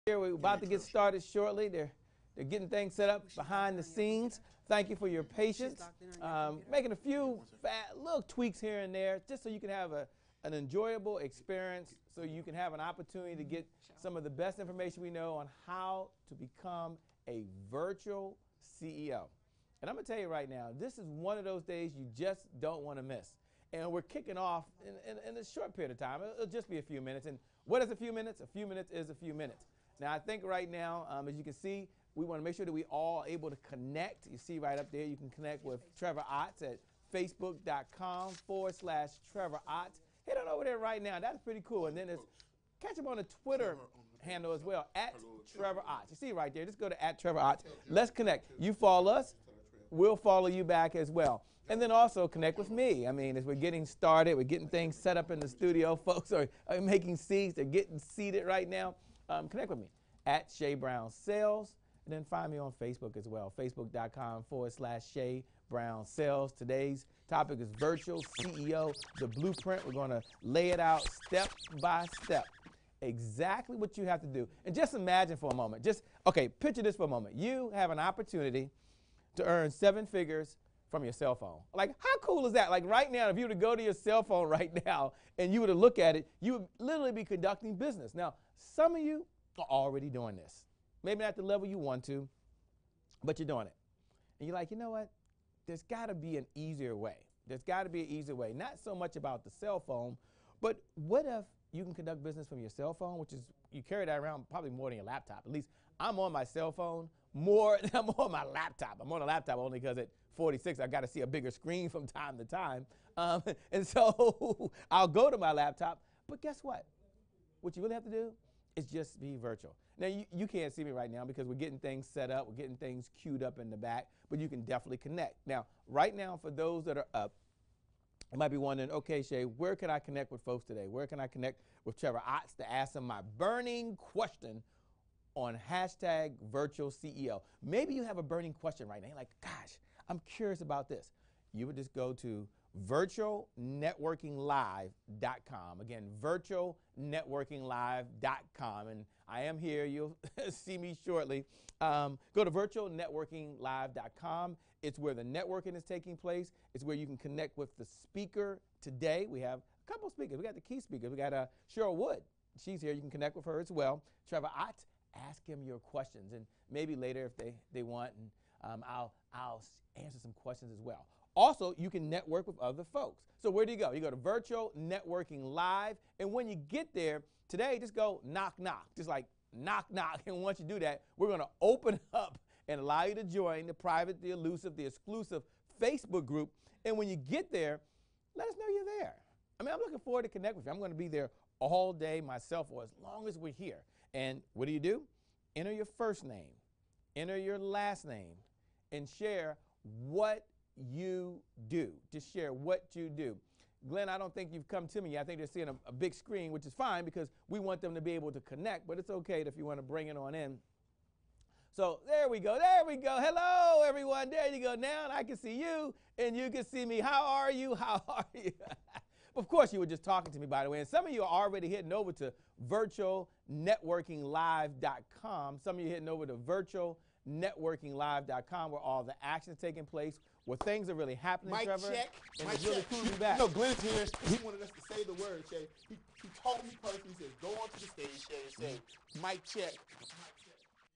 Here we're about to get started shortly. They're getting things set up behind the scenes. Thank you for your patience. Making a few little tweaks here and there just so you can have an enjoyable experience, so you can have an opportunity to get some of the best information we know on how to become a virtual CEO. And I'm going to tell you right now, this is one of those days you just don't want to miss. And we're kicking off in a short period of time. It'll just be a few minutes. And what is a few minutes? A few minutes is a few minutes. Now, I think right now, as you can see, we want to make sure that we all able to connect. You see right up there, you can connect with Trevor Ott at facebook.com/Trevor Ott. Head on over there right now. That's pretty cool. And then catch him on the Twitter handle as well, at Trevor Ott. You see right there. Just go to at Trevor Ott. Let's connect. You follow us, we'll follow you back as well. And then also connect with me. I mean, as we're getting started, we're getting things set up in the studio. Folks are making seats. They're getting seated right now. Connect with me at Shay Brown Sales. And then find me on Facebook as well, facebook.com/Shay Brown Sales. Today's topic is virtual CEO, the blueprint. We're going to lay it out step by step, exactly what you have to do. And just imagine for a moment, picture this for a moment. You have an opportunity to earn 7 figures from your cell phone. Like, how cool is that? Like right now, if you were to go to your cell phone right now and you were to look at it, you would literally be conducting business. Now, some of you are already doing this. Maybe not at the level you want to, but you're doing it. And you're like, you know what? There's got to be an easier way. There's got to be an easier way. Not so much about the cell phone, but what if you can conduct business from your cell phone, which is, you carry that around probably more than your laptop. At least I'm on my cell phone more than I'm on my laptop. I'm on a laptop only because at 46, I've got to see a bigger screen from time to time. And so I'll go to my laptop. But guess what? What you really have to do is just be virtual. Now, you can't see me right now because we're getting things set up. We're getting things queued up in the back. But you can definitely connect. Now, right now, for those that are up, you might be wondering, okay, Shay, where can I connect with folks today? Where can I connect with Trevor Ott to ask him my burning question on hashtag virtual CEO? Maybe you have a burning question right now. You're like, gosh, I'm curious about this. You would just go to virtualnetworkinglive.com. Again, virtualnetworkinglive.com. And I am here. You'll see me shortly. Go to virtualnetworkinglive.com. It's where the networking is taking place. It's where you can connect with the speaker today. We have a couple speakers. We got the key speakers. We got Cheryl Wood. She's here. You can connect with her as well. Trevor Ott, ask him your questions. And maybe later if they want, and I'll answer some questions as well. Also, you can network with other folks. So where do you go? You go to Virtual Networking Live. And when you get there, today, just go knock, knock. Just like knock, knock. And once you do that, we're going to open up and allow you to join the private, the elusive, the exclusive Facebook group. And when you get there, let us know you're there. I mean, I'm looking forward to connect with you. I'm going to be there all day myself for as long as we're here. And what do? Enter your first name, enter your last name, and share what you do. Just share what you do. Glenn, I don't think you've come to me yet. I think they're seeing a big screen, which is fine because we want them to be able to connect, but it's okay if you want to bring it on in. So there we go. There we go. Hello, everyone. There you go. Now I can see you, and you can see me. How are you? How are you? Of course, you were just talking to me, by the way. And some of you are already heading over to virtualnetworkinglive.com. Some of you are heading over to virtualnetworkinglive.com where all the action is taking place, where things are really happening, Mic Trevor. check. And Mic it's really check. cool to be back. No, Glenn's here. He wanted us to say the word, Shay. He told me personally, he said, go onto the stage, Shay, and say, mic check.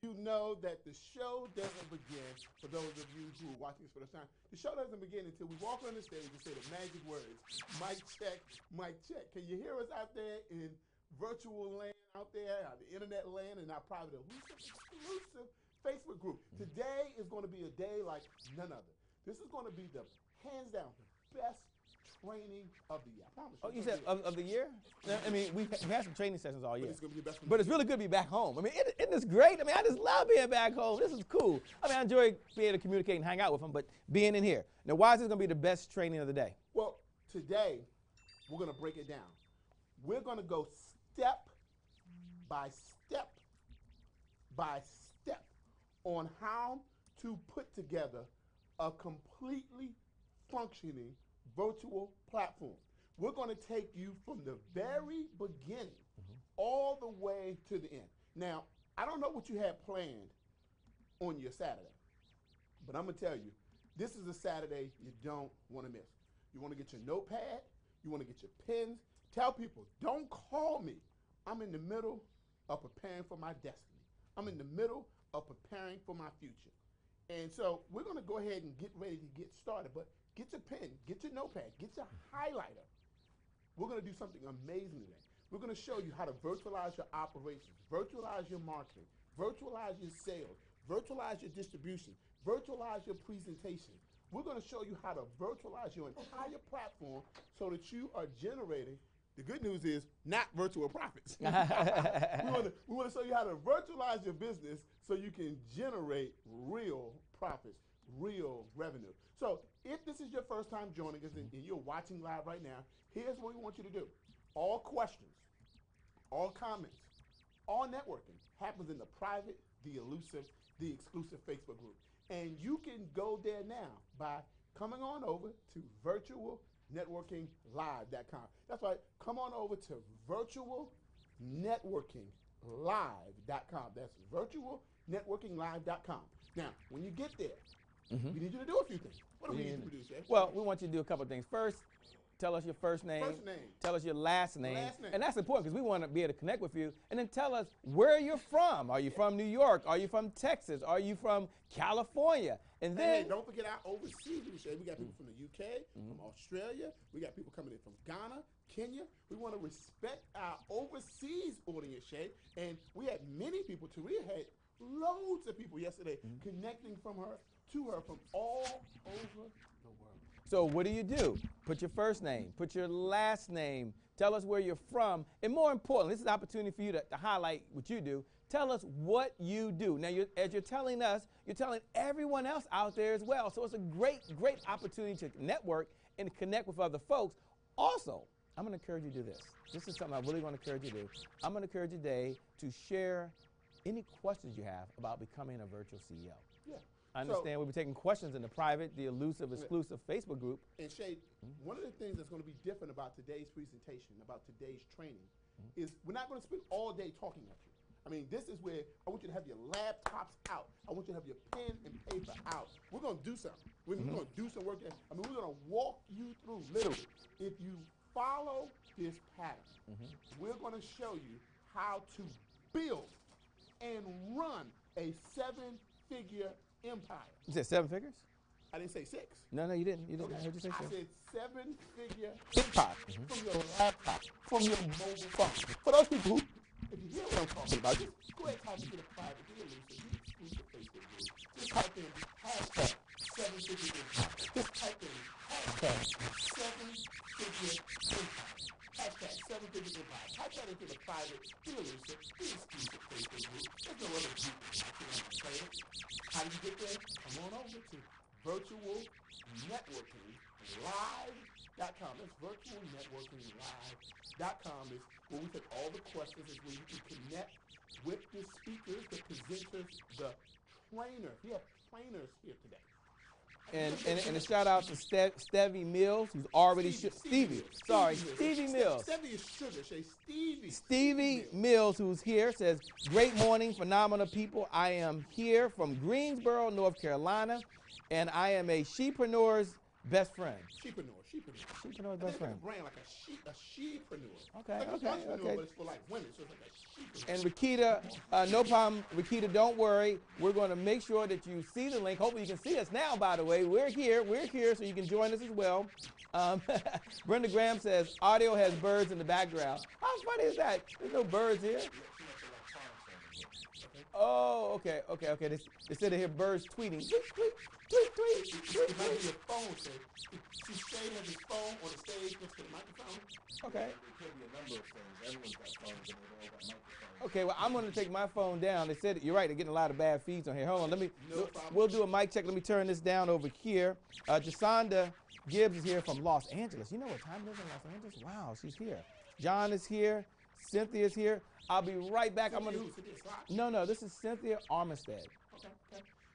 You know that the show doesn't begin, for those of you who are watching this for the first time, the show doesn't begin until we walk on the stage and say the magic words. Mic check, mic check. Can you hear us out there in virtual land, out there, the internet land, and our private exclusive Facebook group? Today is going to be a day like none other. This is going to be the, hands down, the best training of the year. I promise you. Oh, you said of the year? I mean, we've had some training sessions all year. But it's going to be the best one. But it's really good to be back home. I mean, isn't this great? I mean, I just love being back home. This is cool. I mean, I enjoy being able to communicate and hang out with them, but being in here. Now, why is this going to be the best training of the day? Well, today, we're going to break it down. We're going to go step by step by step on how to put together a completely functioning virtual platform. We're going to take you from the very beginning all the way to the end. Now, I don't know what you had planned on your Saturday, but I'm going to tell you, this is a Saturday you don't want to miss. You want to get your notepad, you want to get your pens. Tell people, don't call me. I'm in the middle of preparing for my destiny. I'm in the middle of preparing for my future. And so we're going to go ahead and get ready to get started, but get your pen, get your notepad, get your highlighter. We're going to do something amazing today. We're going to show you how to virtualize your operations, virtualize your marketing, virtualize your sales, virtualize your distribution, virtualize your presentation. We're going to show you how to virtualize your entire platform so that you are generating, the good news is, not virtual profits. we want to show you how to virtualize your business so you can generate real profits, real revenue. So if this is your first time joining us and you're watching live right now, here's what we want you to do. All questions, all comments, all networking happens in the private, the elusive, the exclusive Facebook group. And you can go there now by coming on over to virtualnetworkinglive.com. That's right, come on over to virtualnetworkinglive.com. That's virtualnetworkinglive.com. Now, when you get there, we need you to do a few things. What do we need you to do, Shay? Well, we want you to do a couple of things. First, tell us your first name. Tell us your last name. And that's important because we want to be able to connect with you. And then tell us where you're from. Are you from New York? Are you from Texas? Are you from California? And then hey, don't forget our overseas Shay. We got people from the UK, from Australia. We got people coming in from Ghana, Kenya. We want to respect our overseas audience, Shay. And we had many people. Taria had loads of people yesterday connecting from her to her from all over the world. So what do? Put your first name, put your last name, tell us where you're from, and more importantly, this is an opportunity for you to highlight what you do. Tell us what you do. Now, as you're telling us, you're telling everyone else out there as well. So it's a great, great opportunity to network and connect with other folks. Also, I'm going to encourage you to do this. This is something I really want to encourage you to do. I'm going to encourage you today to share any questions you have about becoming a virtual CEO. Yeah. I understand we'll be taking questions in the private, the elusive, exclusive Facebook group. And Shay, one of the things that's going to be different about today's presentation, about today's training, is we're not going to spend all day talking at you. I mean, this is where I want you to have your laptops out. I want you to have your pen and paper out. We're going to do something. We're going to do some work. I mean, we're going to walk you through, literally. If you follow this pattern, we're going to show you how to build and run a 7-figure empire. You said 7 figures? I didn't say 6. No, you didn't. You didn't. Okay. I heard you say I 6. said 7-figure empire from your laptop, from your mobile phone. For those people who, if you hear what I'm talking about, just go ahead and type into the private, the exclusive Facebook group. Just type in hashtag 7-figure empire. Just type in hashtag 7-figure empire. Hashtag 7-figure empire. Type that into the private, the elusive, the exclusive Facebook group. There's no other group that you. How do you get there? Come on over to virtualnetworkinglive.com. That's virtualnetworkinglive.com is where we take all the questions, is where you can connect with the speakers, the presenters, the trainers. We have trainers here today. And a shout out to Stevie Mills, who's already Stevie Mills. Stevie is sugar, Shay. Stevie Mills, who's here, says, "Great morning, phenomenal people. I am here from Greensboro, North Carolina, and I am a sheepreneur's best friend." Sheepreneur's best friend. Brand like a sheepreneur. Okay. But it's for like women, so it's like a sheepreneur. And Rakita, no problem. Rakita, don't worry. We're going to make sure that you see the link. Hopefully you can see us now, by the way. We're here, so you can join us as well. Brenda Graham says, audio has birds in the background. How funny is that? There's no birds here. Oh, okay. They said they hear birds tweeting. Tweet. It might be your phone, Shay. See, Shay has his phone on the stage next to the microphone. Okay. It could be a number of things. Everyone's got phones and they all got microphones. Okay, well, I'm going to take my phone down. They said, you're right, they're getting a lot of bad feeds on here. Hold on, we'll do a mic check. Let me turn this down over here. Jasonda Gibbs is here from Los Angeles. You know what time it is in Los Angeles? Wow, she's here. John is here. Cynthia's here. I'll be right back. No, this is Cynthia Armistead. Okay.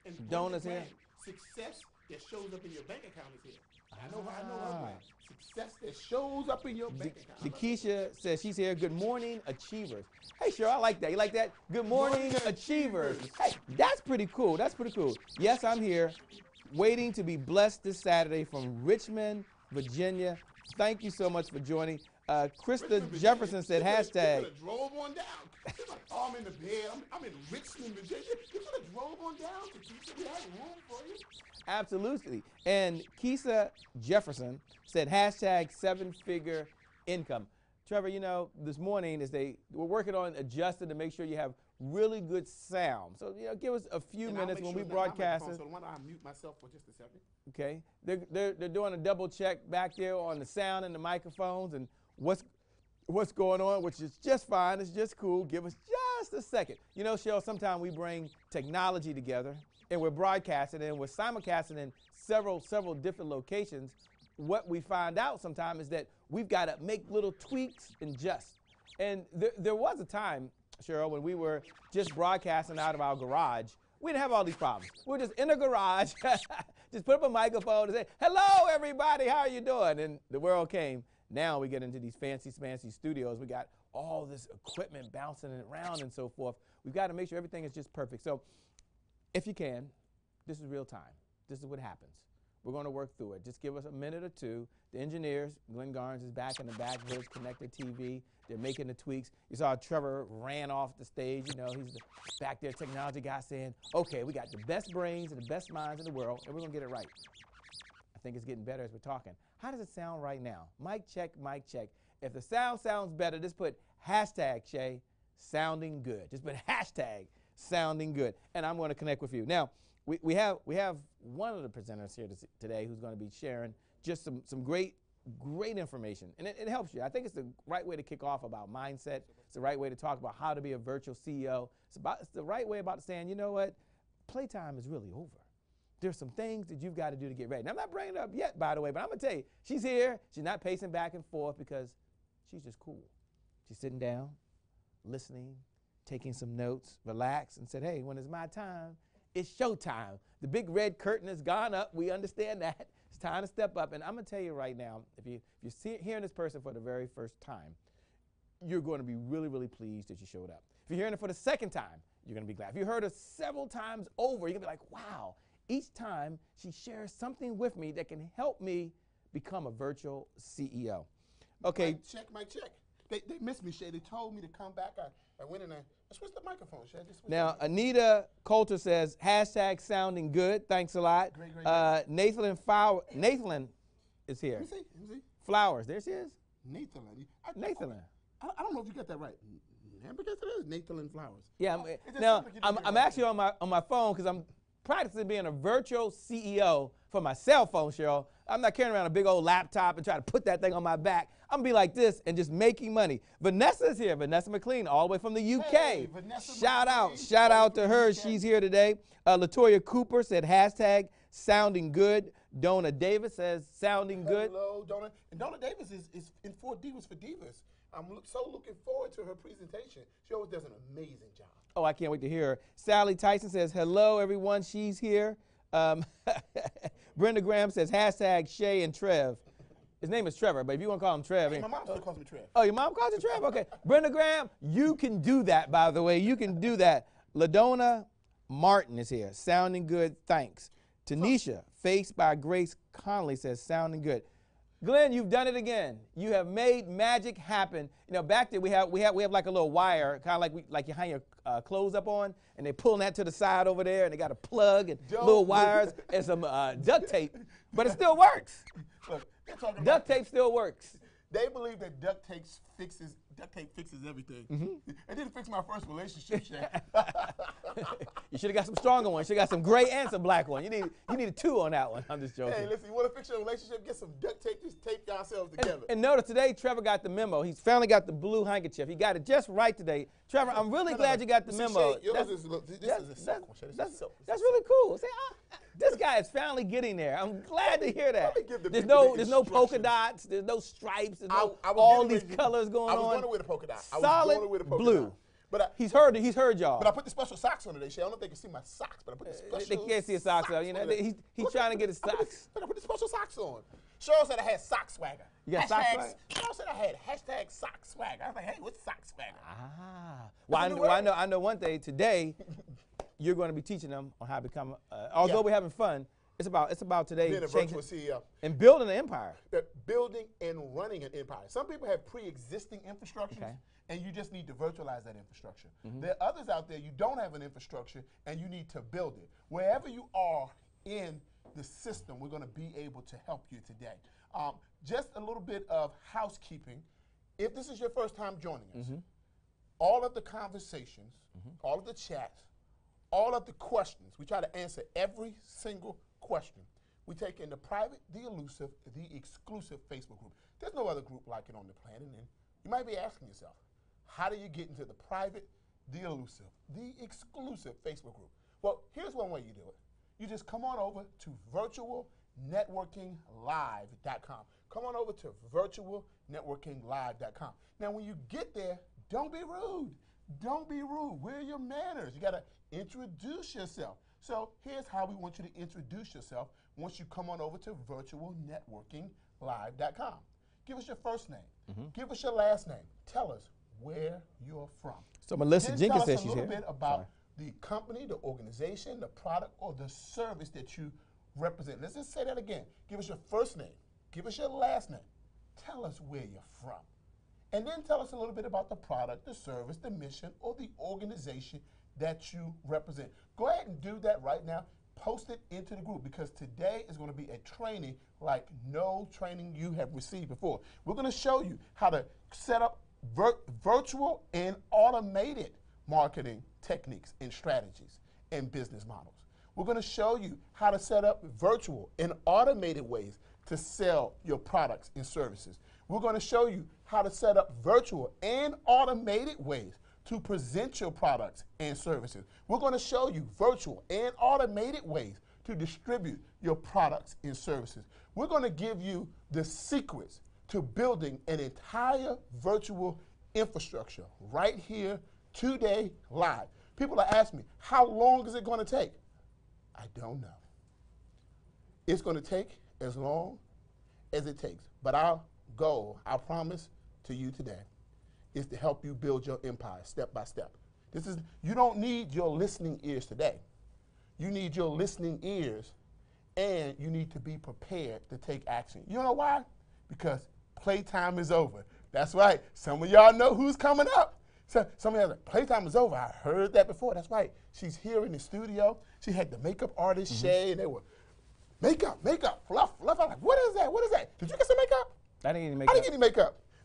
And Donna's here. Success that shows up in your bank account is here. I know her brand. Success that shows up in your bank account. Keisha says she's here. Good morning, Achievers. Hey, Cheryl, I like that. You like that? Good morning, Achievers. Hey, that's pretty cool. That's pretty cool. Yes, I'm here, waiting to be blessed this Saturday from Richmond, Virginia. Thank you so much for joining. Krista Jefferson said hashtag. You could have drove on down. I'm in the bed. I'm in Richmond, Virginia. You could have drove on down to Keisha. We had room for you. Absolutely. And Keisha Jefferson said hashtag 7-figure income. Trevor, you know, this morning we're working on adjusting to make sure you have really good sound. So, you know, give us a few minutes when we broadcast it. So why don't I mute myself for just a second? Okay. They're doing a double check back there on the sound and the microphones and what's going on, which is just fine. It's just cool. Give us just a second. You know, Cheryl, sometimes we bring technology together and we're broadcasting and we're simulcasting in several different locations. What we find out sometimes is that we've got to make little tweaks and adjust. And there was a time, Cheryl, when we were just broadcasting out of our garage. We didn't have all these problems. We were just in the garage, just put up a microphone and say, hello, everybody, how are you doing? And the world came. Now we get into these fancy studios. We got all this equipment bouncing around and so forth. We've got to make sure everything is just perfect. So if you can, this is real time. This is what happens. We're going to work through it. Just give us a minute or two. The engineers, Glenn Garnes is back in the back, Village Connected TV. They're making the tweaks. You saw Trevor ran off the stage. You know, he's the back there technology guy saying, okay, we got the best brains and the best minds in the world, and we're going to get it right. I think it's getting better as we're talking. How does it sound right now? Mic check, mic check. If the sound sounds better, just put hashtag, Shay, sounding good. Just put hashtag sounding good, and I'm going to connect with you. Now, we have one of the presenters here today who's going to be sharing just some great information, and it helps you. I think it's the right way to kick off about mindset. It's the right way to talk about how to be a virtual CEO. It's the right way about saying, you know what, playtime is really over. There's some things that you've got to do to get ready. Now, I'm not bringing it up yet, by the way, but I'm going to tell you, she's here. She's not pacing back and forth because she's just cool. She's sitting down, listening, taking some notes, relax, and said, hey, when it's my time, it's showtime. The big red curtain has gone up. We understand that. It's time to step up. And I'm going to tell you right now, if you're hearing this person for the very first time, you're going to be really, really pleased that you showed up. If you're hearing it for the second time, you're going to be glad. If you heard her several times over, you're going to be like, wow. Each time she shares something with me that can help me become a virtual CEO. Okay. Mic check. They missed me, Shay. They told me to come back. I went and I switched the microphone, Shay. Now, Anita Coulter says, hashtag sounding good. Thanks a lot. Great. Nathan is here. Let me see. Flowers. There she is. Nathan. I don't know if you got that right. Because it is Nathan Flowers. Yeah. Now, I'm actually on my phone because I'm practicing being a virtual CEO for my cell phone, Cheryl. I'm not carrying around a big old laptop and trying to put that thing on my back. I'm going to be like this and just making money. Vanessa's here. Vanessa McLean, all the way from the UK. Hey, Shout out to her. She's here today. Latoya Cooper said hashtag sounding good. Donna Davis says sounding good. Hello, Donna. And Donna Davis is in 4 Divas for Divas. I'm so looking forward to her presentation. She always does an amazing job. Oh, I can't wait to hear her. Sally Tyson says, hello, everyone. She's here. Brenda Graham says, hashtag Shay and Trev. His name is Trevor, but if you want to call him Trev. Hey, my mom still calls me Trev. Oh, your mom calls you Trev? Okay. Brenda Graham, you can do that, by the way. You can do that. LaDonna Martin is here. Sounding good, thanks. Tanisha, Faced by Grace Conley says, sounding good. Glenn, you've done it again. You have made magic happen. You know, back there we have like a little wire, kind of like you hang your clothes up on, and they're pulling that to the side over there, and they got a plug and little wires and some duct tape, but it still works. Look, they're talking duct tape still works. They believe that duct tape fixes everything. Mm-hmm. It didn't fix my first relationship, Shay. You should have got some stronger ones. You should have got some gray and some black one. You need a 2 on that one. I'm just joking. Hey, listen, you want to fix your relationship? Get some duct tape. Just tape yourselves together. And notice today, Trevor got the memo. He's finally got the blue handkerchief. He got it just right today. Trevor, I'm really glad you got the memo. That's really cool. See, this guy is finally getting there. I'm glad to hear that. There's no polka dots. There's no stripes. There's all these colors going on. I was going to wear the polka dot. Solid blue. He's heard y'all. But I put the special socks on today, Shay. I don't know if they can see my socks, but I put the special They can't see his socks on. You know, he's trying to get his socks. I put the special socks on. Cheryl said I had sock swagger. You got sock swagger? Cheryl said I had hashtag sock swagger. I was like, hey, what's sock swagger? Well, I know one thing. Today, you're going to be teaching them on how to become. Although we're having fun, it's about today Being a virtual CEO. and building an empire. Building and running an empire. Some people have pre-existing infrastructures, and you just need to virtualize that infrastructure. There are others out there, you don't have an infrastructure, and you need to build it. Wherever you are in the system, we're going to be able to help you today. Just a little bit of housekeeping. If this is your first time joining us, all of the conversations, all of the chats, all of the questions, we try to answer every single question. We take in the private, the elusive, the exclusive Facebook group. There's no other group like it on the planet. And you might be asking yourself, how do you get into the private, the elusive, the exclusive Facebook group? Well, here's one way you do it. You just come on over to virtualnetworkinglive.com. Come on over to virtualnetworkinglive.com. Now, when you get there, don't be rude. Don't be rude. Where are your manners? You got to introduce yourself. So here's how we want you to introduce yourself once you come on over to virtualnetworkinglive.com. Give us your first name. Give us your last name. Tell us where you're from. So Melissa Jenkins says she's here. Tell us a little bit about the company, the organization, the product, or the service that you represent. Let's just say that again. Give us your first name. Give us your last name. Tell us where you're from. And then tell us a little bit about the product, the service, the mission, or the organization that you represent. Go ahead and do that right now. Post it into the group, because today is going to be a training like no training you have received before. We're going to show you how to set up virtual and automated marketing techniques and strategies and business models. We're going to show you how to set up virtual and automated ways to sell your products and services. We're going to show you how to set up virtual and automated ways to present your products and services. We're going to show you virtual and automated ways to distribute your products and services. We're going to give you the secrets to building an entire virtual infrastructure right here today live. People are asking me, how long is it going to take? I don't know. It's going to take as long as it takes. But our goal, our promise to you today, is to help you build your empire step by step. You don't need your listening ears today. You need your listening ears, and you need to be prepared to take action. You know why? Because playtime is over. That's right. Some of y'all know who's coming up. So some of y'all like, playtime is over. I heard that before. That's right. She's here in the studio. She had the makeup artist, Shay, and they were makeup, fluff. I'm like, what is that? What is that? Did you get some makeup? I didn't get any makeup. I didn't get any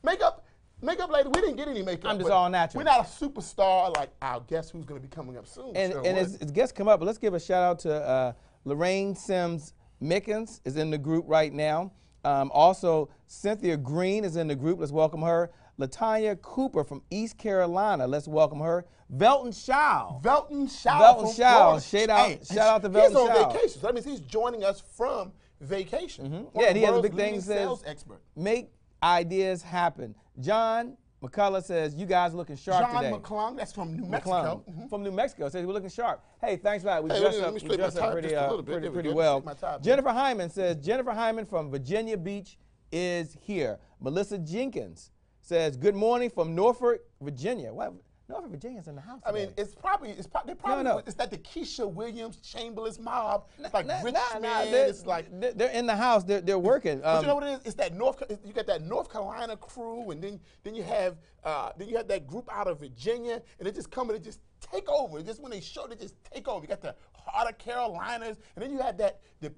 makeup. Makeup lady, we didn't get any makeup. I'm just all natural. We're not a superstar like our guest who's going to be coming up soon. And as guests come up, but let's give a shout out to Lorraine Sims Mickens is in the group right now. Also, Cynthia Green is in the group. Let's welcome her. Latanya Cooper from East Carolina. Let's welcome her. Velton Shaw. Velton Shaw. Velton Shaw. Shout out to Velton Shaw. He's on vacation. So that means he's joining us from vacation. Yeah, and he has a big thing. Sales expert. Make ideas happen. John McCullough says, you guys looking sharp today. John McClung, that's from New Mexico. From New Mexico, says we're looking sharp. Hey, thanks for that. We dress up pretty well. Jennifer Hyman says, Jennifer Hyman from Virginia Beach is here. Melissa Jenkins says, good morning from Norfolk, Virginia. What? Norfolk Virginia's in the house today. I mean, it's that the Keisha Williams Chamberlain mob. It's like Richmond. It's like they're in the house. They're working. But you know what it is? It's that you got that North Carolina crew, and then you have that group out of Virginia, and they just come and they just take over. Just when they show, they just take over. You got the Heart of Carolinas, and then you had the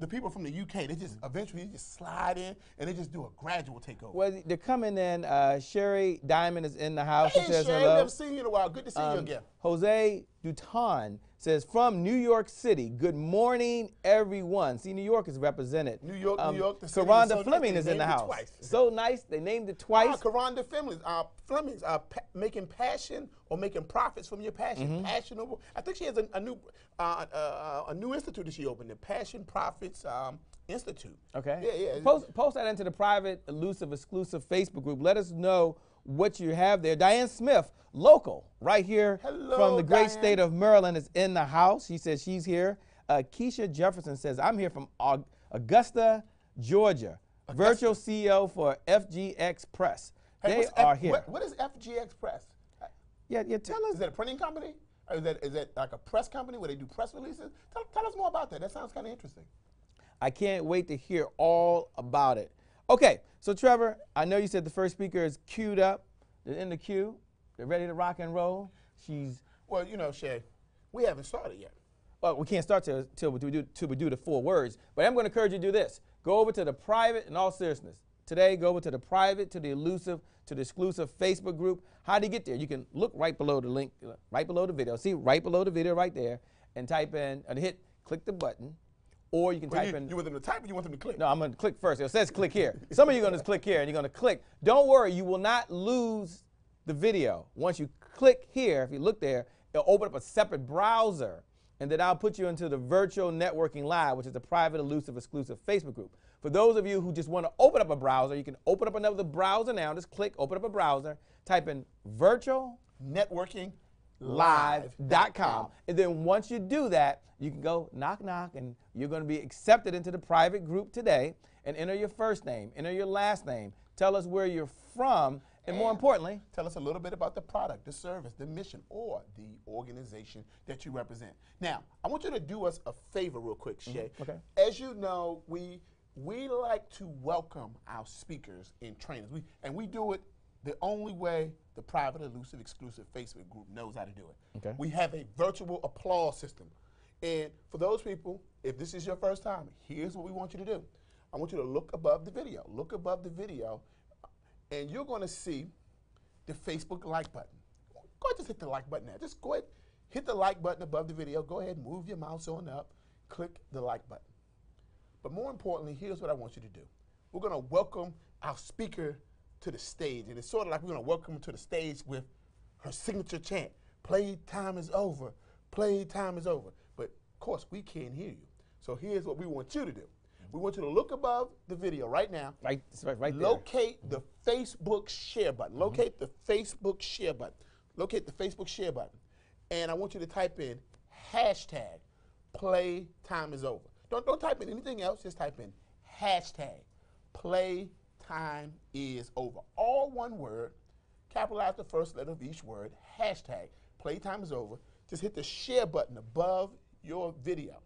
people from the UK. They just eventually just slide in, and they just do a gradual takeover. Well, they're coming in. Sherry Diamond is in the house. Hey, Sherry, never seen you in a while. Good to see you again. Jose Duton says, from New York City, good morning, everyone. See, New York is represented. New York. Karonda Fleming is in the house. So nice. They named it twice. Karonda Fleming's making passion or making profits from your passion. Passionable. I think she has a new institute that she opened, the Passion Profits Institute. Okay. Yeah. Post that into the private, elusive, exclusive Facebook group. Let us know what you have there. Diane Smith, local, right here Hello, from the great Diane. state of Maryland, is in the house. She says she's here. Keisha Jefferson says, I'm here from Augusta, Georgia. Virtual CEO for FGX Press. Hey, They are here. What is FGX Press? Yeah, tell us. Is that a printing company? Or is that like a press company where they do press releases? Tell us more about that. That sounds kind of interesting. I can't wait to hear all about it. Okay, so Trevor, I know you said the first speaker is queued up. They're in the queue. They're ready to rock and roll. Well, you know, Shay, we haven't started yet. Well, we can't start till we do the 4 words. But I'm going to encourage you to do this. Go over to the private, in all seriousness. Today, go over to the private, to the elusive, to the exclusive Facebook group. How do you get there? You can look right below the link, right below the video. See, right below the video right there, and type in, and click the button. Or you can type in. You want them to type or you want them to click? No, I'm going to click first. It says click here. Some of you are going to click here, and you're going to click. Don't worry, you will not lose the video. Once you click here, if you look there, it'll open up a separate browser, and then I'll put you into the Virtual Networking Live, which is the private, elusive, exclusive Facebook group. For those of you who just want to open up a browser, you can open up another browser now. Just click, open up a browser, type in Virtual Networking live.com. And then once you do that, you can go knock, knock, and you're going to be accepted into the private group today, and enter your first name, enter your last name, tell us where you're from, and more importantly, tell us a little bit about the product, the service, the mission, or the organization that you represent. Now, I want you to do us a favor real quick, Shay. Okay. As you know, we like to welcome our speakers and trainers, and we do it the only way the private, elusive, exclusive Facebook group knows how to do it. Okay. We have a virtual applause system. And for those people, if this is your first time, here's what we want you to do. I want you to look above the video. Look above the video, and you're going to see the Facebook like button. Go ahead, just hit the like button now. Just go ahead, hit the like button above the video. Go ahead, move your mouse on up, click the like button. But more importantly, here's what I want you to do. We're going to welcome our speaker to the stage, and it's sort of like we're going to welcome her to the stage with her signature chant, "Play time is over, play time is over." But of course, we can't hear you. So here's what we want you to do. We want you to look above the video right now. right there. Locate the Facebook share button. Locate the Facebook share button. Locate the Facebook share button. And I want you to type in hashtag play time is over. Don't type in anything else. Just type in hashtag play time is over. All one word. Capitalize the first letter of each word. Hashtag play time is over. Just hit the share button above your video.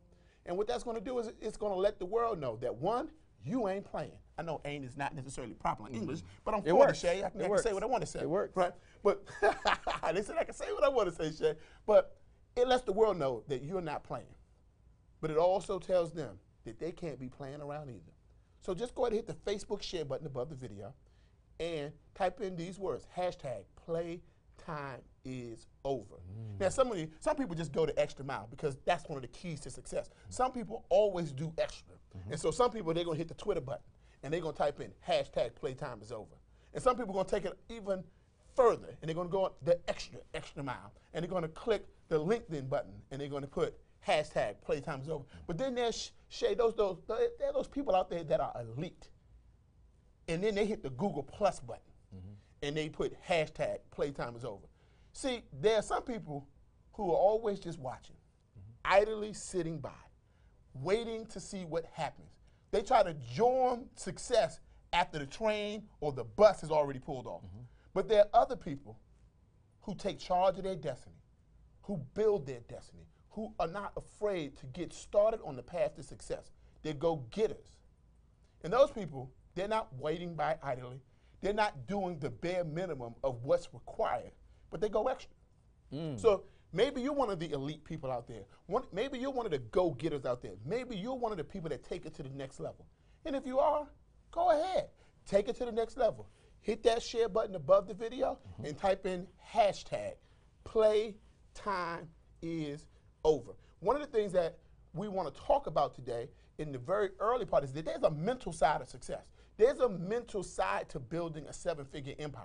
And what that's going to do is it's going to let the world know that, one, you ain't playing. I know ain't is not necessarily proper in English, but I'm for the Shay. I can say what I want to say. It works. Right? But they said I can say what I want to say, Shay. But it lets the world know that you're not playing. But it also tells them that they can't be playing around either. So just go ahead and hit the Facebook share button above the video and type in these words, hashtag play time is over. Now, some people just go the extra mile because that's one of the keys to success. Some people always do extra. And so some people, they're going to hit the Twitter button and they're going to type in hashtag play time is over. And some people are going to take it even further and they're going to go the extra mile. And they're going to click the LinkedIn button and they're going to put hashtag play time is over. But then there's, Shay, there are those people out there that are elite. And then they hit the Google Plus button and they put hashtag play time is over. See, there are some people who are always just watching, idly sitting by, waiting to see what happens. They try to join success after the train or the bus has already pulled off. But there are other people who take charge of their destiny, who build their destiny, who are not afraid to get started on the path to success. They're go-getters. And those people, they're not waiting by idly. They're not doing the bare minimum of what's required, but they go extra. So maybe you're one of the elite people out there. Maybe you're one of the go-getters out there. Maybe you're one of the people that take it to the next level. And if you are, go ahead. Take it to the next level. Hit that share button above the video and type in hashtag play time is over. One of the things that we want to talk about today in the very early part is that there's a mental side of success. There's a mental side to building a 7-figure empire.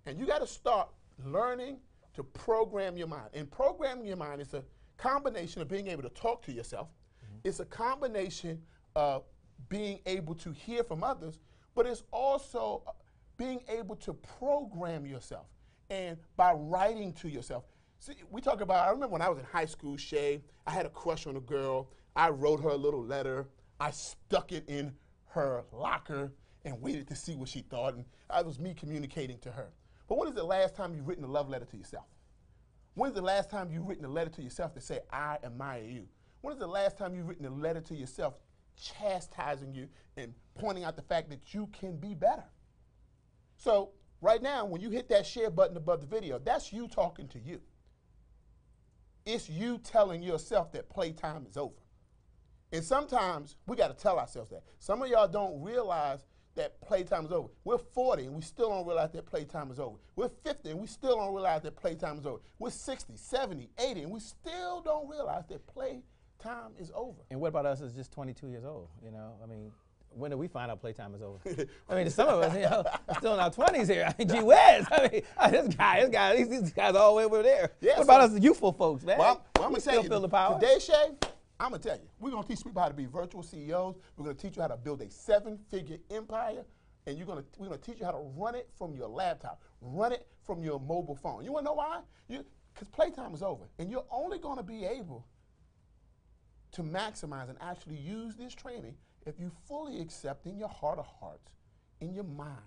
And you got to start learning to program your mind. And programming your mind is a combination of being able to talk to yourself. It's a combination of being able to hear from others, but it's also being able to program yourself. And by writing to yourself. See, we talk about, I remember when I was in high school, Shay, I had a crush on a girl. I wrote her a little letter. I stuck it in her locker and waited to see what she thought. And that was me communicating to her. But when is the last time you've written a love letter to yourself? When is the last time you've written a letter to yourself to say, I admire you? When is the last time you've written a letter to yourself chastising you and pointing out the fact that you can be better? So right now, when you hit that share button above the video, that's you talking to you. It's you telling yourself that playtime is over. And sometimes we got to tell ourselves that. Some of y'all don't realize that playtime is over. We're 40 and we still don't realize that playtime is over. We're 50 and we still don't realize that playtime is over. We're 60, 70, 80 and we still don't realize that playtime is over. And what about us that's just 22 years old? You know, I mean, when do we find out playtime is over? I mean, some of us, you know, still in our 20s here. I mean, gee whiz. I mean, these guys all the way over there. Yeah, what about us youthful folks, man? Well, I'm going we to still tell you, feel the power. today, Shay, I'm going to tell you, we're going to teach people how to be virtual CEOs. We're going to teach you how to build a 7-figure empire. And we're going to teach you how to run it from your laptop, run it from your mobile phone. You want to know why? Because playtime is over. And you're only going to be able to maximize and actually use this training if you fully accept in your heart of hearts, in your mind,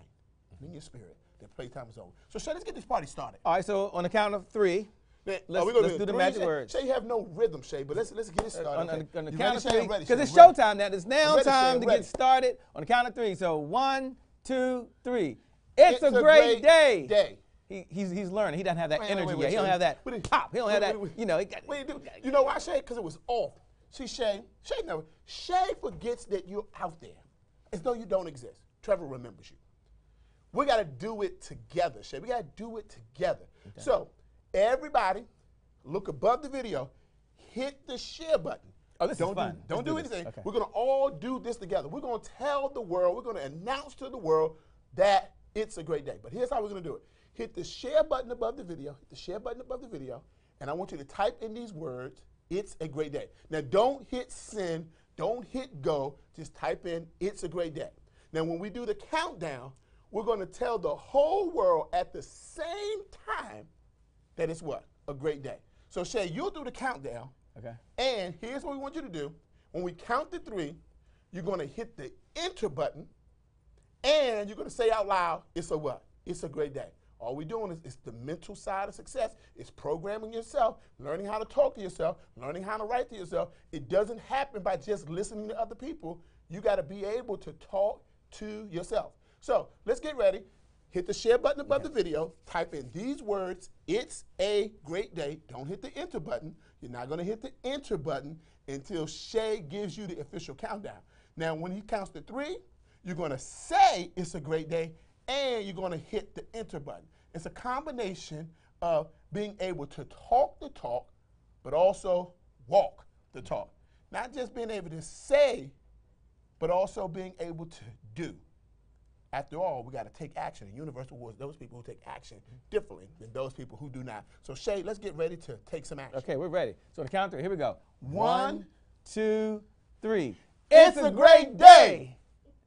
and in your spirit that playtime is over. So, Shay, let's get this party started. All right, so on the count of 3, let's do the magic words. Shay, you have no rhythm, Shay, but let's get it started. On the You count ready, of Shay? 3, I'm ready, because Shay. it's I'm ready. showtime now. It's now Ready, Shay, time to ready. get started on the count of 3. So 1, 2, 3. It's a great day. He's learning. He doesn't have that energy yet. He don't have that pop. He don't have that, you know. You know why, Shay? Because it was off. See, Shay forgets that you're out there as though you don't exist. Trevor remembers you. We got to do it together, Shay. We got to do it together. Okay. So, everybody, look above the video, hit the share button. Oh, this is fun. Don't do anything. Okay. We're going to all do this together. We're going to tell the world, we're going to announce to the world that it's a great day. But here's how we're going to do it. Hit the share button above the video, and I want you to type in these words, it's a great day. Now, don't hit send, don't hit go, just type in, it's a great day. Now, when we do the countdown, we're going to tell the whole world at the same time that it's what? A great day. So, Shay, you'll do the countdown. Okay. And here's what we want you to do. When we count to 3, you're going to hit the enter button, and you're going to say out loud, it's a what? It's a great day. All we're doing is the mental side of success. It's programming yourself, learning how to talk to yourself, learning how to write to yourself. It doesn't happen by just listening to other people. You got to be able to talk to yourself. So let's get ready. Hit the share button above the video. Type in these words, it's a great day. Don't hit the enter button. You're not going to hit the enter button until Shay gives you the official countdown. Now, when he counts to 3, you're going to say it's a great day, and you're going to hit the enter button. It's a combination of being able to talk the talk, but also walk the talk. Not just being able to say, but also being able to do. After all, we got to take action. The universe rewards those people who take action differently than those people who do not. So, Shay, let's get ready to take some action. Okay, we're ready. So the count 3, here we go. 1, 2, 3. It's a great day.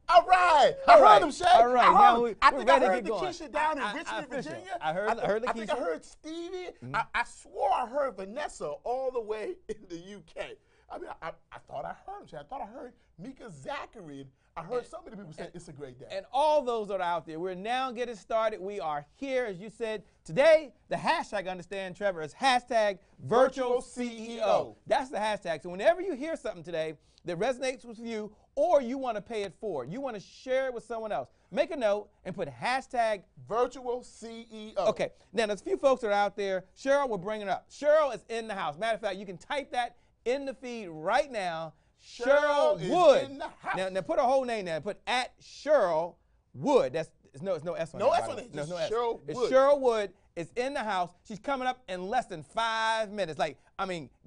All right. I heard him, Shay. All right. I think I heard Lakeisha down in Richmond, Virginia. I heard Lakeisha. I think I heard Stevie. I swore I heard Vanessa all the way in the UK. I mean, I thought I heard him, Shay. I thought I heard Mika Zachary. I heard so many people say it's a great day. And all those that are out there, we're now getting started. We are here, as you said. Today, the hashtag, understand, Trevor, is hashtag virtual CEO. That's the hashtag. So whenever you hear something today that resonates with you, or you want to pay it forward, you want to share it with someone else, make a note and put hashtag virtual CEO. Okay. Now, there's a few folks that are out there. Cheryl will bring it up. Cheryl is in the house. Matter of fact, you can type that in the feed right now. Cheryl Wood. In the house. Now put her whole name there. Put at Cheryl Wood. It's no S on it. No S on it. No S. S. Cheryl It's Wood. Cheryl Wood is in the house. She's coming up in less than 5 minutes.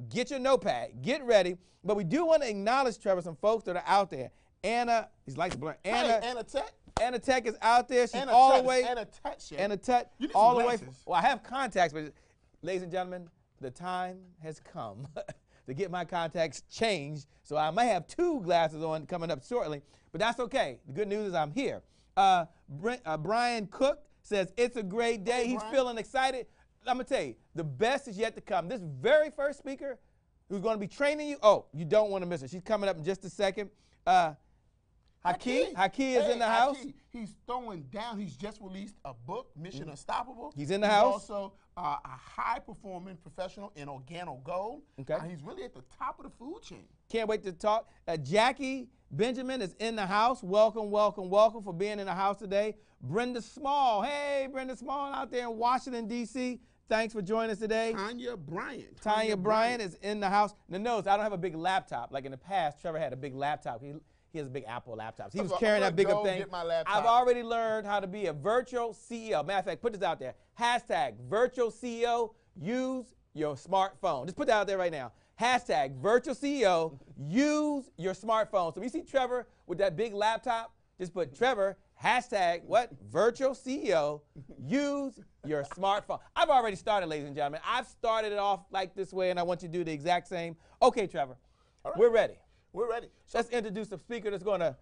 Get your notepad. Get ready. But we do want to acknowledge, Trevor, some folks that are out there. Anna, he's like to blur. Anna Tech. Anna Tech is out there. She's Anna all Tech, the way. Anna Tech, Shay. Anna Tech, You need all some the way. glasses. Well, I have contacts, but ladies and gentlemen, the time has come to get my contacts changed. So I may have 2 glasses on coming up shortly, but that's okay. The good news is I'm here. Brian Cook says, it's a great day. Hey, He's Brian. feeling excited. I'm going to tell you, the best is yet to come. This very first speaker who's going to be training you, oh, you don't want to miss her. She's coming up in just a second. Haki is in the house. He's throwing down. He's just released a book, Mission Unstoppable. He's in the house. Also a high-performing professional in Organo Gold. Okay. He's really at the top of the food chain. Can't wait to talk. Jackie Benjamin is in the house. Welcome, welcome, welcome for being in the house today. Brenda Small. Hey, Brenda Small out there in Washington, D.C. Thanks for joining us today. Tanya Bryant. Tanya Bryant is in the house. Now, notice I don't have a big laptop. Like in the past, Trevor had a big laptop. He has a big Apple laptop. He was carrying that big thing. Get my laptop. I've already learned how to be a virtual CEO. Matter of fact, put this out there. Hashtag virtual CEO. Use your smartphone. Just put that out there right now. Hashtag virtual CEO. Use your smartphone. So if you see Trevor with that big laptop, just put Trevor, hashtag what? Virtual CEO. Use your smartphone. I've already started, ladies and gentlemen. I've started it off like this way, and I want you to do the exact same. Okay, Trevor. All right. We're ready. We're ready. Let's introduce a speaker that's going to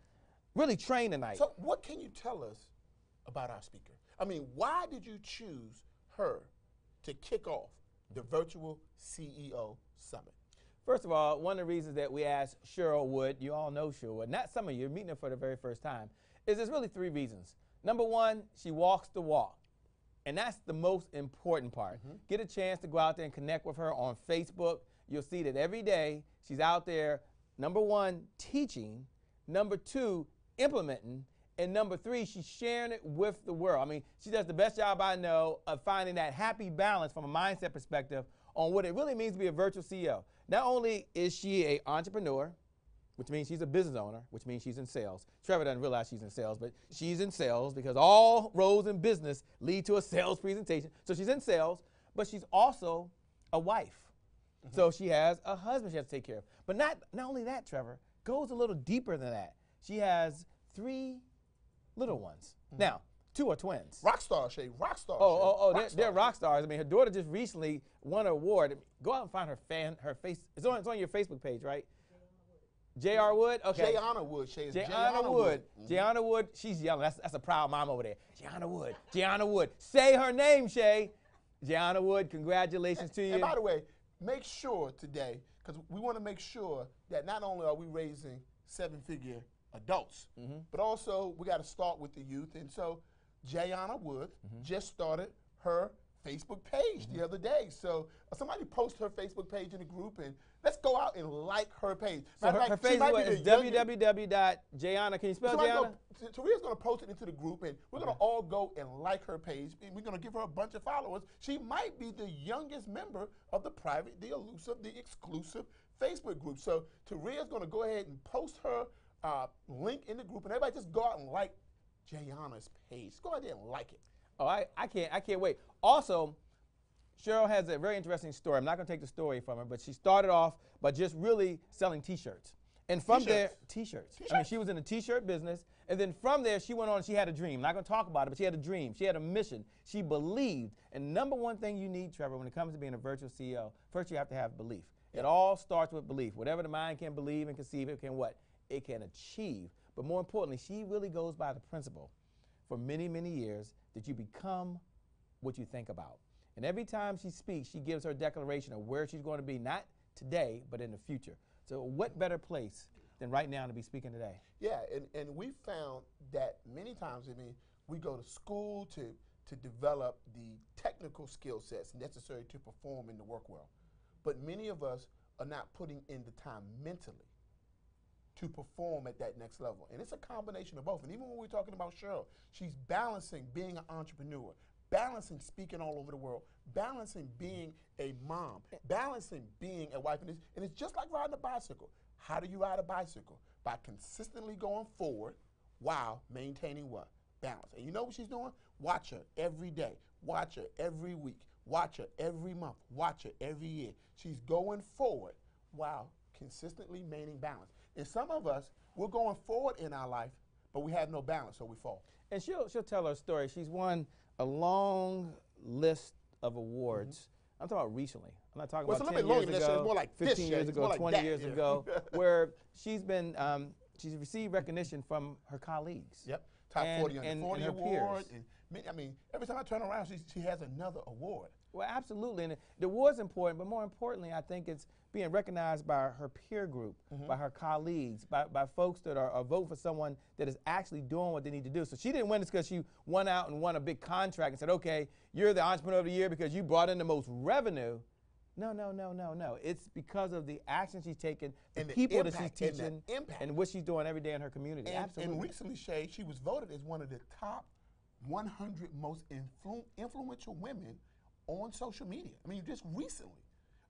really train tonight. So what can you tell us about our speaker? I mean, why did you choose her to kick off the Virtual CEO Summit? First of all, one of the reasons that we asked Cheryl Wood, you all know Cheryl Wood, not some of you, are meeting her for the very first time, is there's really three reasons. Number one, she walks the walk. And that's the most important part. Get a chance to go out there and connect with her on Facebook. You'll see that every day she's out there, number one, teaching, number two, implementing, and number three, she's sharing it with the world. I mean, she does the best job I know of finding that happy balance from a mindset perspective on what it really means to be a virtual CEO. Not only is she an entrepreneur, which means she's a business owner, which means she's in sales. Trevor doesn't realize she's in sales, but she's in sales because all roads in business lead to a sales presentation. So she's in sales, but she's also a wife. So she has a husband she has to take care of. But not only that, Trevor, goes a little deeper than that. She has 3 little ones. Now, 2 are twins. Rock star, Shay. Rock star. They're rock stars. I mean, her daughter just recently won an award. Go out and find her face. It's on your Facebook page, right? J.R. Wood? Okay. Jayana Wood, Shay. Jayana Wood. Jayana Wood. She's yelling. That's a proud mom over there. Jayana Wood. Jayana Wood. Say her name, Shay. Jayana Wood, congratulations to you. And by the way, make sure today, because we want to make sure that not only are we raising 7-figure adults, but also we got to start with the youth. And so Jayana Wood just started her Facebook page the other day. So somebody posted her Facebook page in the group, and let's go out and like her page. So her Facebook is www.jayana. Can you spell Jayana? Taria's going to post it into the group, and we're going to all go and like her page. And we're going to give her a bunch of followers. She might be the youngest member of the private, the elusive, the exclusive Facebook group. So Taria's going to go ahead and post her link in the group, and everybody just go out and like Jayana's page. Go out there and like it. Oh, I can't wait. Also, Cheryl has a very interesting story. I'm not going to take the story from her, but she started off by just really selling T-shirts. And from there, T-shirts. I mean, she was in the T-shirt business, and then from there, she went on and she had a dream. I'm not going to talk about it, but she had a dream. She had a mission. She believed. And number one thing you need, Trevor, when it comes to being a virtual CEO, first you have to have belief. It all starts with belief. Whatever the mind can believe and conceive, it can what? It can achieve. But more importantly, she really goes by the principle for many, many years that you become what you think about. And every time she speaks, she gives her declaration of where she's going to be, not today, but in the future. So what better place than right now to be speaking today? Yeah, and we found that many times, I mean, we go to school to develop the technical skill sets necessary to perform in the work world. But many of us are not putting in the time mentally to perform at that next level. And it's a combination of both. And even when we're talking about Cheryl, she's balancing being an entrepreneur, balancing speaking all over the world, balancing being a mom, balancing being a wife. And it's just like riding a bicycle. How do you ride a bicycle? By consistently going forward while maintaining what? Balance. And you know what she's doing? Watch her every day. Watch her every week. Watch her every month. Watch her every year. She's going forward while consistently maintaining balance. And some of us, we're going forward in our life, but we have no balance, so we fall. And she'll tell her story. She's won a long list of awards. I'm talking about recently. I'm not talking about 10 years ago, it's more like 15 years ago, like 20 that, years ago, where she's been, she's received recognition from her colleagues. Yep. top 40 under and 40 her award. peers. And I mean, every time I turn around, she has another award. Well, absolutely. And the award's important, but more importantly, I think it's being recognized by her peer group, by her colleagues, by folks that are voting for someone that is actually doing what they need to do. So she didn't win this because she won out and won a big contract and said, okay, you're the entrepreneur of the year because you brought in the most revenue. No. It's because of the action she's taken, the people that she's teaching, and what she's doing every day in her community. Absolutely. And recently, Shay, she was voted as one of the top 100 most influential women on social media. I mean, just recently.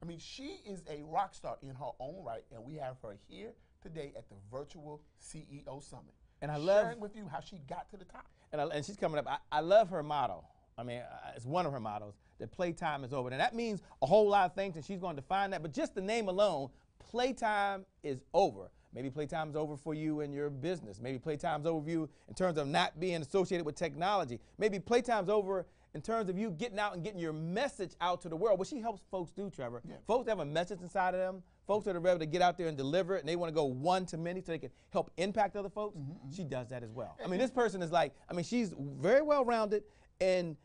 I mean, she is a rock star in her own right, and we have her here today at the Virtual CEO Summit. And I love sharing with you how she got to the top. And she's coming up. I love her motto. I mean, it's one of her mottos, that playtime is over. And that means a whole lot of things, and she's going to define that. But just the name alone, playtime is over. Maybe playtime's over for you in your business. Maybe playtime's over for you in terms of not being associated with technology. Maybe playtime's over in terms of you getting out and getting your message out to the world, which she helps folks do, Trevor. Yeah. Folks have a message inside of them. Folks that are ready to get out there and deliver it, and they want to go one to many so they can help impact other folks. She does that as well. I mean, this person is like, I mean, she's very well-rounded and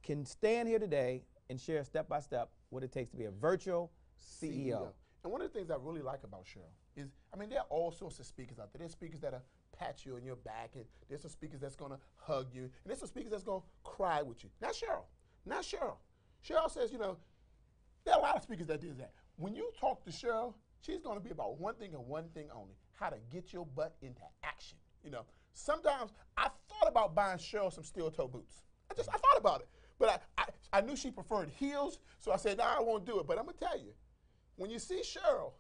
can stand here today and share step by step what it takes to be a virtual CEO. And one of the things I really like about Cheryl is, I mean, there are all sorts of speakers out there. There's speakers that'll pat you on your back, and there's some speakers that's gonna hug you, and there's some speakers that's gonna cry with you. Not Cheryl. Cheryl says, you know, there are a lot of speakers that do that. When you talk to Cheryl, she's gonna be about one thing and one thing only: how to get your butt into action. You know, sometimes I thought about buying Cheryl some steel-toe boots. I thought about it, but I knew she preferred heels, so I said, nah, I won't do it. But I'm gonna tell you, when you see Cheryl,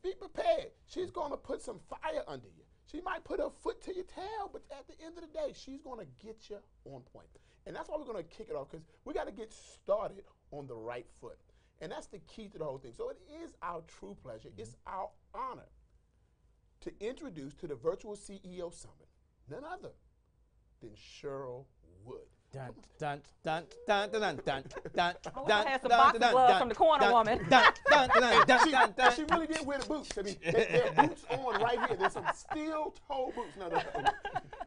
be prepared. She's gonna put some fire under you. She might put her foot to your tail, but at the end of the day, she's gonna get you on point. And that's why we're gonna kick it off, because we gotta get started on the right foot. And that's the key to the whole thing. So it is our true pleasure, it's our honor to introduce to the Virtual CEO Summit none other than Cheryl Wood. Dun, dun, dun, dun, dun, dun, dun, dun, I had some boxing gloves from the corner woman. She really did wear the boots. I mean, there are boots on right here. There's some steel-toe boots. No.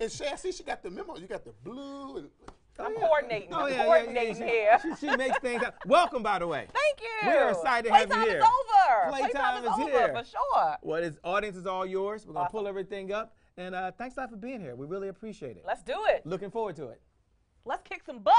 And Shay, I see she got the memo. You got the blue. And, I'm coordinating. Coordinating here. She makes things up. Welcome, by the way. Thank you. We are excited to have you here. Playtime is over, for sure. Well, this audience is all yours. We're going to pull everything up. And thanks a lot for being here. We really appreciate it. Let's do it. Looking forward to it. Let's kick some butt.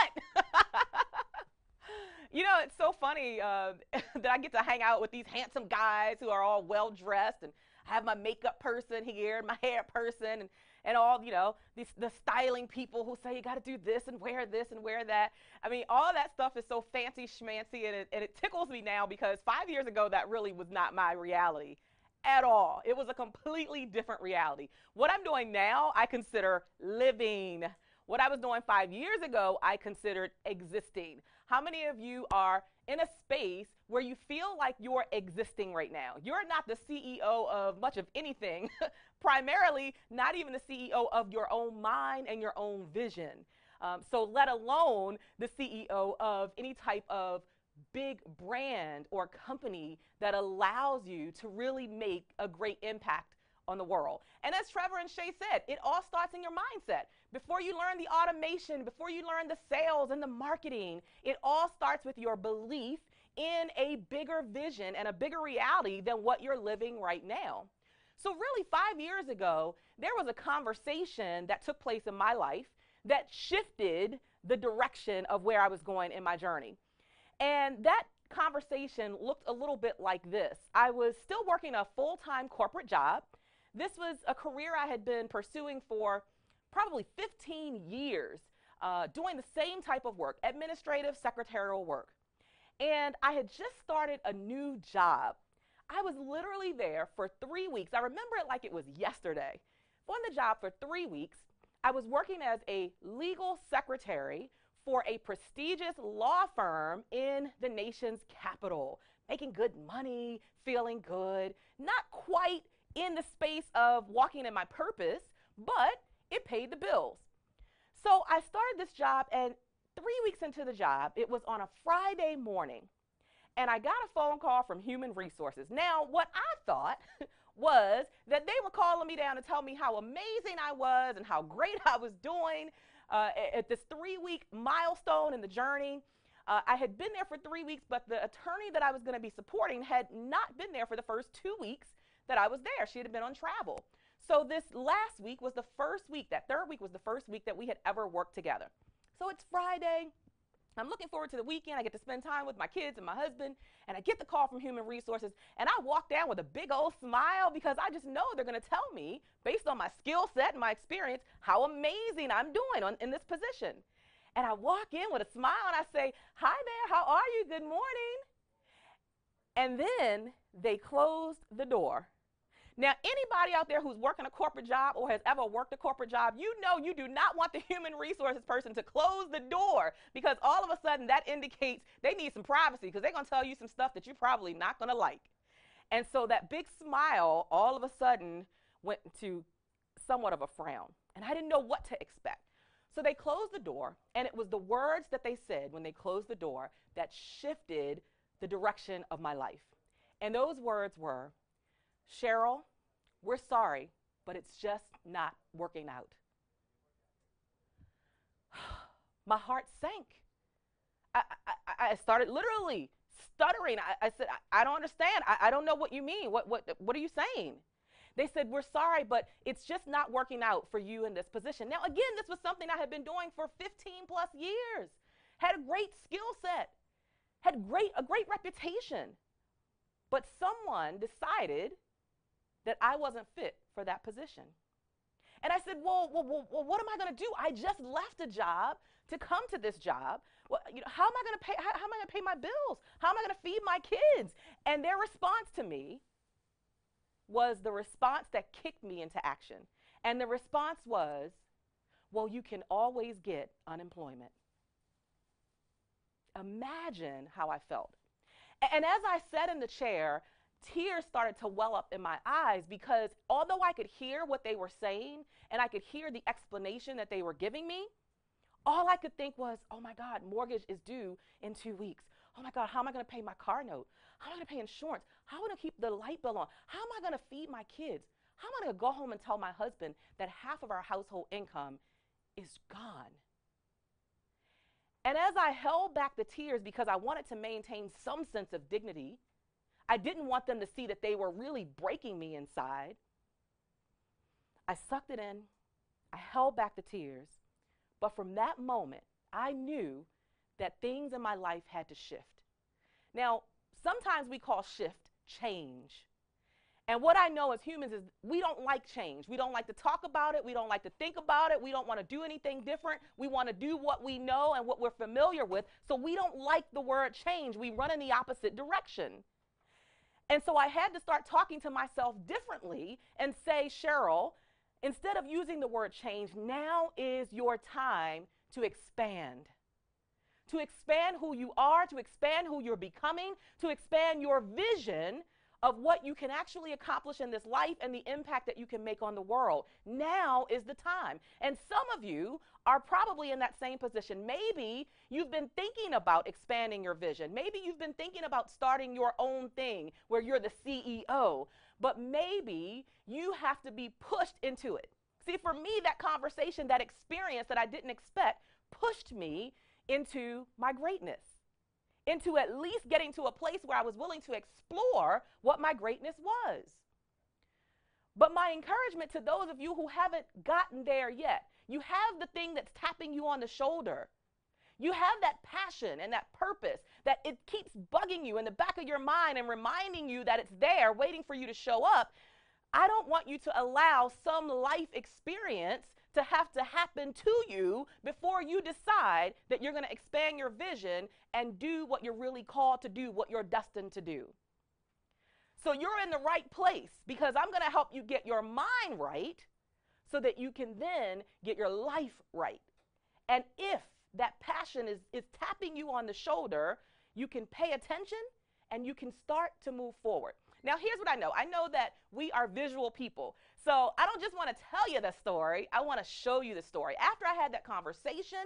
You know, it's so funny that I get to hang out with these handsome guys who are all well-dressed, and I have my makeup person here and my hair person and all, you know, the styling people who say you got to do this and wear that. I mean, all that stuff is so fancy schmancy, and it tickles me now, because 5 years ago that really was not my reality at all. It was a completely different reality. What I'm doing now, I consider living. What I was doing 5 years ago, I considered existing. How many of you are in a space where you feel like you're existing right now? You're not the CEO of much of anything, primarily not even the CEO of your own mind and your own vision. So let alone the CEO of any type of big brand or company that allows you to really make a great impact on the world. And as Trevor and Shay said, it all starts in your mindset. Before you learn the automation, before you learn the sales and the marketing, it all starts with your belief in a bigger vision and a bigger reality than what you're living right now. So really 5 years ago, there was a conversation that took place in my life that shifted the direction of where I was going in my journey. And that conversation looked a little bit like this. I was still working a full-time corporate job. This was a career I had been pursuing for probably 15 years, doing the same type of work, administrative, secretarial work. And I had just started a new job. I was literally there for 3 weeks. I remember it like it was yesterday. On the job for 3 weeks, I was working as a legal secretary for a prestigious law firm in the nation's capital, making good money, feeling good, not quite in the space of walking in my purpose, but it paid the bills. So I started this job, and 3 weeks into the job, it was on a Friday morning, and I got a phone call from Human Resources. Now, what I thought was that they were calling me down to tell me how amazing I was and how great I was doing at this 3-week milestone in the journey. I had been there for 3 weeks, but the attorney that I was going to be supporting had not been there for the first 2 weeks that I was there. She had been on travel. So this last week was the first week, that third week was the first week that we had ever worked together. So it's Friday. I'm looking forward to the weekend. I get to spend time with my kids and my husband, and I get the call from Human Resources, and I walk down with a big old smile because I just know they're going to tell me, based on my skill set and my experience, how amazing I'm doing in this position. And I walk in with a smile, and I say, "Hi there, how are you? Good morning." And then they closed the door. Now, anybody out there who's working a corporate job or has ever worked a corporate job, you know you do not want the human resources person to close the door, because all of a sudden that indicates they need some privacy, because they're going to tell you some stuff that you're probably not going to like. And so that big smile all of a sudden went to somewhat of a frown, and I didn't know what to expect. So they closed the door, and it was the words that they said when they closed the door that shifted the direction of my life. And those words were, "Cheryl, we're sorry, but it's just not working out." My heart sank. I started literally stuttering. I said, I don't understand. I don't know what you mean. What are you saying? They said, "We're sorry, but it's just not working out for you in this position." Now, again, this was something I had been doing for 15 plus years, had a great skill set, had a great reputation. But someone decided that I wasn't fit for that position. And I said, well, what am I going to do? I just left a job to come to this job. Well, how am I going to pay? How am I going to pay my bills? How am I going to feed my kids? And their response to me was the response that kicked me into action. And the response was, "Well, you can always get unemployment." Imagine how I felt. And as I sat in the chair, tears started to well up in my eyes, because although I could hear what they were saying and I could hear the explanation that they were giving me, all I could think was, oh my God, mortgage is due in 2 weeks. Oh my God, how am I going to pay my car note? How am I going to pay insurance? How am I going to keep the light bill on? How am I going to feed my kids? How am I going to go home and tell my husband that half of our household income is gone? And as I held back the tears because I wanted to maintain some sense of dignity, I didn't want them to see that they were really breaking me inside. I sucked it in. I held back the tears. But from that moment, I knew that things in my life had to shift. Now, sometimes we call shift change. And what I know as humans is we don't like change. We don't like to talk about it. We don't like to think about it. We don't want to do anything different. We want to do what we know and what we're familiar with. So we don't like the word change. We run in the opposite direction. And so I had to start talking to myself differently and say, Cheryl, instead of using the word change, now is your time to expand. To expand who you are, to expand who you're becoming, to expand your vision of what you can actually accomplish in this life and the impact that you can make on the world. Now is the time. And some of you are probably in that same position. Maybe you've been thinking about expanding your vision. Maybe you've been thinking about starting your own thing where you're the CEO. But maybe you have to be pushed into it. See, for me, that conversation, that experience that I didn't expect pushed me into my greatness, into at least getting to a place where I was willing to explore what my greatness was. But my encouragement to those of you who haven't gotten there yet, you have the thing that's tapping you on the shoulder. You have that passion and that purpose that it keeps bugging you in the back of your mind and reminding you that it's there waiting for you to show up. I don't want you to allow some life experience to have to happen to you before you decide that you're going to expand your vision and do what you're really called to do, what you're destined to do. So you're in the right place because I'm going to help you get your mind right so that you can then get your life right. And if that passion is tapping you on the shoulder, you can pay attention and you can start to move forward. Now, here's what I know. I know that we are visual people. So I don't just want to tell you the story. I want to show you the story. After I had that conversation,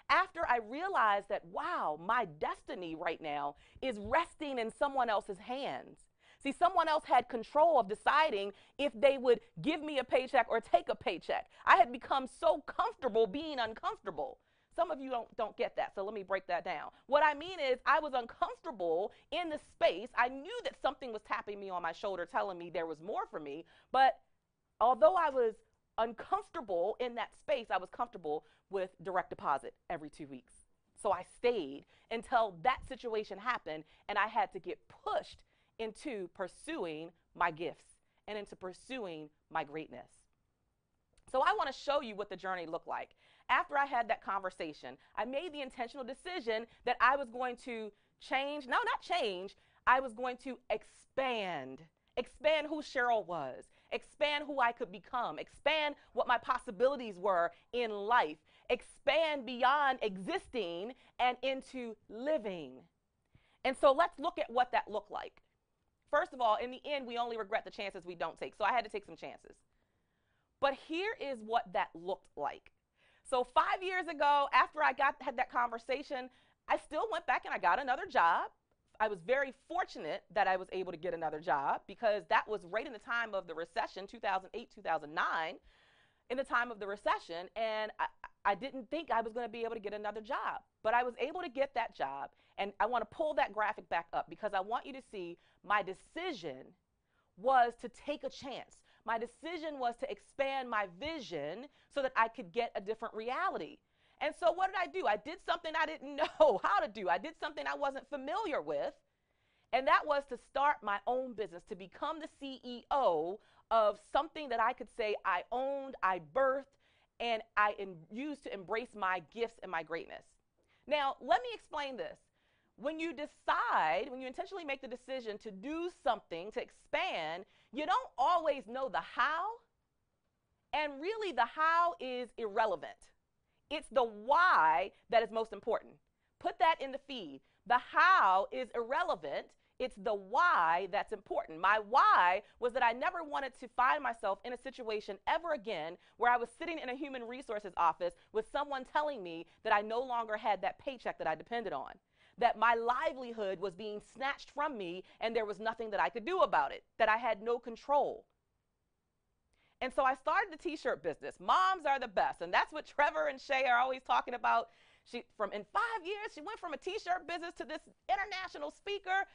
after I realized that, wow, my destiny right now is resting in someone else's hands. See, someone else had control of deciding if they would give me a paycheck or take a paycheck. I had become so comfortable being uncomfortable. Some of you don't get that, so let me break that down. What I mean is I was uncomfortable in the space. I knew that something was tapping me on my shoulder, telling me there was more for me, but although I was uncomfortable in that space, I was comfortable with direct deposit every 2 weeks. So I stayed until that situation happened, and I had to get pushed into pursuing my gifts and into pursuing my greatness. So I want to show you what the journey looked like. After I had that conversation, I made the intentional decision that I was going to change, no, not change, I was going to expand who Cheryl was, expand who I could become, expand what my possibilities were in life, expand beyond existing and into living. And so let's look at what that looked like. First of all, in the end, we only regret the chances we don't take. So I had to take some chances. But here is what that looked like. So 5 years ago, after I had that conversation, I still went back and I got another job. I was very fortunate that I was able to get another job because that was right in the time of the recession, 2008, 2009, in the time of the recession. And I didn't think I was going to be able to get another job, but I was able to get that job. And I want to pull that graphic back up because I want you to see my decision was to take a chance. My decision was to expand my vision so that I could get a different reality. And so what did I do? I did something I didn't know how to do. I did something I wasn't familiar with, and that was to start my own business, to become the CEO of something that I could say I owned, I birthed, and I used to embrace my gifts and my greatness. Now, let me explain this. When you decide, when you intentionally make the decision to do something, to expand, you don't always know the how, and really the how is irrelevant. It's the why that is most important. Put that in the feed. The how is irrelevant. It's the why that's important. My why was that I never wanted to find myself in a situation ever again where I was sitting in a human resources office with someone telling me that I no longer had that paycheck that I depended on, that my livelihood was being snatched from me and there was nothing that I could do about it, that I had no control. And so I started the t-shirt business. Moms are the best. And that's what Trevor and Shay are always talking about. In 5 years, she went from a t-shirt business to this international speaker.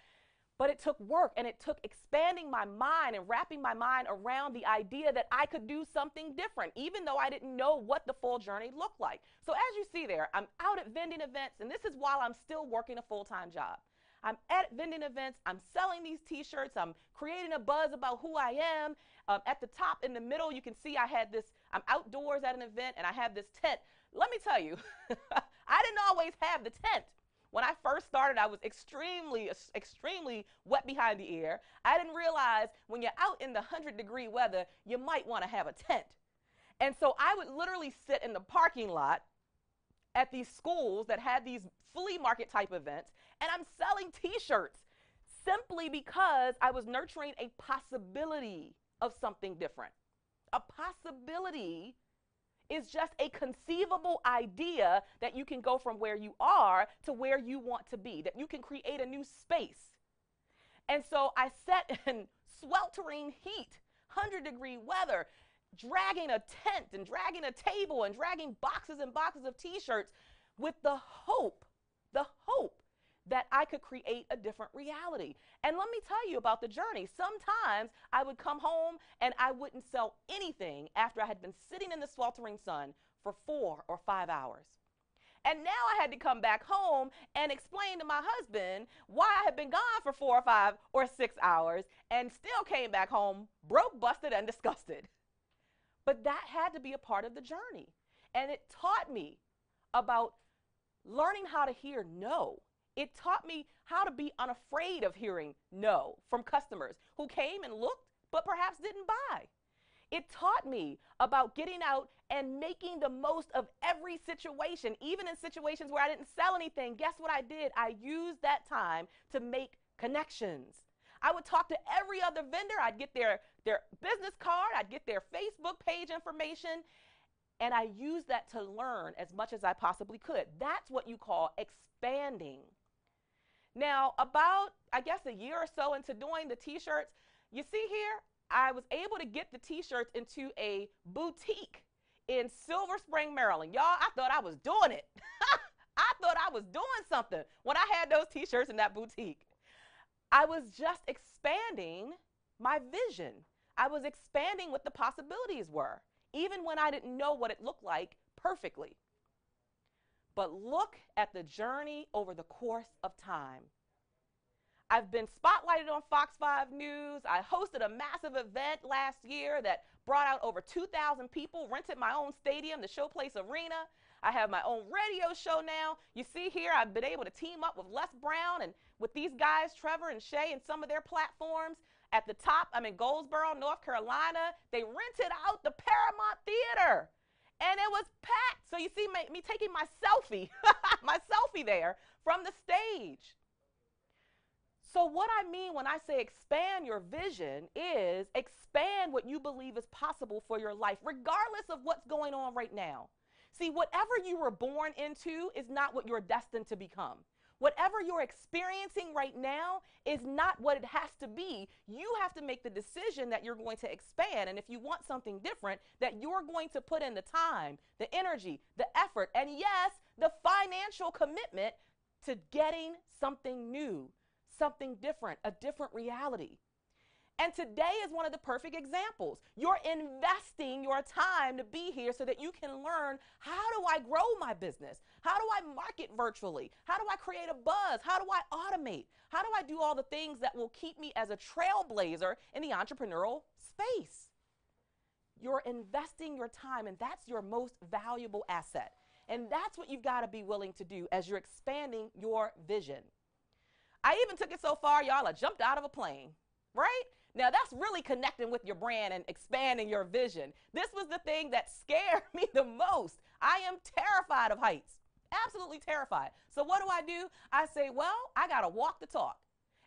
But it took work, and it took expanding my mind and wrapping my mind around the idea that I could do something different, even though I didn't know what the full journey looked like. So as you see there, I'm out at vending events, and this is while I'm still working a full-time job. I'm at vending events, I'm selling these t-shirts, I'm creating a buzz about who I am. At the top in the middle, you can see I'm outdoors at an event, and I have this tent. Let me tell you, I didn't always have the tent. When I first started, I was extremely wet behind the ear. I didn't realize when you're out in the 100-degree weather, you might want to have a tent. And so I would literally sit in the parking lot at these schools that had these flea market type events, and I'm selling t-shirts simply because I was nurturing a possibility of something different. A possibility is just a conceivable idea that you can go from where you are to where you want to be, that you can create a new space. And so I sat in sweltering heat, 100-degree weather, dragging a tent and dragging a table and dragging boxes and boxes of t-shirts with the hope that I could create a different reality. And let me tell you about the journey. Sometimes I would come home and I wouldn't sell anything after I had been sitting in the sweltering sun for 4 or 5 hours. And now I had to come back home and explain to my husband why I had been gone for 4 or 5 or 6 hours and still came back home broke, busted, and disgusted. But that had to be a part of the journey. And it taught me about learning how to hear no. It taught me how to be unafraid of hearing no from customers who came and looked but perhaps didn't buy. It taught me about getting out and making the most of every situation, even in situations where I didn't sell anything. Guess what I did? I used that time to make connections. I would talk to every other vendor. I'd get their business card. I'd get their Facebook page information. And I used that to learn as much as I possibly could. That's what you call expanding. Now, about, I guess, a year or so into doing the t-shirts, you see here, I was able to get the t-shirts into a boutique in Silver Spring, Maryland. Y'all, I thought I was doing it. I thought I was doing something when I had those t-shirts in that boutique. I was just expanding my vision. I was expanding what the possibilities were, even when I didn't know what it looked like perfectly. But look at the journey over the course of time. I've been spotlighted on Fox 5 News. I hosted a massive event last year that brought out over 2,000 people, rented my own stadium, the Showplace Arena. I have my own radio show now. You see here, I've been able to team up with Les Brown and with these guys, Trevor and Shay, and some of their platforms. At the top, I'm in Goldsboro, North Carolina. They rented out the Paramount Theater, and it was packed. So you see me taking my selfie, my selfie there from the stage. So what I mean when I say expand your vision is expand what you believe is possible for your life, regardless of what's going on right now. See, whatever you were born into is not what you're destined to become. Whatever you're experiencing right now is not what it has to be. You have to make the decision that you're going to expand. And if you want something different, that you're going to put in the time, the energy, the effort, and yes, the financial commitment to getting something new, something different, a different reality. And today is one of the perfect examples. You're investing your time to be here so that you can learn, how do I grow my business? How do I market virtually? How do I create a buzz? How do I automate? How do I do all the things that will keep me as a trailblazer in the entrepreneurial space? You're investing your time, and that's your most valuable asset. And that's what you've got to be willing to do as you're expanding your vision. I even took it so far, y'all, I jumped out of a plane, right? Now, that's really connecting with your brand and expanding your vision. This was the thing that scared me the most. I am terrified of heights, absolutely terrified. So what do? I say, well, I got to walk the talk.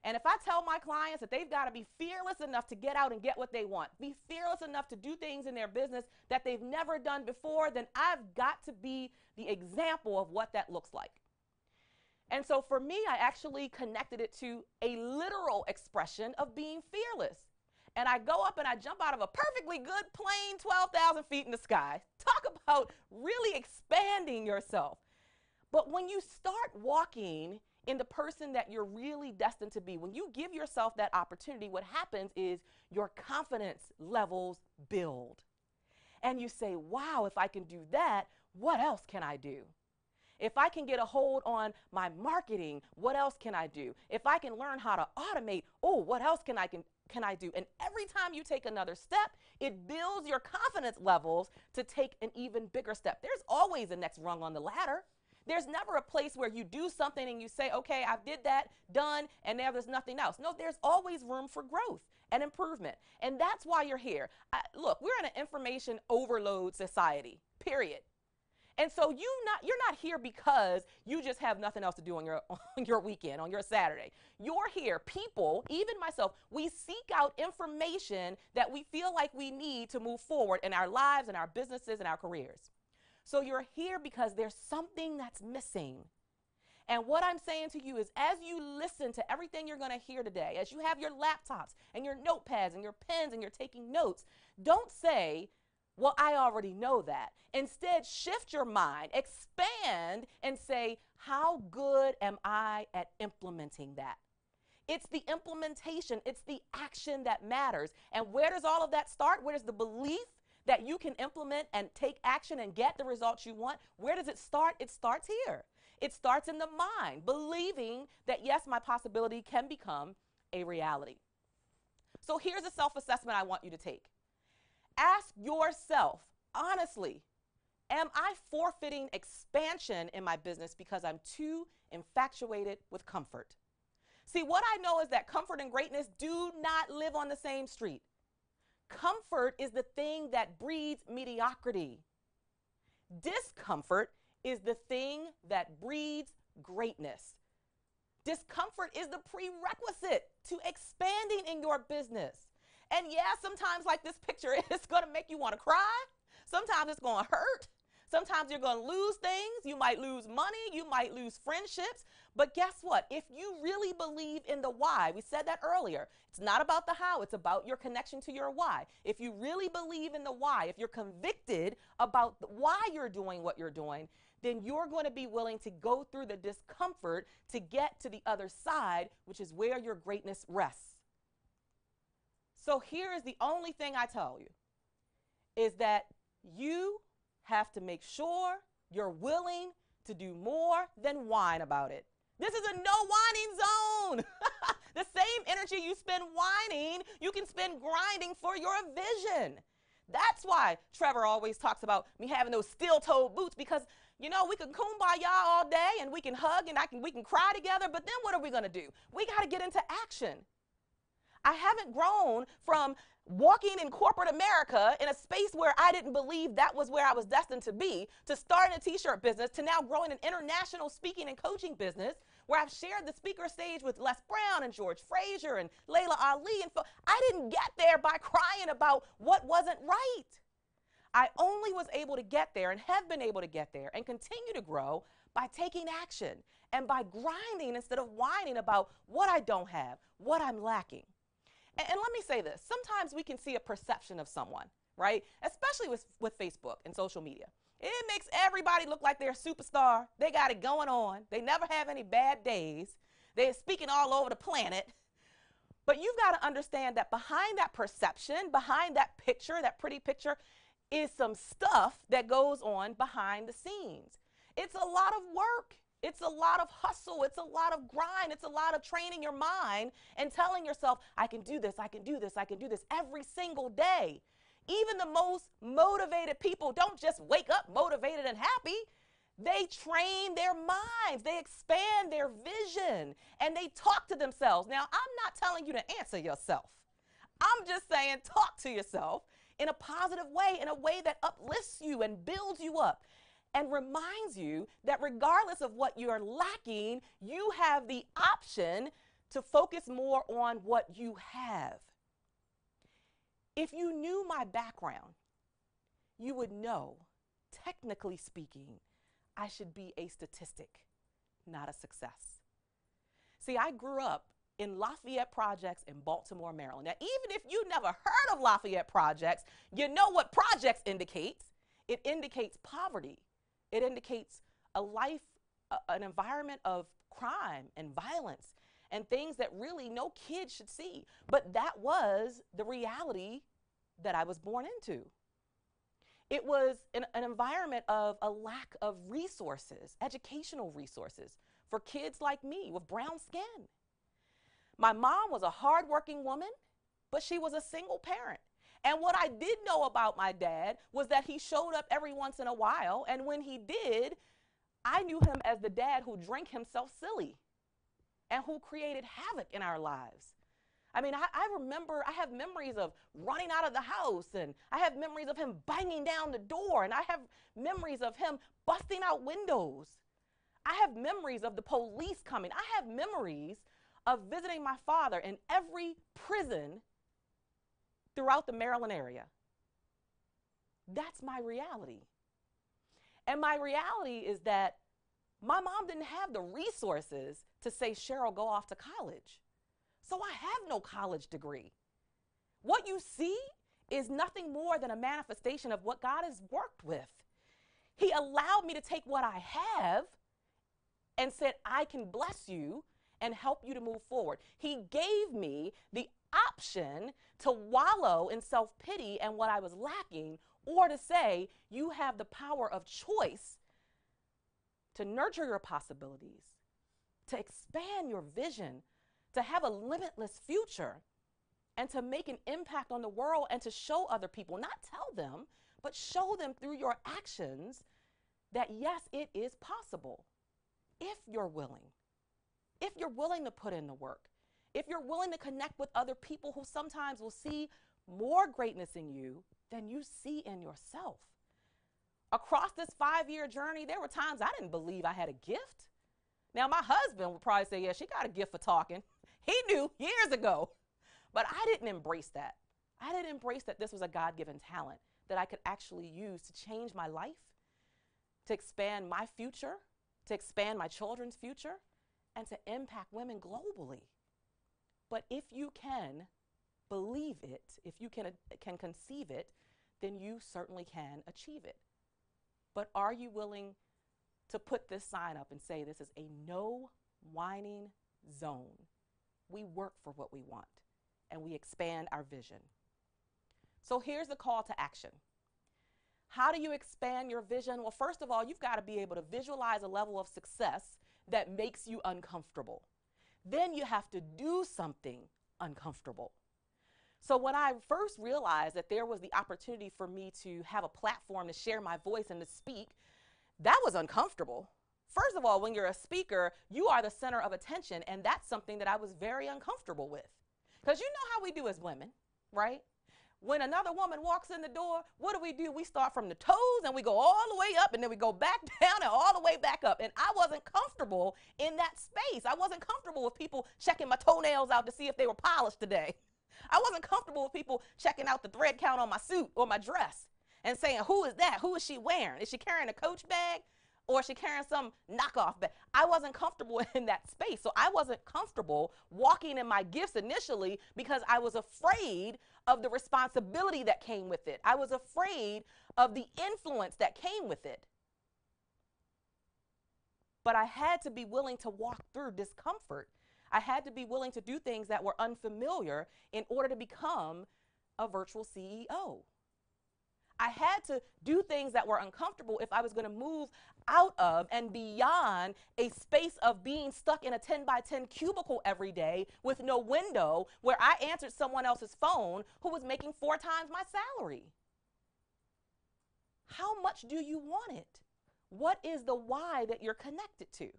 And if I tell my clients that they've got to be fearless enough to get out and get what they want, be fearless enough to do things in their business that they've never done before, then I've got to be the example of what that looks like. And so for me, I actually connected it to a literal expression of being fearless. And I go up and I jump out of a perfectly good plane, 12,000 feet in the sky. Talk about really expanding yourself. But when you start walking in the person that you're really destined to be, when you give yourself that opportunity, what happens is your confidence levels build. And you say, wow, if I can do that, what else can I do? If I can get a hold on my marketing, what else can I do? If I can learn how to automate, oh, what else can I do? And every time you take another step, it builds your confidence levels to take an even bigger step. There's always a next rung on the ladder. There's never a place where you do something and you say, okay, I did that, done, and now there's nothing else. No, there's always room for growth and improvement. And that's why you're here. Look, we're in an information overload society, period. And so you're not here because you just have nothing else to do on your weekend, on your Saturday. You're here. People, even myself, we seek out information that we feel like we need to move forward in our lives and our businesses and our careers. So you're here because there's something that's missing. And what I'm saying to you is, as you listen to everything you're going to hear today, as you have your laptops and your notepads and your pens and you're taking notes, don't say, well, I already know that. Instead, shift your mind, expand, and say, how good am I at implementing that? It's the implementation, it's the action that matters. And where does all of that start? Where does the belief that you can implement and take action and get the results you want, where does it start? It starts here. It starts in the mind, believing that, yes, my possibility can become a reality. So here's a self-assessment I want you to take. Ask yourself, honestly, am I forfeiting expansion in my business because I'm too infatuated with comfort? See, what I know is that comfort and greatness do not live on the same street. Comfort is the thing that breeds mediocrity. Discomfort is the thing that breeds greatness. Discomfort is the prerequisite to expanding in your business. And yeah, sometimes like this picture, it's going to make you want to cry. Sometimes it's going to hurt. Sometimes you're going to lose things. You might lose money. You might lose friendships. But guess what? If you really believe in the why, we said that earlier, it's not about the how, it's about your connection to your why. If you really believe in the why, if you're convicted about why you're doing what you're doing, then you're going to be willing to go through the discomfort to get to the other side, which is where your greatness rests. So here is the only thing I tell you, is that you have to make sure you're willing to do more than whine about it. This is a no whining zone. The same energy you spend whining, you can spend grinding for your vision. That's why Trevor always talks about me having those steel-toed boots, because, you know, we can kumbaya all day and we can hug and we can cry together, but then what are we going to do? We got to get into action. I haven't grown from walking in corporate America in a space where I didn't believe that was where I was destined to be, to starting a t-shirt business, to now growing an international speaking and coaching business where I've shared the speaker stage with Les Brown and George Fraser and Layla Ali. I didn't get there by crying about what wasn't right. I only was able to get there and have been able to get there and continue to grow by taking action and by grinding instead of whining about what I don't have, what I'm lacking. And let me say this, sometimes we can see a perception of someone, right? Especially with Facebook and social media. It makes everybody look like they're a superstar. They got it going on. They never have any bad days. They're speaking all over the planet. But you've got to understand that behind that perception, behind that picture, that pretty picture, is some stuff that goes on behind the scenes. It's a lot of work. It's a lot of hustle. It's a lot of grind. It's a lot of training your mind and telling yourself, I can do this, I can do this, I can do this every single day. Even the most motivated people don't just wake up motivated and happy. They train their minds. They expand their vision and they talk to themselves. Now, I'm not telling you to answer yourself. I'm just saying talk to yourself in a positive way, in a way that uplifts you and builds you up, and reminds you that regardless of what you are lacking, you have the option to focus more on what you have. If you knew my background, you would know, technically speaking, I should be a statistic, not a success. See, I grew up in Lafayette Projects in Baltimore, Maryland. Now, even if you never heard of Lafayette Projects, you know what projects indicates. It indicates poverty. It indicates a life, an environment of crime and violence and things that really no kid should see. But that was the reality that I was born into. It was an environment of a lack of resources, educational resources for kids like me with brown skin. My mom was a hardworking woman, but she was a single parent. And what I did know about my dad was that he showed up every once in a while, and when he did, I knew him as the dad who drank himself silly and who created havoc in our lives. I mean, I have memories of running out of the house, and I have memories of him banging down the door, and I have memories of him busting out windows. I have memories of the police coming. I have memories of visiting my father in every prison throughout the Maryland area. That's my reality. And my reality is that my mom didn't have the resources to say, Cheryl, go off to college. So I have no college degree. What you see is nothing more than a manifestation of what God has worked with. He allowed me to take what I have and said, I can bless you and help you to move forward. He gave me the option to wallow in self-pity and what I was lacking, or to say, you have the power of choice to nurture your possibilities, to expand your vision, to have a limitless future, and to make an impact on the world and to show other people, not tell them, but show them through your actions that yes, it is possible if you're willing. If you're willing to put in the work, if you're willing to connect with other people who sometimes will see more greatness in you than you see in yourself. Across this 5-year journey, there were times I didn't believe I had a gift. Now, my husband would probably say, yeah, she got a gift for talking. He knew years ago, but I didn't embrace that. I didn't embrace that this was a God-given talent. that I could actually use to change my life, to expand my future, to expand my children's future, and to impact women globally. But if you can believe it, if you can conceive it, then you certainly can achieve it. But are you willing to put this sign up and say this is a no whining zone? We work for what we want and we expand our vision. So here's the call to action. How do you expand your vision? Well, first of all, you've got to be able to visualize a level of success that makes you uncomfortable. Then you have to do something uncomfortable. So when I first realized that there was the opportunity for me to have a platform to share my voice and to speak, that was uncomfortable. First of all, when you're a speaker, you are the center of attention, and that's something that I was very uncomfortable with. Because you know how we do as women, right? When another woman walks in the door, what do? We start from the toes and we go all the way up and then we go back down and all the way back up. And I wasn't comfortable in that space. I wasn't comfortable with people checking my toenails out to see if they were polished today. I wasn't comfortable with people checking out the thread count on my suit or my dress and saying, who is that? Who is she wearing? Is she carrying a Coach bag? Or is she carrying some knockoff bag? I wasn't comfortable in that space. So I wasn't comfortable walking in my gifts initially because I was afraid of the responsibility that came with it. I was afraid of the influence that came with it. But I had to be willing to walk through discomfort. I had to be willing to do things that were unfamiliar in order to become a virtual CEO. I had to do things that were uncomfortable if I was going to move out of and beyond a space of being stuck in a 10 by 10 cubicle every day with no window where I answered someone else's phone who was making 4 times my salary. How much do you want it? What is the why that you're connected to?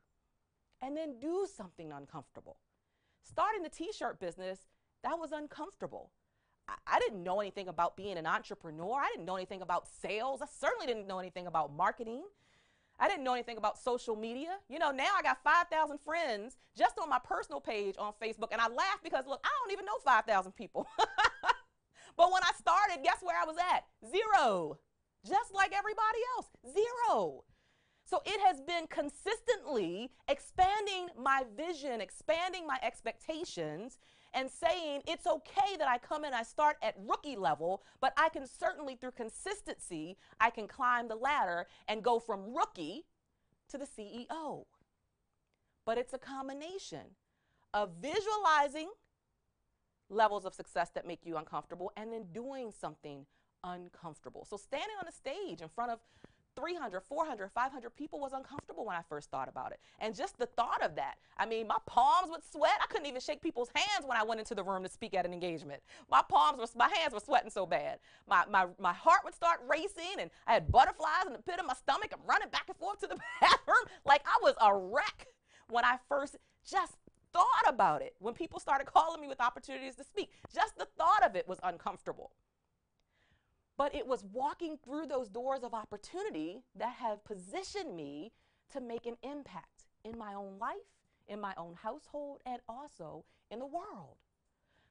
And then do something uncomfortable. Starting the t-shirt business, that was uncomfortable. I didn't know anything about being an entrepreneur. I didn't know anything about sales. I certainly didn't know anything about marketing. I didn't know anything about social media. You know, now I got 5,000 friends just on my personal page on Facebook. And I laugh because, look, I don't even know 5,000 people. But when I started, guess where I was at? 0. Just like everybody else, 0. So it has been consistently expanding my vision, expanding my expectations, and saying it's okay that I come in, I start at rookie level, but I can certainly, through consistency, I can climb the ladder and go from rookie to the CEO. But it's a combination of visualizing levels of success that make you uncomfortable and then doing something uncomfortable. So standing on a stage in front of 300, 400, 500 people was uncomfortable when I first thought about it. And just the thought of that, I mean, my palms would sweat. I couldn't even shake people's hands when I went into the room to speak at an engagement. My hands were sweating so bad. My heart would start racing and I had butterflies in the pit of my stomach. I'm running back and forth to the bathroom. Like I was a wreck when I first just thought about it. When people started calling me with opportunities to speak, just the thought of it was uncomfortable. But it was walking through those doors of opportunity that have positioned me to make an impact in my own life, in my own household, and also in the world.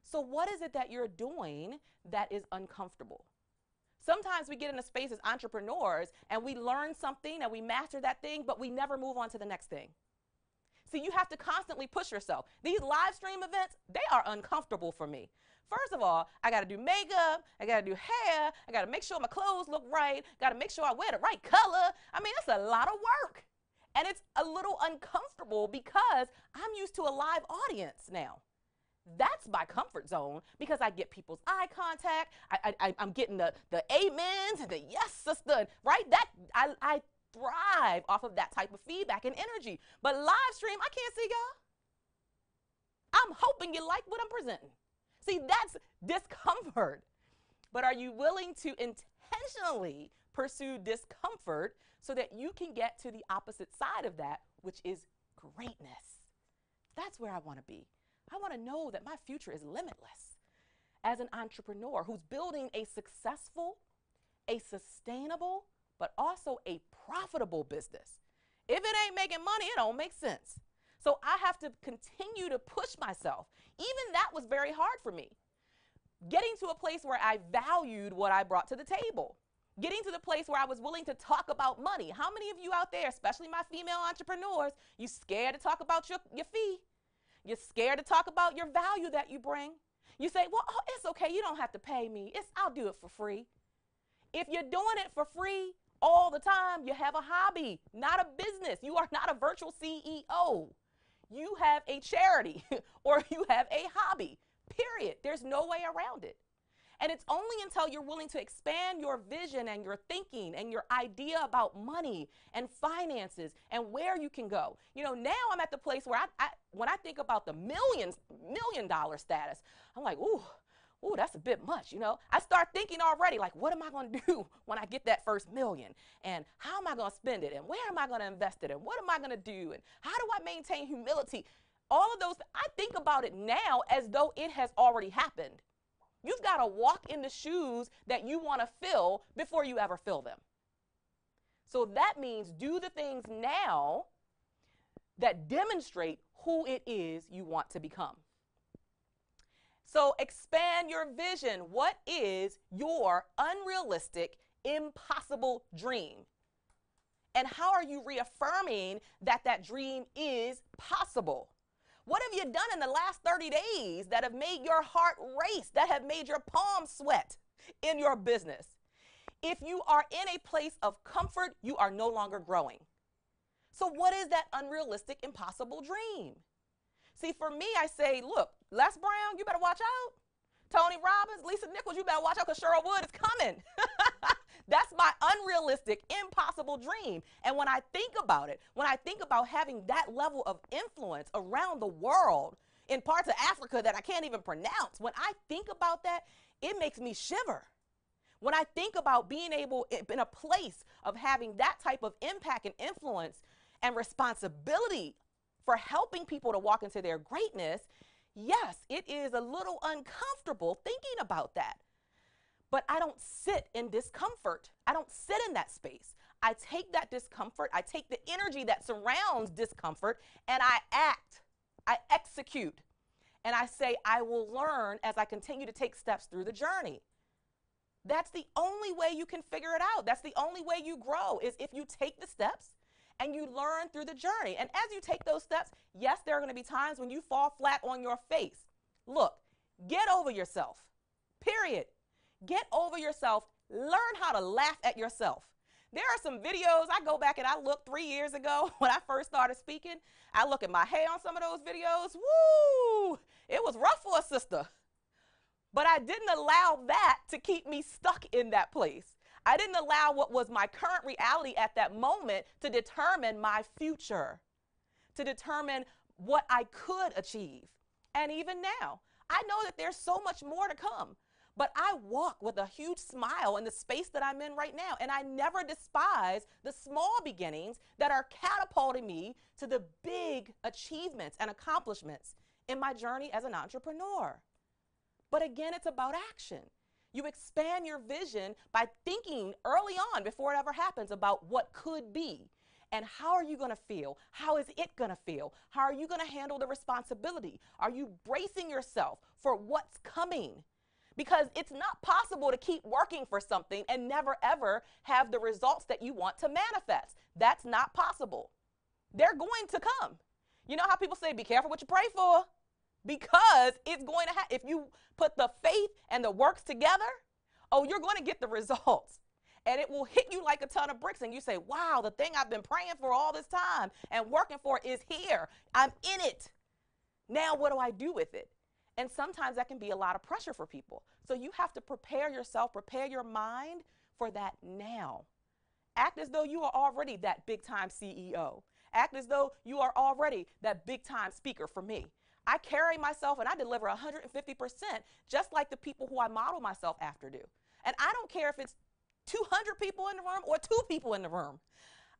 So what is it that you're doing that is uncomfortable? Sometimes we get in a space as entrepreneurs and we learn something and we master that thing, but we never move on to the next thing. See, you have to constantly push yourself. These live stream events, they are uncomfortable for me. First of all, I got to do makeup, I got to do hair, I got to make sure my clothes look right, got to make sure I wear the right color. I mean, it's a lot of work. And it's a little uncomfortable because I'm used to a live audience now. That's my comfort zone because I get people's eye contact. I'm getting the amens and the yes, sister, right? That I thrive off of that type of feedback and energy. But live stream, I can't see y'all. I'm hoping you like what I'm presenting. See, that's discomfort. But are you willing to intentionally pursue discomfort so that you can get to the opposite side of that, which is greatness? That's where I want to be. I want to know that my future is limitless as an entrepreneur who's building a successful, a sustainable, but also a profitable business. If it ain't making money, it don't make sense. So I have to continue to push myself. Even that was very hard for me. Getting to a place where I valued what I brought to the table. Getting to the place where I was willing to talk about money. How many of you out there, especially my female entrepreneurs, you scared to talk about your fee? You're scared to talk about your value that you bring? You say, well, oh, it's okay. You don't have to pay me. I'll do it for free. If you're doing it for free all the time, you have a hobby, not a business. You are not a virtual CEO. You have a charity or you have a hobby, period. There's no way around it. And it's only until you're willing to expand your vision and your thinking and your idea about money and finances and where you can go. You know, now I'm at the place where when I think about the million dollar status, I'm like, ooh, that's a bit much, you know. I start thinking already, like, what am I going to do when I get that first million? And how am I going to spend it? And where am I going to invest it? And what am I going to do? And how do I maintain humility? All of those, I think about it now as though it has already happened. You've got to walk in the shoes that you want to fill before you ever fill them. So that means do the things now that demonstrate who it is you want to become. So expand your vision. What is your unrealistic, impossible dream? And how are you reaffirming that that dream is possible? What have you done in the last 30 days that have made your heart race, that have made your palms sweat in your business? If you are in a place of comfort, you are no longer growing. So what is that unrealistic, impossible dream? See, for me, I say, look, Les Brown, you better watch out. Tony Robbins, Lisa Nichols, you better watch out because Cheryl Wood is coming. That's my unrealistic, impossible dream. And when I think about it, when I think about having that level of influence around the world in parts of Africa that I can't even pronounce, when I think about that, it makes me shiver. When I think about being able, in a place of having that type of impact and influence and responsibility for helping people to walk into their greatness, yes, it is a little uncomfortable thinking about that. But I don't sit in discomfort. I don't sit in that space. I take that discomfort, I take the energy that surrounds discomfort, and I act, I execute. And I say, I will learn as I continue to take steps through the journey. That's the only way you can figure it out. That's the only way you grow, is if you take the steps and you learn through the journey. And as you take those steps, yes, there are going to be times when you fall flat on your face. Look, get over yourself, period. Get over yourself. Learn how to laugh at yourself. There are some videos, I go back and I look 3 years ago when I first started speaking. I look at my hair on some of those videos. Woo! It was rough for a sister. But I didn't allow that to keep me stuck in that place. I didn't allow what was my current reality at that moment to determine my future, to determine what I could achieve. And even now, I know that there's so much more to come. But I walk with a huge smile in the space that I'm in right now. And I never despise the small beginnings that are catapulting me to the big achievements and accomplishments in my journey as an entrepreneur. But again, it's about action. You expand your vision by thinking early on, before it ever happens, about what could be. And how are you going to feel? How is it going to feel? How are you going to handle the responsibility? Are you bracing yourself for what's coming? Because it's not possible to keep working for something and never ever have the results that you want to manifest. That's not possible. They're going to come. You know how people say, be careful what you pray for? Because it's going to happen. If you put the faith and the works together, oh, you're going to get the results. And it will hit you like a ton of bricks. And you say, wow, the thing I've been praying for all this time and working for is here. I'm in it. Now what do I do with it? And sometimes that can be a lot of pressure for people. So you have to prepare yourself, prepare your mind for that now. Act as though you are already that big time CEO. Act as though you are already that big time speaker for me. I carry myself and I deliver 150% just like the people who I model myself after do. And I don't care if it's 200 people in the room or 2 people in the room.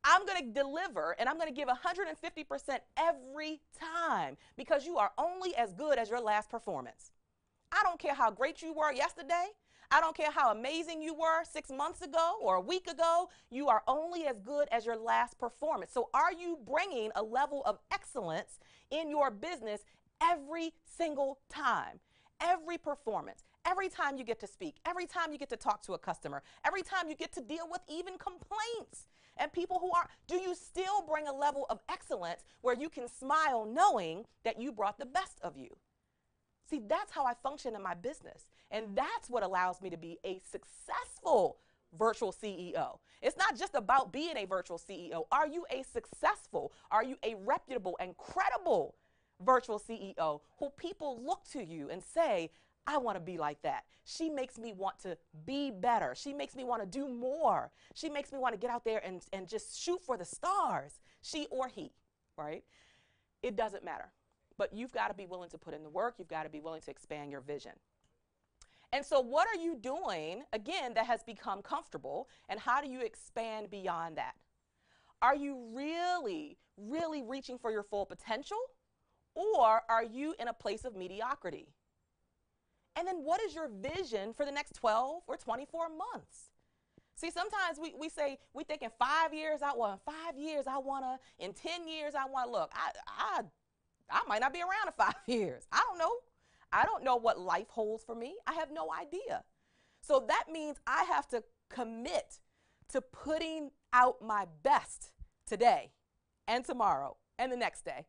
I'm going to deliver and I'm going to give 150% every time, because you are only as good as your last performance. I don't care how great you were yesterday. I don't care how amazing you were 6 months ago or a week ago. You are only as good as your last performance. So are you bringing a level of excellence in your business every single time, every performance, Every time you get to speak, every time you get to talk to a customer, every time you get to deal with even complaints and people who aren't, do you still bring a level of excellence where you can smile knowing that you brought the best of you? See, that's how I function in my business. And that's what allows me to be a successful virtual CEO. It's not just about being a virtual CEO. Are you a successful, are you a reputable and credible virtual CEO who people look to you and say, I want to be like that. She makes me want to be better. She makes me want to do more. She makes me want to get out there and just shoot for the stars. She or he, right? It doesn't matter. But you've got to be willing to put in the work. You've got to be willing to expand your vision. And so what are you doing, again, that has become comfortable, and how do you expand beyond that? Are you really, really reaching for your full potential, or are you in a place of mediocrity? And then what is your vision for the next 12 or 24 months? See, sometimes we say, we think in 5 years, in 5 years I want to, in 10 years I want to, look, I might not be around in 5 years. I don't know. I don't know what life holds for me. I have no idea. So that means I have to commit to putting out my best today and tomorrow and the next day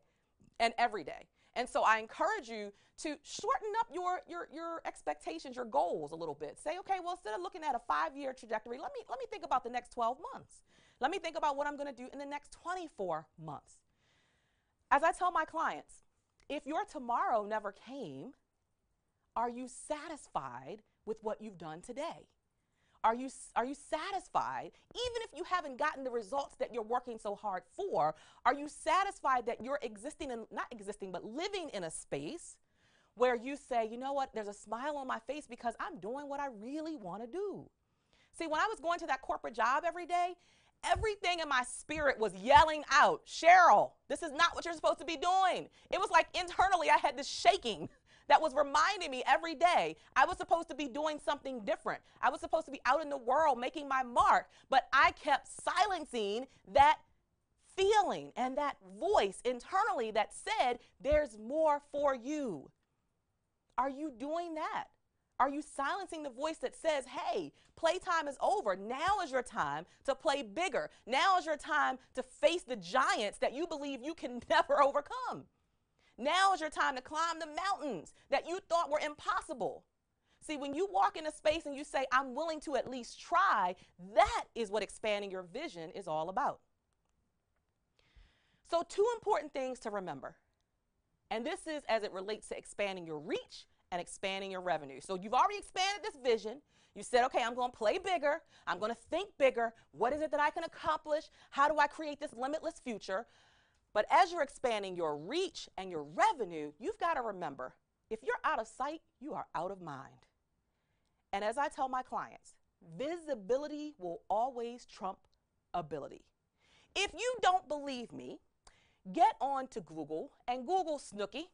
and every day. And so I encourage you to shorten up your expectations, your goals a little bit. Say, okay, well, instead of looking at a 5-year trajectory, let me think about the next 12 months. Let me think about what I'm going to do in the next 24 months. As I tell my clients, if your tomorrow never came, are you satisfied with what you've done today? Are you satisfied, even if you haven't gotten the results that you're working so hard for, are you satisfied that you're living in a space where you say, you know what, there's a smile on my face because I'm doing what I really want to do? See, when I was going to that corporate job every day, everything in my spirit was yelling out, Cheryl, this is not what you're supposed to be doing. It was like internally I had this shaking that was reminding me every day I was supposed to be doing something different. I was supposed to be out in the world making my mark, but I kept silencing that feeling and that voice internally that said, there's more for you. Are you doing that? Are you silencing the voice that says, hey, playtime is over. Now is your time to play bigger. Now is your time to face the giants that you believe you can never overcome. Now is your time to climb the mountains that you thought were impossible. See, when you walk in a space and you say, I'm willing to at least try, that is what expanding your vision is all about. So 2 important things to remember. And this is as it relates to expanding your reach and expanding your revenue. So you've already expanded this vision. You said, okay, I'm going to play bigger. I'm going to think bigger. What is it that I can accomplish? How do I create this limitless future? But as you're expanding your reach and your revenue, you've got to remember, if you're out of sight, you are out of mind. And as I tell my clients, visibility will always trump ability. If you don't believe me, get on to Google and Google Snooki.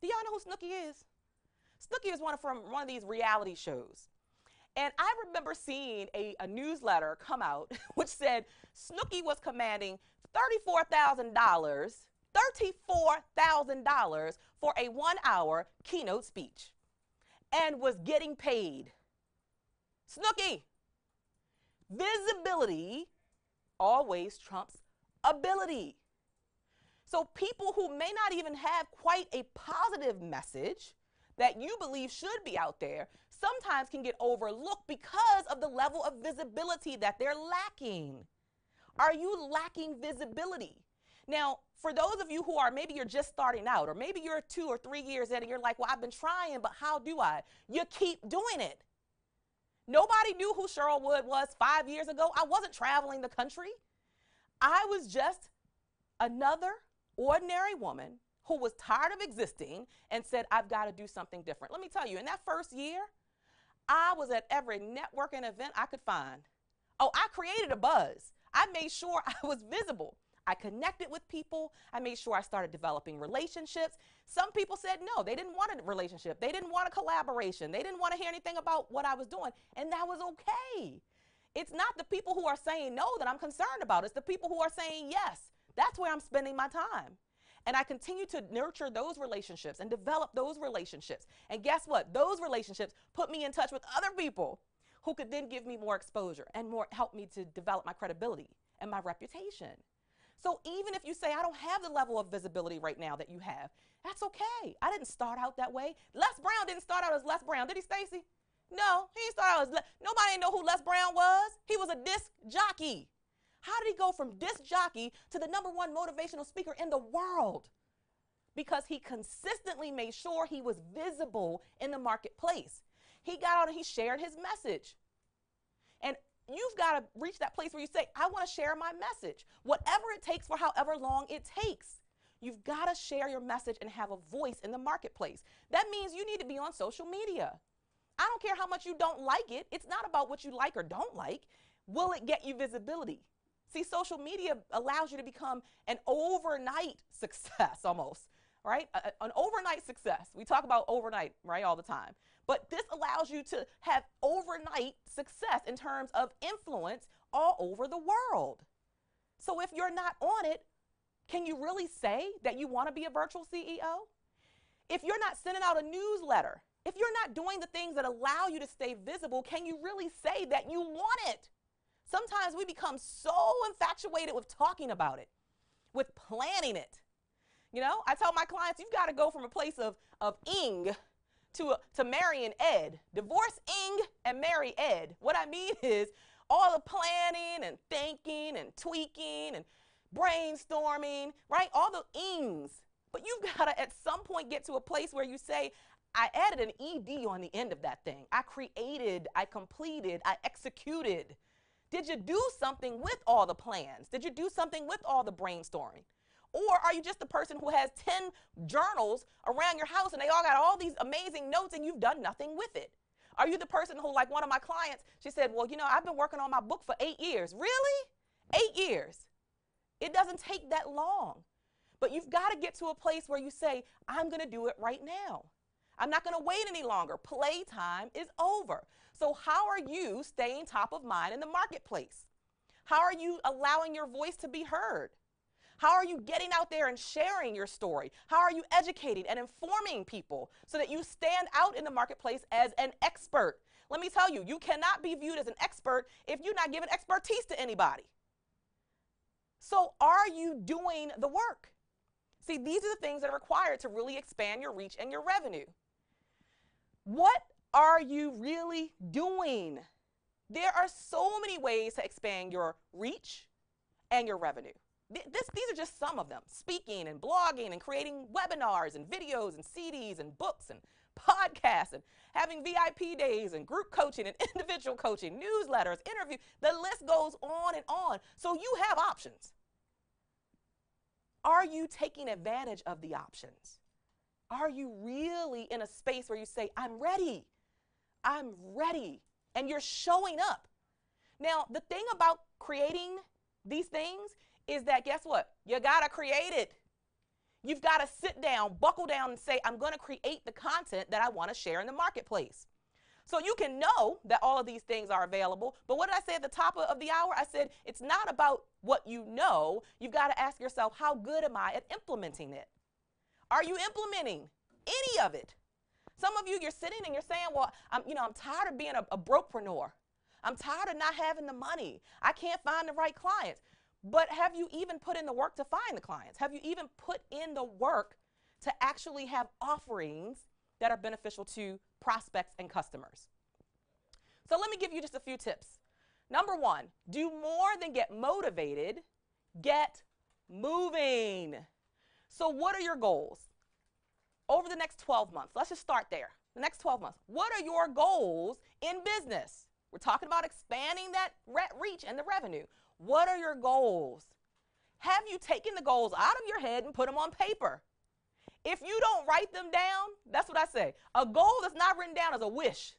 Do y'all know who Snooki is? Snooki is from one of these reality shows. And I remember seeing a newsletter come out which said Snooki was commanding $34,000 for a 1-hour keynote speech and was getting paid. Snooki, visibility always trumps ability. So people who may not even have quite a positive message that you believe should be out there sometimes can get overlooked because of the level of visibility that they're lacking. Are you lacking visibility? Now, for those of you who are, maybe you're just starting out, or maybe you're 2 or 3 years in and you're like, well, I've been trying, but how do I? You keep doing it. Nobody knew who Cheryl Wood was 5 years ago. I wasn't traveling the country. I was just another ordinary woman who was tired of existing and said, I've got to do something different. Let me tell you, in that first year, I was at every networking event I could find. Oh, I created a buzz. I made sure I was visible. I connected with people. I made sure I started developing relationships. Some people said no, they didn't want a relationship. They didn't want a collaboration. They didn't want to hear anything about what I was doing. And that was okay. It's not the people who are saying no that I'm concerned about. It's the people who are saying yes. That's where I'm spending my time. And I continue to nurture those relationships and develop those relationships. And guess what? Those relationships put me in touch with other people who could then give me more exposure and help me to develop my credibility and my reputation. So even if you say, I don't have the level of visibility right now that you have, that's okay. I didn't start out that way. Les Brown didn't start out as Les Brown, did he, Stacy? No, he didn't start out as nobody know who Les Brown was. He was a disc jockey. How did he go from disc jockey to the #1 motivational speaker in the world? Because he consistently made sure he was visible in the marketplace. He got out and he shared his message. And you've got to reach that place where you say, I want to share my message. Whatever it takes for however long it takes. You've got to share your message and have a voice in the marketplace. That means you need to be on social media. I don't care how much you don't like it. It's not about what you like or don't like. Will it get you visibility? See, social media allows you to become an overnight success almost, right? An overnight success. We talk about overnight, right, all the time. But this allows you to have overnight success in terms of influence all over the world. So if you're not on it, can you really say that you want to be a virtual CEO? If you're not sending out a newsletter, if you're not doing the things that allow you to stay visible, can you really say that you want it? Sometimes we become so infatuated with talking about it, with planning it. You know, I tell my clients, you've got to go from a place of ing to marrying Ed. Divorce ing and marry Ed. What I mean is all the planning and thinking and tweaking and brainstorming, right? All the ings. But you've got to at some point get to a place where you say, I added an ED on the end of that thing. I created, I completed, I executed. Did you do something with all the plans? Did you do something with all the brainstorming? Or are you just the person who has 10 journals around your house and they all got all these amazing notes and you've done nothing with it? Are you the person who, like one of my clients, she said, well, you know, I've been working on my book for 8 years. Really? 8 years. It doesn't take that long. But you've got to get to a place where you say, I'm going to do it right now. I'm not going to wait any longer. Playtime is over. So how are you staying top of mind in the marketplace? How are you allowing your voice to be heard? How are you getting out there and sharing your story? How are you educating and informing people so that you stand out in the marketplace as an expert? Let me tell you, you cannot be viewed as an expert if you're not giving expertise to anybody. So are you doing the work? See, these are the things that are required to really expand your reach and your revenue. What are you really doing? There are so many ways to expand your reach and your revenue. These are just some of them. Speaking and blogging and creating webinars and videos and CDs and books and podcasts and having VIP days and group coaching and individual coaching, newsletters, interviews. The list goes on and on. So you have options. Are you taking advantage of the options? Are you really in a space where you say, I'm ready, and you're showing up? Now, the thing about creating these things is that, guess what? You got to create it. You've got to sit down, buckle down, and say, I'm going to create the content that I want to share in the marketplace. So you can know that all of these things are available. But what did I say at the top of the hour? I said, it's not about what you know. You've got to ask yourself, how good am I at implementing it? Are you implementing any of it? Some of you, you're sitting and you're saying, well, I'm tired of being a brokepreneur. I'm tired of not having the money. I can't find the right clients. But have you even put in the work to find the clients? Have you even put in the work to actually have offerings that are beneficial to prospects and customers? So let me give you just a few tips. Number one, do more than get motivated, get moving. So what are your goals over the next 12 months? Let's just start there. The next 12 months. What are your goals in business? We're talking about expanding that reach and the revenue. What are your goals? Have you taken the goals out of your head and put them on paper? If you don't write them down, that's what I say. A goal that's not written down is a wish.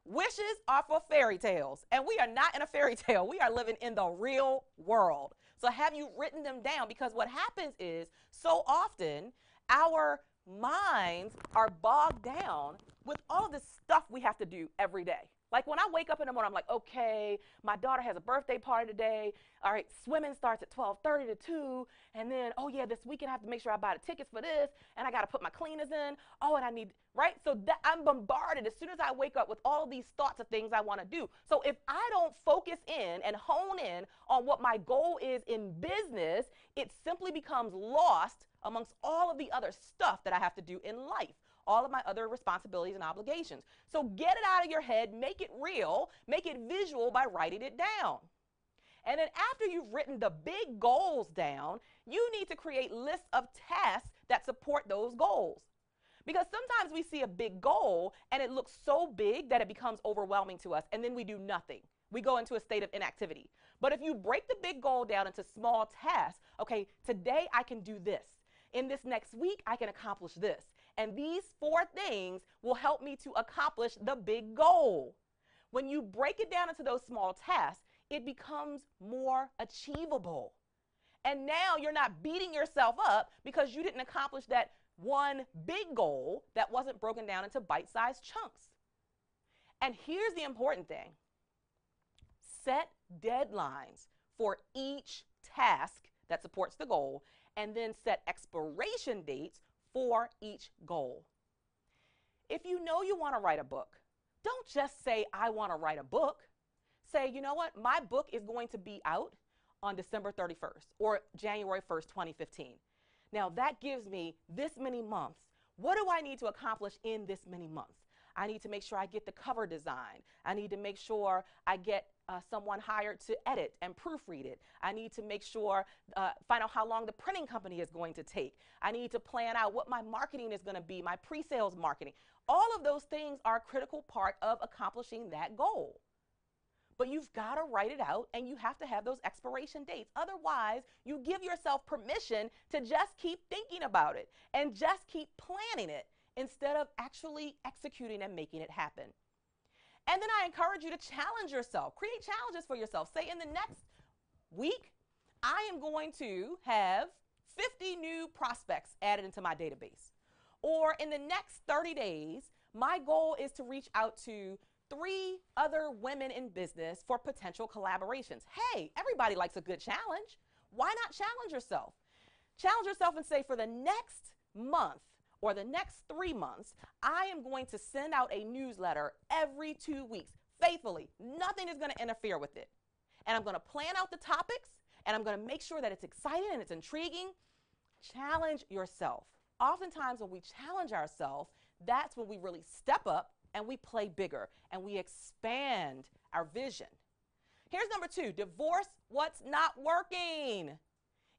Wishes are for fairy tales, and we are not in a fairy tale. We are living in the real world. So have you written them down? Because what happens is so often our minds are bogged down with all of this stuff we have to do every day. Like when I wake up in the morning, I'm like, okay, my daughter has a birthday party today. All right, swimming starts at 12:30 to 2. And then, oh yeah, this weekend I have to make sure I buy the tickets for this. And I got to put my cleaners in. Oh, and I need, right? So that I'm bombarded as soon as I wake up with all of these thoughts of things I want to do. So if I don't focus in and hone in on what my goal is in business, it simply becomes lost amongst all of the other stuff that I have to do in life, all of my other responsibilities and obligations. So get it out of your head, make it real, make it visual by writing it down. And then after you've written the big goals down, you need to create lists of tasks that support those goals. Because sometimes we see a big goal and it looks so big that it becomes overwhelming to us, and then we do nothing. We go into a state of inactivity. But if you break the big goal down into small tasks, okay, today I can do this. In this next week, I can accomplish this. And these 4 things will help me to accomplish the big goal. When you break it down into those small tasks, it becomes more achievable. And now you're not beating yourself up because you didn't accomplish that one big goal that wasn't broken down into bite-sized chunks. And here's the important thing. Set deadlines for each task that supports the goal, and then set expiration dates for each goal. If you know you want to write a book, don't just say, I want to write a book. Say, you know what, my book is going to be out on December 31st or January 1st, 2015. Now that gives me this many months. What do I need to accomplish in this many months? I need to make sure I get the cover design. I need to make sure I get someone hired to edit and proofread it. I need to make sure, find out how long the printing company is going to take. I need to plan out what my marketing is going to be, my pre-sales marketing. All of those things are a critical part of accomplishing that goal. But you've got to write it out, and you have to have those expiration dates. Otherwise, you give yourself permission to just keep thinking about it and just keep planning it instead of actually executing and making it happen. And then I encourage you to challenge yourself. Create challenges for yourself. Say in the next week, I am going to have 50 new prospects added into my database. Or in the next 30 days, my goal is to reach out to 3 other women in business for potential collaborations. Hey, everybody likes a good challenge. Why not challenge yourself? Challenge yourself and say, for the next month or the next 3 months, I am going to send out a newsletter every 2 weeks, faithfully. Nothing is going to interfere with it. And I'm going to plan out the topics, and I'm going to make sure that it's exciting and it's intriguing. Challenge yourself. Oftentimes when we challenge ourselves, that's when we really step up and we play bigger and we expand our vision. Here's number 2, divorce what's not working.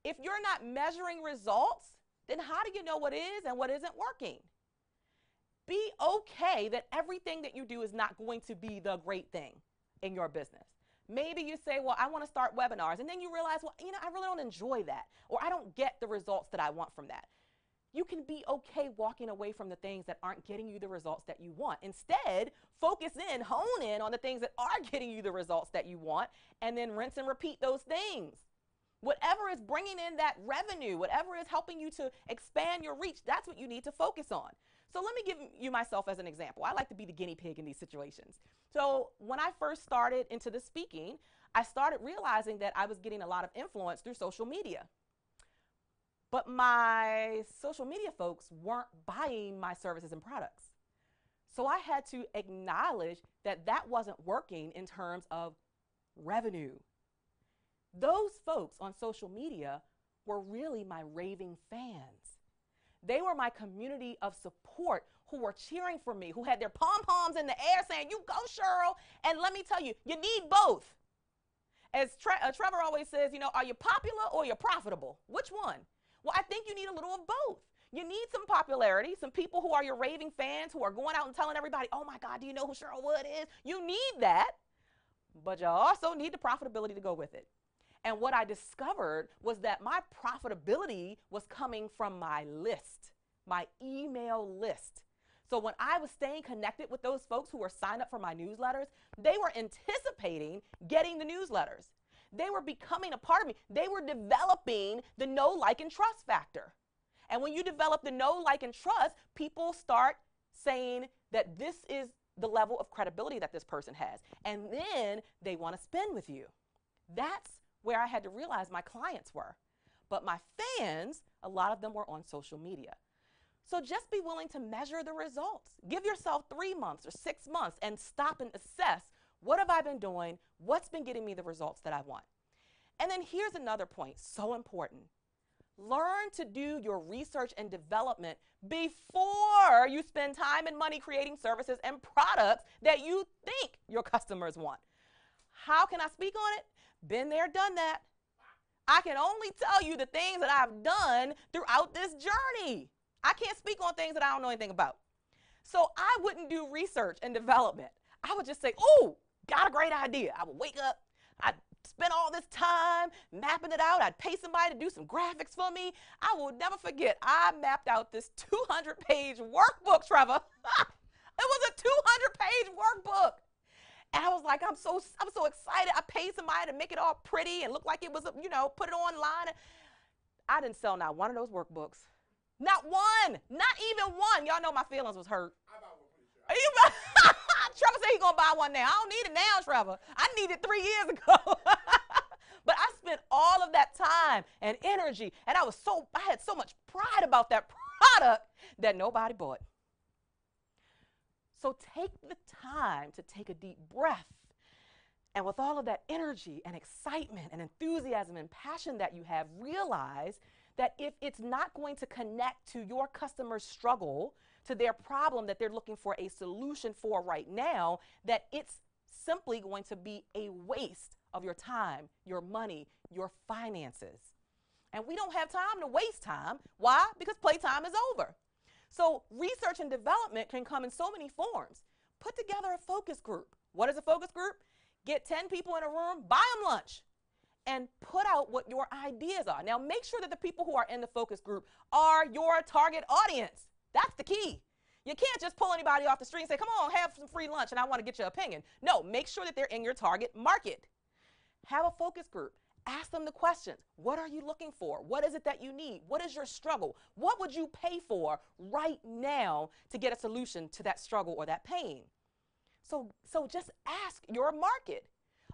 If you're not measuring results, then how do you know what is and what isn't working? Be okay that everything that you do is not going to be the great thing in your business. Maybe you say, well, I want to start webinars, and then you realize, well, I really don't enjoy that, or I don't get the results that I want from that. You can be okay walking away from the things that aren't getting you the results that you want. Instead, focus in, hone in on the things that are getting you the results that you want, and then rinse and repeat those things. Whatever is bringing in that revenue, whatever is helping you to expand your reach, that's what you need to focus on. So let me give you myself as an example. I like to be the guinea pig in these situations. So when I first started into the speaking, I started realizing that I was getting a lot of influence through social media. But my social media folks weren't buying my services and products. So I had to acknowledge that that wasn't working in terms of revenue. Those folks on social media were really my raving fans. They were my community of support who were cheering for me, who had their pom-poms in the air saying, you go, Cheryl. And let me tell you, you need both. As Trevor always says, are you popular or you're profitable? Which one? Well, I think you need a little of both. You need some popularity, some people who are your raving fans, who are going out and telling everybody, oh my God, do you know who Cheryl Wood is? You need that, but you also need the profitability to go with it. And what I discovered was that my profitability was coming from my list, my email list. So when I was staying connected with those folks who were signed up for my newsletters, they were anticipating getting the newsletters. They were becoming a part of me. They were developing the know, like, and trust factor. And when you develop the know, like, and trust, people start saying that this is the level of credibility that this person has. And then they want to spend with you. That's where I had to realize my clients were. But my fans, a lot of them were on social media. So just be willing to measure the results. Give yourself 3 months or 6 months and stop and assess, what have I been doing? What's been getting me the results that I want? And then here's another point, so important. Learn to do your research and development before you spend time and money creating services and products that you think your customers want. How can I speak on it? Been there, done that. I can only tell you the things that I've done throughout this journey. I can't speak on things that I don't know anything about. So I wouldn't do research and development. I would just say, oh, got a great idea. I would wake up, I'd spend all this time mapping it out. I'd pay somebody to do some graphics for me. I will never forget, I mapped out this 200-page workbook, Trevor. It was a 200-page workbook. And I was like, I'm so excited. I paid somebody to make it all pretty and look like it was, put it online. I didn't sell not one of those workbooks. Not one. Not even one. Y'all know my feelings was hurt. I bought one pretty sure. Trevor said he's going to buy one now. I don't need it now, Trevor. I needed it 3 years ago. But I spent all of that time and energy, and I had so much pride about that product that nobody bought. So take the time to take a deep breath. And with all of that energy and excitement and enthusiasm and passion that you have, realize that if it's not going to connect to your customer's struggle, to their problem that they're looking for a solution for right now, that it's simply going to be a waste of your time, your money, your finances. And we don't have time to waste time. Why? Because playtime is over. So research and development can come in so many forms. Put together a focus group. What is a focus group? Get 10 people in a room, buy them lunch, and put out what your ideas are. Now, make sure that the people who are in the focus group are your target audience. That's the key. You can't just pull anybody off the street and say, come on, have some free lunch and I want to get your opinion. No, make sure that they're in your target market. Have a focus group. Ask them the questions. What are you looking for? What is it that you need? What is your struggle? What would you pay for right now to get a solution to that struggle or that pain? So just ask your market.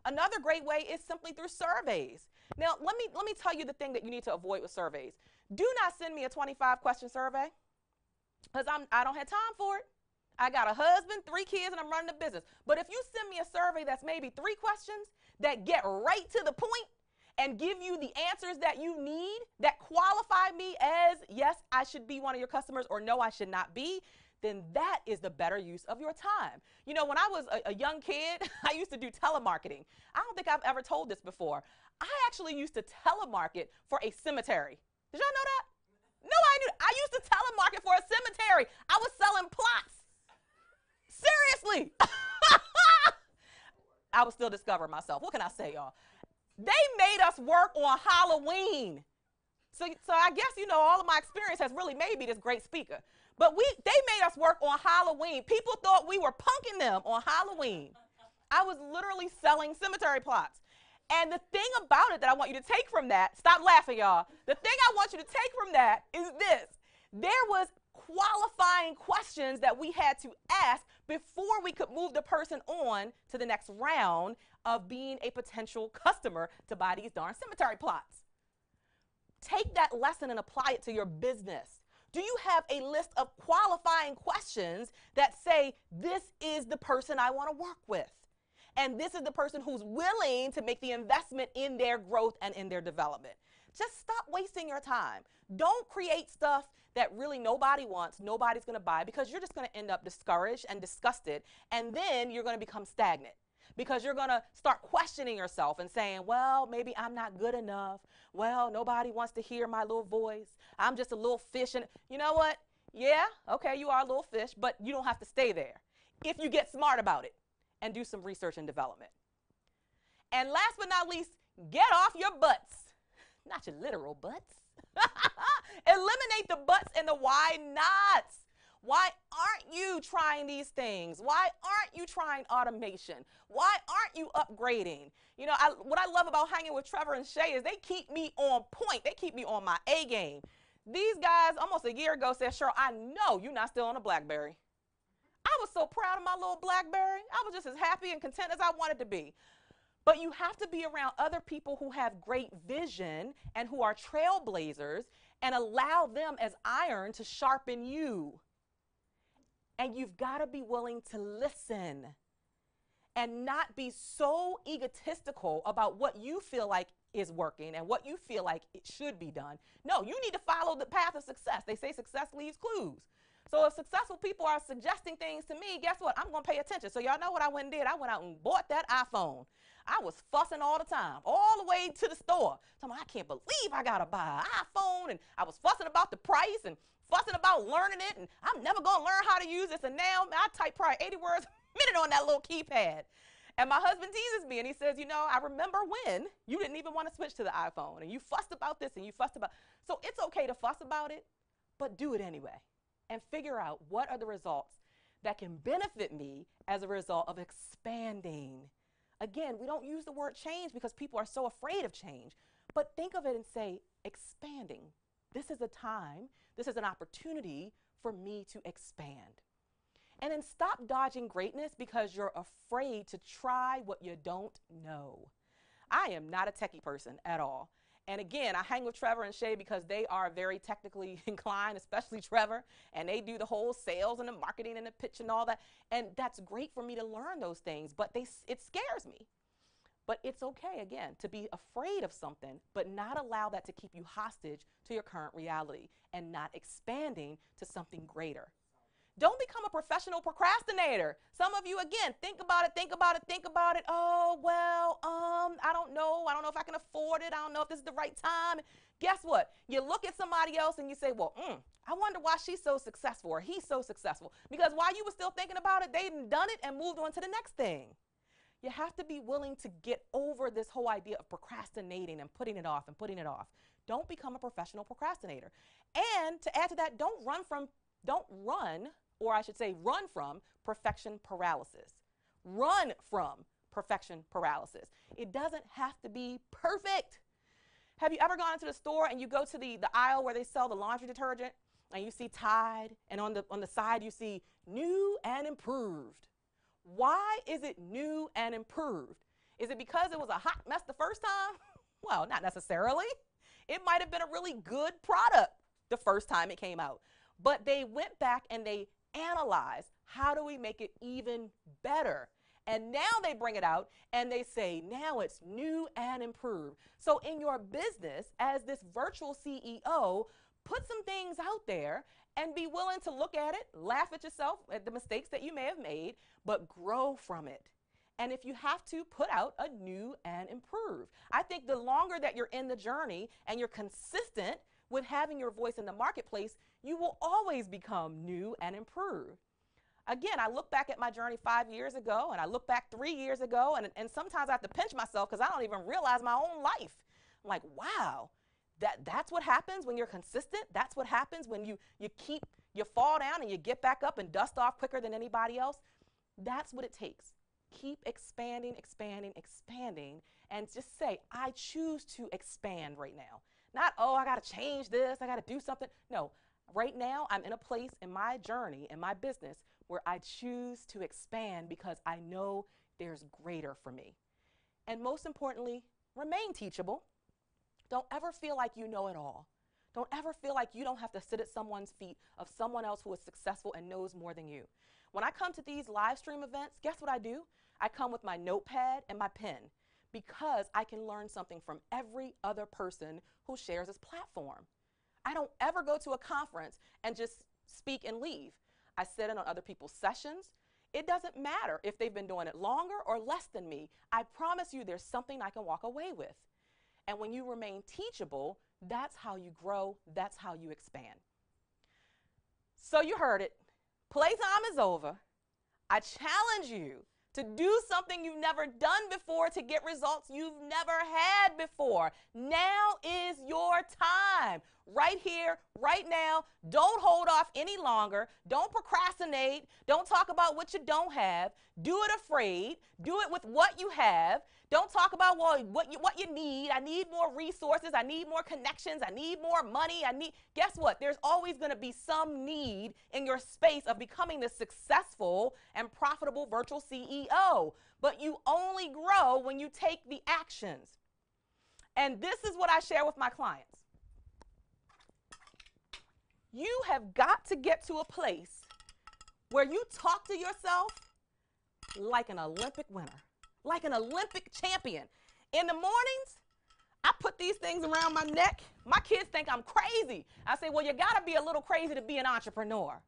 Another great way is simply through surveys. Now, let me tell you the thing that you need to avoid with surveys. Do not send me a 25-question survey because I don't have time for it. I got a husband, 3 kids, and I'm running a business. But if you send me a survey that's maybe 3 questions that get right to the point and give you the answers that you need, that qualify me as, yes, I should be one of your customers, or no, I should not be, then that is the better use of your time. You know, when I was a young kid, I used to do telemarketing. I don't think I've ever told this before. I actually used to telemarket for a cemetery. Did y'all know that? No, I knew. I used to telemarket for a cemetery. I was selling plots. Seriously. I was still discovering myself. What can I say, y'all? They made us work on Halloween. So I guess, all of my experience has really made me this great speaker. But they made us work on Halloween. People thought we were punking them on Halloween. I was literally selling cemetery plots. And the thing about it that I want you to take from that, stop laughing, y'all. The thing I want you to take from that is this. There was qualifying questions that we had to ask before we could move the person on to the next round of being a potential customer to buy these darn cemetery plots. Take that lesson and apply it to your business. Do you have a list of qualifying questions that say, this is the person I want to work with? And this is the person who's willing to make the investment in their growth and in their development. Just stop wasting your time. Don't create stuff that really nobody wants, nobody's going to buy, because you're just going to end up discouraged and disgusted, and then you're going to become stagnant. Because you're going to start questioning yourself and saying, well, maybe I'm not good enough. Well, nobody wants to hear my little voice. I'm just a little fish. And you know what? Yeah, okay, you are a little fish, but you don't have to stay there if you get smart about it and do some research and development. And last but not least, get off your butts. Not your literal butts. Eliminate the buts and the why nots. Why aren't you trying these things? Why aren't you trying automation? Why aren't you upgrading? What I love about hanging with Trevor and Shay is they keep me on point. They keep me on my A game. These guys almost a year ago said, Cheryl, I know you're not still on a BlackBerry. I was so proud of my little BlackBerry. I was just as happy and content as I wanted to be. But you have to be around other people who have great vision and who are trailblazers and allow them as iron to sharpen you. And you've got to be willing to listen and not be so egotistical about what you feel like is working and what you feel like it should be done. No, you need to follow the path of success. They say success leaves clues. So if successful people are suggesting things to me, guess what? I'm going to pay attention. So y'all know what I went and did? I went out and bought that iPhone. I was fussing all the time, all the way to the store. So I can't believe I got to buy an iPhone. And I was fussing about the price and fussing about learning it. And I'm never going to learn how to use this. And now I type probably 80 words a minute on that little keypad. And my husband teases me and he says, you know, I remember when you didn't even want to switch to the iPhone and you fussed about this and you fussed about. So it's okay to fuss about it, but do it anyway. And figure out what are the results that can benefit me as a result of expanding. Again, we don't use the word change because people are so afraid of change, but think of it and say, expanding. This is a time, this is an opportunity for me to expand. And then stop dodging greatness because you're afraid to try what you don't know. I am not a techie person at all. And again, I hang with Trevor and Shay because they are very technically inclined, especially Trevor, and they do the whole sales and the marketing and the pitch and all that. And that's great for me to learn those things, but it scares me. But it's okay, again, to be afraid of something, but not allow that to keep you hostage to your current reality and not expanding to something greater. Don't become a professional procrastinator. Some of you, again, think about it, think about it, think about it. Oh, well, I don't know. I don't know if I can afford it. I don't know if this is the right time. Guess what? You look at somebody else and you say, well, I wonder why she's so successful or he's so successful. Because while you were still thinking about it, they'd done it and moved on to the next thing. You have to be willing to get over this whole idea of procrastinating and putting it off and putting it off. Don't become a professional procrastinator. And to add to that, don't run from perfection paralysis. Run from perfection paralysis. It doesn't have to be perfect. Have you ever gone into the store and you go to the aisle where they sell the laundry detergent and you see Tide and on the side you see new and improved? Why is it new and improved? Is it because it was a hot mess the first time? Well, not necessarily. It might have been a really good product the first time it came out. But they went back and they analyzed, how do we make it even better? And now they bring it out and they say, now it's new and improved. So in your business, as this virtual CEO, put some things out there and be willing to look at it, laugh at yourself, at the mistakes that you may have made, but grow from it. And if you have to, put out a new and improved. I think the longer that you're in the journey and you're consistent with having your voice in the marketplace, you will always become new and improved. Again, I look back at my journey 5 years ago, and I look back 3 years ago, and sometimes I have to pinch myself because I don't even realize my own life. I'm like, wow, that's what happens when you're consistent. That's what happens when you fall down and you get back up and dust off quicker than anybody else. That's what it takes. Keep expanding, expanding, expanding, and just say, I choose to expand right now. Not, oh, I got to change this, I got to do something. No, right now I'm in a place in my journey, in my business, where I choose to expand because I know there's greater for me. And most importantly, remain teachable. Don't ever feel like you know it all. Don't ever feel like you don't have to sit at someone's feet of someone else who is successful and knows more than you. When I come to these live stream events, guess what I do? I come with my notepad and my pen because I can learn something from every other person who shares this platform. I don't ever go to a conference and just speak and leave. I sit in on other people's sessions. It doesn't matter if they've been doing it longer or less than me. I promise you there's something I can walk away with. And when you remain teachable, that's how you grow, that's how you expand. So you heard it. Playtime is over. I challenge you to do something you've never done before to get results you've never had before. Now is your time. right here, right now. Don't hold off any longer. Don't procrastinate. Don't talk about what you don't have. Do it afraid. Do it with what you have. Don't talk about, well, what you need. I need more resources. I need more connections. I need more money. Guess what? There's always going to be some need in your space of becoming the successful and profitable virtual CEO. But you only grow when you take the actions. And this is what I share with my clients. You have got to get to a place where you talk to yourself like an Olympic winner, like an Olympic champion. In the mornings, I put these things around my neck. My kids think I'm crazy. I say, well, you got to be a little crazy to be an entrepreneur,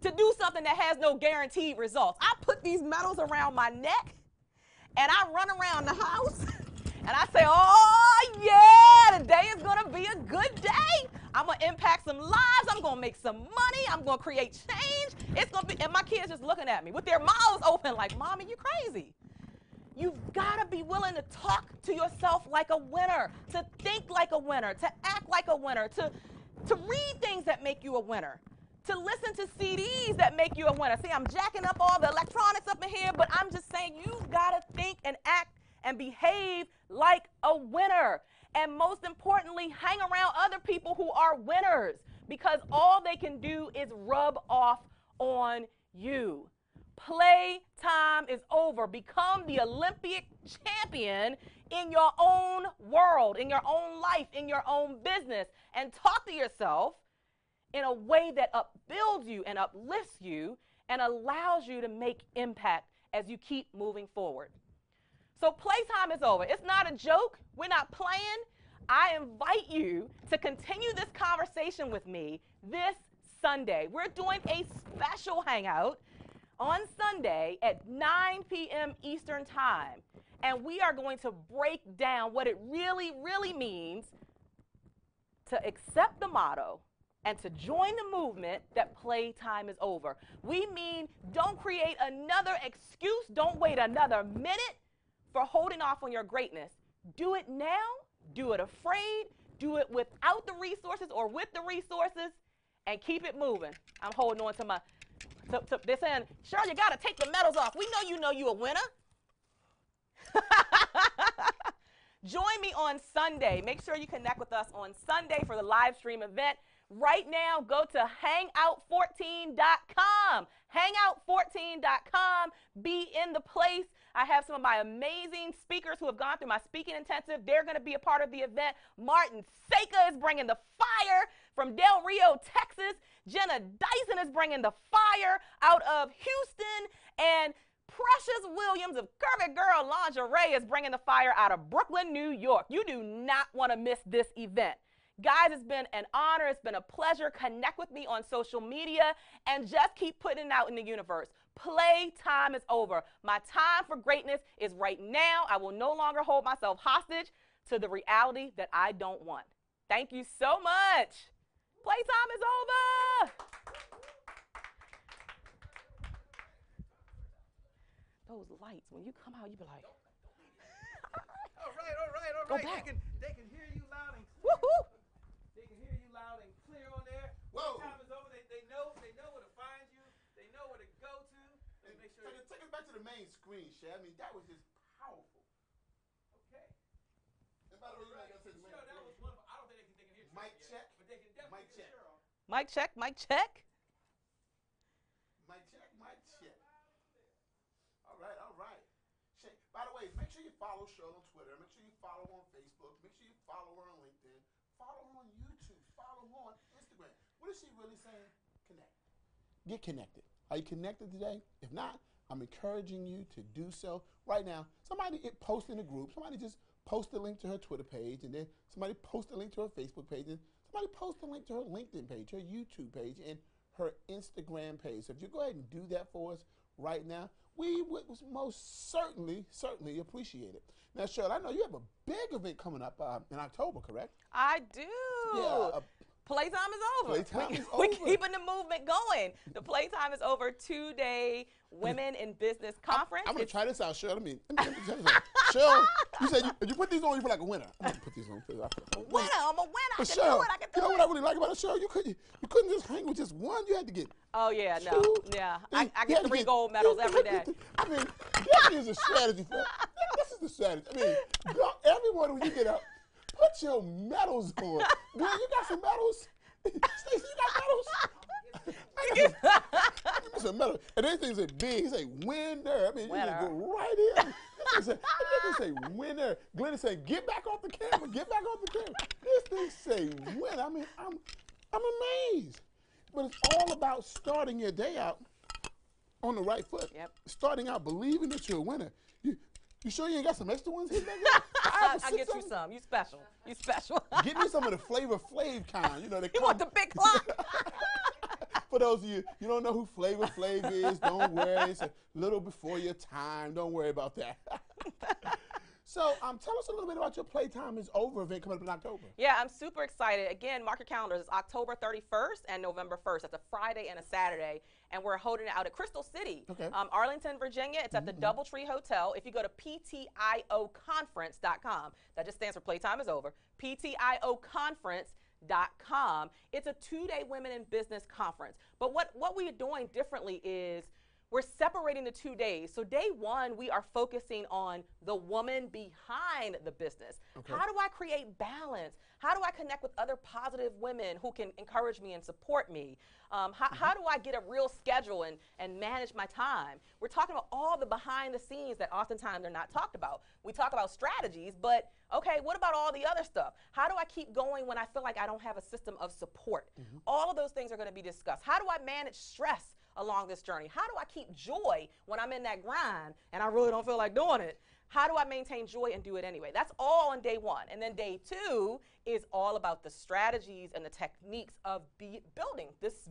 to do something that has no guaranteed results. I put these medals around my neck, and I run around the house, and I say, oh, yeah, today is going to be a good day. I'm going to impact some lives. I'm going to make some money. I'm going to create change. It's going to be, and my kids just looking at me with their mouths open like, Mommy, you crazy. You've got to be willing to talk to yourself like a winner, to think like a winner, to act like a winner, to read things that make you a winner, to listen to CDs that make you a winner. See, I'm jacking up all the electronics up in here, but I'm just saying you've got to think and act and behave like a winner. And most importantly, hang around other people who are winners, because all they can do is rub off on you. Play time is over. Become the Olympic champion in your own world, in your own life, in your own business, and talk to yourself in a way that upbuilds you and uplifts you and allows you to make impact as you keep moving forward. So playtime is over. It's not a joke. We're not playing. I invite you to continue this conversation with me this Sunday. We're doing a special hangout on Sunday at 9 p.m. Eastern Time. And we are going to break down what it really, really means to accept the motto and to join the movement that playtime is over. We mean don't create another excuse. Don't wait another minute for holding off on your greatness. Do it now. Do it afraid. Do it without the resources or with the resources, and keep it moving. I'm holding on to my, they're saying, Cheryl, you got to take the medals off. We know you're a winner. Join me on Sunday. Make sure you connect with us on Sunday for the live stream event. Right now, go to hangout14.com. Hangout14.com. Be in the place. I have some of my amazing speakers who have gone through my speaking intensive. They're going to be a part of the event. Martin Seika is bringing the fire from Del Rio, Texas. Jenna Dyson is bringing the fire out of Houston. And Precious Williams of Curvy Girl Lingerie is bringing the fire out of Brooklyn, New York. You do not want to miss this event. Guys, it's been an honor. It's been a pleasure. Connect with me on social media and just keep putting it out in the universe. Play time is over. My time for greatness is right now. I will no longer hold myself hostage to the reality that I don't want. Thank you so much. Playtime is over. Those lights, when you come out, you be like, All right. Go back. They can hear you loud and clear. woohoo. They can hear you loud and clear on there. Whoa. Time is over. They know where to find you. They know where to go to. They make sure. Take us back to the main screen, Shay. I mean, that was just powerful. Okay. And by the way, you know, I gotta say the main Sure, that was screen. wonderful. I don't think they can hear. Mic Cheryl check. yet, but they can definitely Mic hear check. Cheryl. Mic check, mic check. Mic check, mic check. All right. Shay, by the way, make sure you follow Cheryl on Twitter. Make sure you follow her on Facebook. Make sure you follow her on LinkedIn. Follow her on YouTube. Follow her on Instagram. What is she really saying? Connect. Get connected. Are you connected today? If not, I'm encouraging you to do so right now. Somebody post in a group. Somebody just post a link to her Twitter page, and then somebody post a link to her Facebook page, and somebody post a link to her LinkedIn page, her YouTube page, and her Instagram page. So if you go ahead and do that for us right now, we would most certainly appreciate it. Now, Cheryl, I know you have a big event coming up in October, correct? I do. Yeah. Playtime is over. Playtime is We're over. keeping the movement going. The Playtime is over 2-day Women in Business Conference. I'm going to try this out, Cheryl. Let me tell you something. Cheryl, you said you put these on, you feel like a winner. I'm going to put these on. Winner, I'm a winner. I can do Cheryl, it. I can do you know it. what I really like about it, Cheryl? You couldn't just hang with just one. You had to get Oh, yeah, no. two. Yeah. You I get had to 3 gold medals you every had day. to get I mean, this is a strategy. This is the strategy. I mean, every morning when you get up, put your medals on. Glenn, you got some medals? Stacey, you got medals? Give me some medals. And then things say big. He say winner. I mean, you just go right in. This thing say winner. Glenn is saying, get back off the camera. Get back off the camera. This thing say winner. I mean, I'm amazed. But it's all about starting your day out on the right foot. Yep. Starting out believing that you're a winner. You sure you ain't got some extra ones here, I'll get you some. You special. You special. Give me some of the Flavor Flav kind. You know, they You want the big clock? For those of you don't know who Flavor Flav is, don't worry. It's a little before your time. Don't worry about that. So tell us a little bit about your Playtime is Over event coming up in October. Yeah, I'm super excited. Again, mark your calendars. It's October 31st and November 1st. That's a Friday and a Saturday. And we're holding it out at Crystal City, Arlington, Virginia. It's at the Doubletree Hotel. If you go to ptioconference.com, that just stands for Playtime is Over, ptioconference.com. It's a 2-day women in business conference. But what we are doing differently is we're separating the 2 days. So day 1, we are focusing on the woman behind the business. Okay. How do I create balance? How do I connect with other positive women who can encourage me and support me? How do I get a real schedule and manage my time? We're talking about all the behind the scenes that oftentimes they're not talked about. We talk about strategies, but okay, what about all the other stuff? How do I keep going when I feel like I don't have a system of support? All of those things are going to be discussed. How do I manage stress along this journey? How do I keep joy when I'm in that grind and I really don't feel like doing it? How do I maintain joy and do it anyway? That's all on day 1. And then day 2 is all about the strategies and the techniques of building this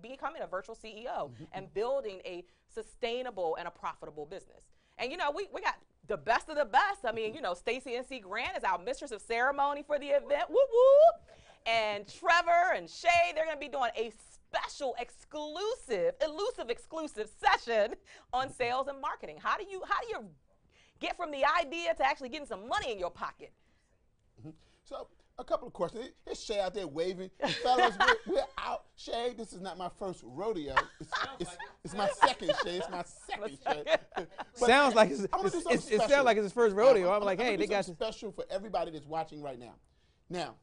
becoming a virtual CEO and building a sustainable and a profitable business. And you know, we got the best of the best. I mean, you know, Stacey NC Grant is our mistress of ceremony for the event. Whoop whoop. And Trevor and Shay, they're going to be doing a special elusive exclusive session on sales and marketing. How do you get from the idea to actually getting some money in your pocket? So a couple of questions. It's Shay out there waving. Fellas, we're out. Shay, this is not my first rodeo. It's my second, Shay. It's my second, Shay. Sounds like it sounds like it's his first rodeo. I'm like, hey, they got special for everybody that's watching right now. Now,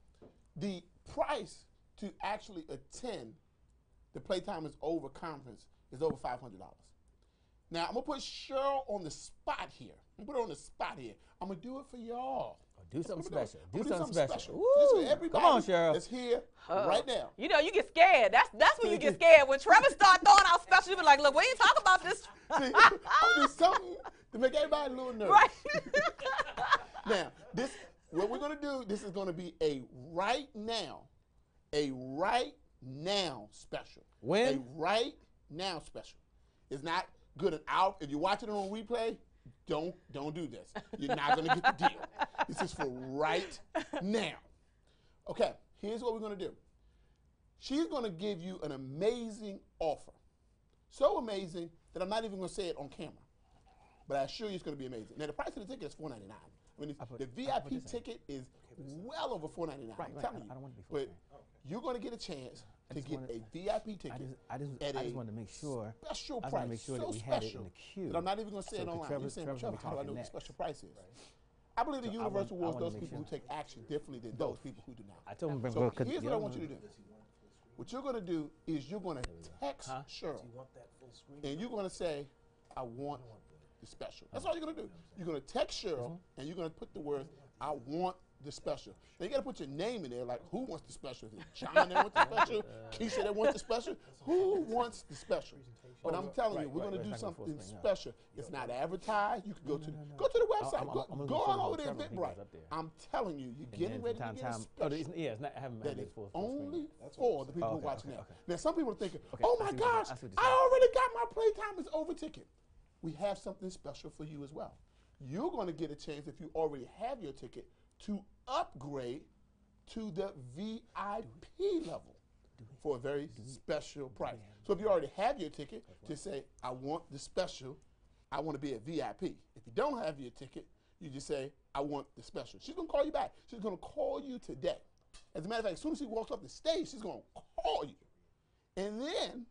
the price to actually attend the Playtime is Over conference is over $500. Now, I'm going to put Cheryl on the spot here. I'm going to put her on the spot here. I'm going to do it for y'all. Do something special. Do something special. Woo. Everybody Come on, Cheryl. that's here right now. You know, you get scared. That's when you get scared. When Trevor start throwing out special, you be like, look, we ain't talking about this. See, I'm just something to make everybody a little nervous. Right. Now, what we're going to do, this is going to be a right now special. When? A right now special. It's not good and out. If you're watching it on replay, don't do this. You're not going to get the deal. This is for right now. Okay, here's what we're going to do. She's going to give you an amazing offer. So amazing that I'm not even going to say it on camera. But I assure you it's going to be amazing. Now, the price of the ticket is $4.99. I mean, the VIP ticket is well over $4.99. I'm telling you. I don't want to be but you're going to get a chance to get a VIP ticket I just wanted to make sure. Special price. I wanted to make sure that we had it in the queue. That I'm not even going to say it online. You're saying, Trevor, how do I know what the special price is? I believe the universe rewards those people who take action differently than those people who do not. I told him, so here's what I want you to do. What you're going to do is you're going to text Cheryl, and you're going to say, I want the special. That's all you're going to do. You're going to text Cheryl, and you're going to put the words, I want the special. Now you got to put your name in there, like who wants the special? Is it John that wants the special? Keisha that wants the special? Who wants the special? But I'm telling you, we're going to do something special. It's not advertised. You can go to the website. Go on over there, Eventbrite. I'm telling you, you're getting ready to get a special. It's not having that is only for the people who are watching now. Now some people are thinking, oh my gosh, I already got my Playtime is Over ticket. We have something special for you as well. You're going to get a chance, if you already have your ticket, to upgrade to the VIP level. for a very special price. So if you already have your ticket, just say, I want the special. I want to be a VIP. If you don't have your ticket, you just say, I want the special. She's going to call you back. She's going to call you today. As a matter of fact, as soon as she walks off the stage, she's going to call you. And then,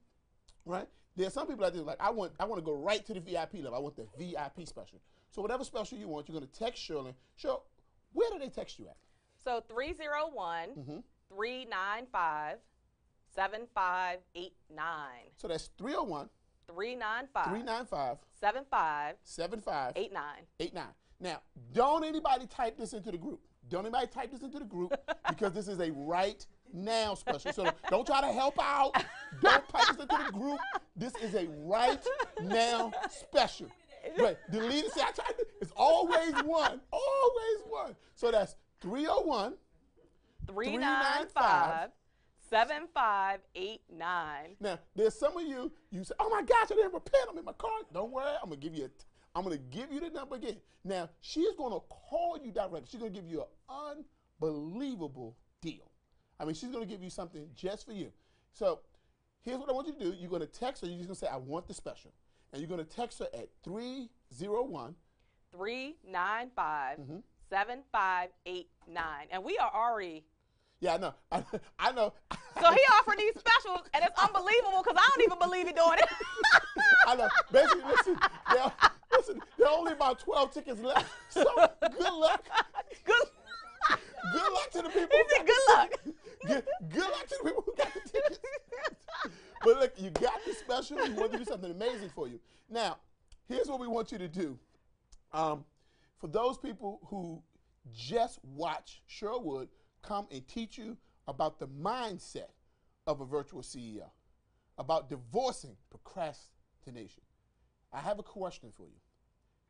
right, there's some people out there like, I want to go right to the VIP level. I want the VIP special. So whatever special you want, you're going to text Shirley. Shirley, where do they text you at? So 301-395-7589. So that's 301 395 7589. Now, don't anybody type this into the group. Don't anybody type this into the group because this is a right now special. So don't try to help out. Don't type this into the group. This is a right now special. Right. Delete it. See, I tried to, it's always one. Always one. So that's 301 395 7589. Now, there's some of you say, oh my gosh, I didn't repent. I'm in my car. Don't worry. I'm going to give you the number again. Now, she's going to call you directly. She's going to give you an unbelievable deal. I mean, she's going to give you something just for you. So here's what I want you to do. You're going to text her. You're just going to say, I want the special. And you're going to text her at 301 395 7589. And we are already. Yeah, I know. I know. So he offered these specials, and it's unbelievable because I don't even believe he's doing it. I know. Basically, listen, there are only about 12 tickets left. So good luck. Good luck to the people. He said good luck. Good luck to the people who got the tickets. But look, you got the special. We want to do something amazing for you. Now, here's what we want you to do. For those people who just watch Sherwood come and teach you about the mindset of a virtual CEO, about divorcing procrastination. I have a question for you.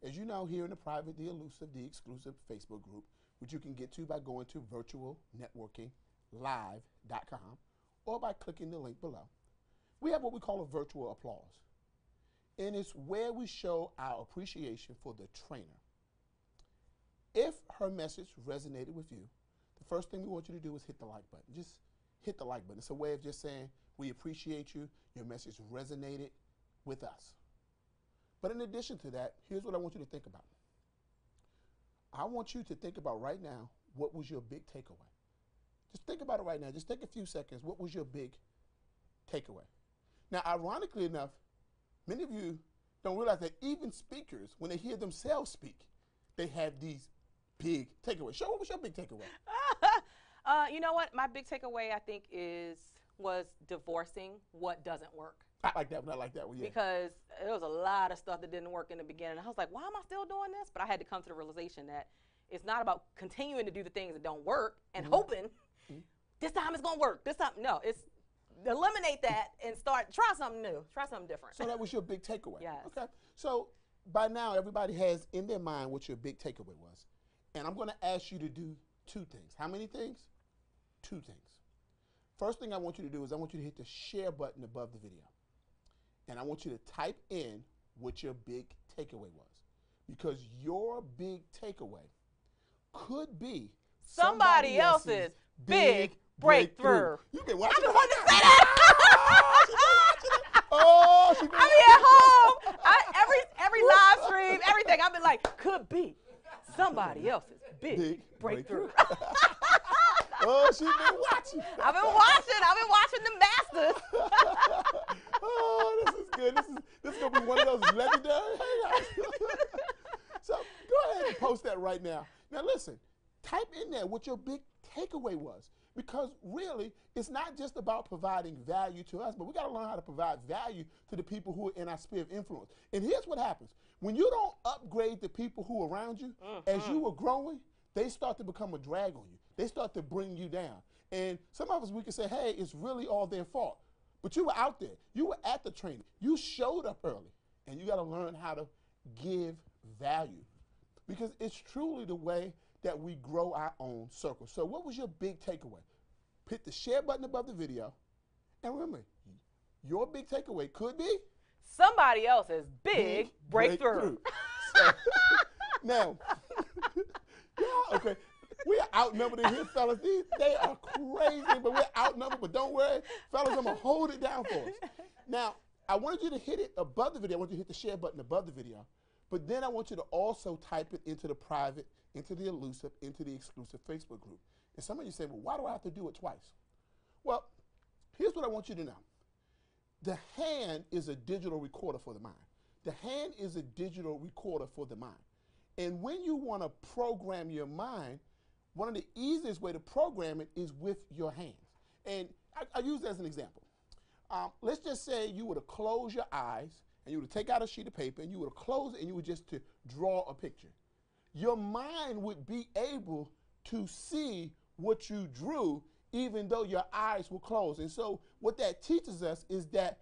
As you know, here in the private, the elusive, the exclusive Facebook group, which you can get to by going to virtualnetworkinglive.com or by clicking the link below, we have what we call a virtual applause. And it's where we show our appreciation for the trainer. If her message resonated with you, the first thing we want you to do is hit the like button. Just hit the like button. It's a way of just saying, we appreciate you. Your message resonated with us. But in addition to that, here's what I want you to think about. I want you to think about right now, what was your big takeaway? Just think about it right now. Just take a few seconds. What was your big takeaway? Now, ironically enough, many of you don't realize that even speakers, when they hear themselves speak, they have these big takeaways. Show, what was your big takeaway? You know what? My big takeaway, I think, was divorcing what doesn't work. I like that one. I like that one, yeah. Because there was a lot of stuff that didn't work in the beginning. I was like, why am I still doing this? But I had to come to the realization that it's not about continuing to do the things that don't work and hoping this time it's going to work. This time, no, it's eliminate that and try something new. Try something different. So that was your big takeaway? Yes. Okay. So by now, everybody has in their mind what your big takeaway was. And I'm going to ask you to do two things. How many things? Two things. First thing I want you to do is I want you to hit the share button above the video. And I want you to type in what your big takeaway was. Because your big takeaway could be somebody else's big breakthrough. You've been watching. I've been wanting to say that. Oh, she's been I mean, at home, every live stream, everything, I've been like, could be somebody else's big breakthrough. Oh, she's been watching. I've been watching the Masters. Oh, this is good. This is gonna be one of those legendary hangouts. So go ahead and post that right now. Now listen, type in there what your big takeaway was. Because really, it's not just about providing value to us, but we got to learn how to provide value to the people who are in our sphere of influence. And here's what happens. When you don't upgrade the people who are around you, as you are growing, they start to become a drag on you. They start to bring you down. And some of us, we can say, hey, it's really all their fault. But you were out there. You were at the training. You showed up early. And you got to learn how to give value. Because it's truly the way that we grow our own circle. So what was your big takeaway? Hit the share button above the video. And remember, your big takeaway could be somebody else's big breakthrough. So, now, yeah, okay. outnumbered in here, fellas. They are crazy, but we're outnumbered. But don't worry, fellas, I'm going to hold it down for us. Now, I wanted you to hit it above the video. I want you to hit the share button above the video. But then I want you to also type it into the private, into the elusive, into the exclusive Facebook group. And some of you say, well, why do I have to do it twice? Well, here's what I want you to know. The hand is a digital recorder for the mind. The hand is a digital recorder for the mind. And when you want to program your mind, one of the easiest way to program it is with your hands. And I use that as an example. Let's just say you were to close your eyes and you would take out a sheet of paper and you would close it and you would just to draw a picture. Your mind would be able to see what you drew even though your eyes were closed. And so what that teaches us is that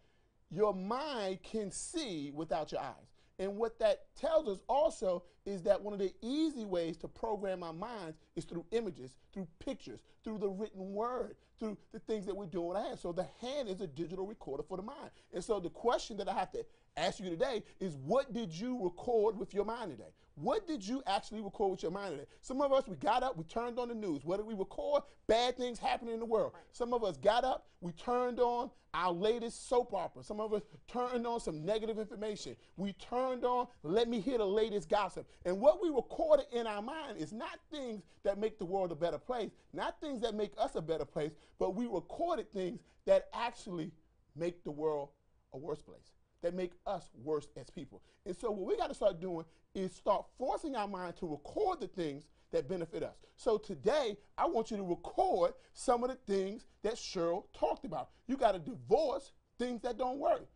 your mind can see without your eyes. And what that tells us also is that one of the easy ways to program our minds is through images, through pictures, through the written word, through the things that we do with our hands. So the hand is a digital recorder for the mind. And so the question that I have to ask you today is, what did you record with your mind today? What did you actually record with your mind today? Some of us, we got up, we turned on the news. What did we record? Bad things happening in the world. Some of us got up, we turned on our latest soap opera. Some of us turned on some negative information. We turned on, let me hear the latest gossip. And what we recorded in our mind is not things that make the world a better place, not things that make us a better place, but we recorded things that actually make the world a worse place, that make us worse as people. And so what we got to start doing is start forcing our mind to record the things that benefit us. So today, I want you to record some of the things that Cheryl talked about. You got to divorce things that don't work.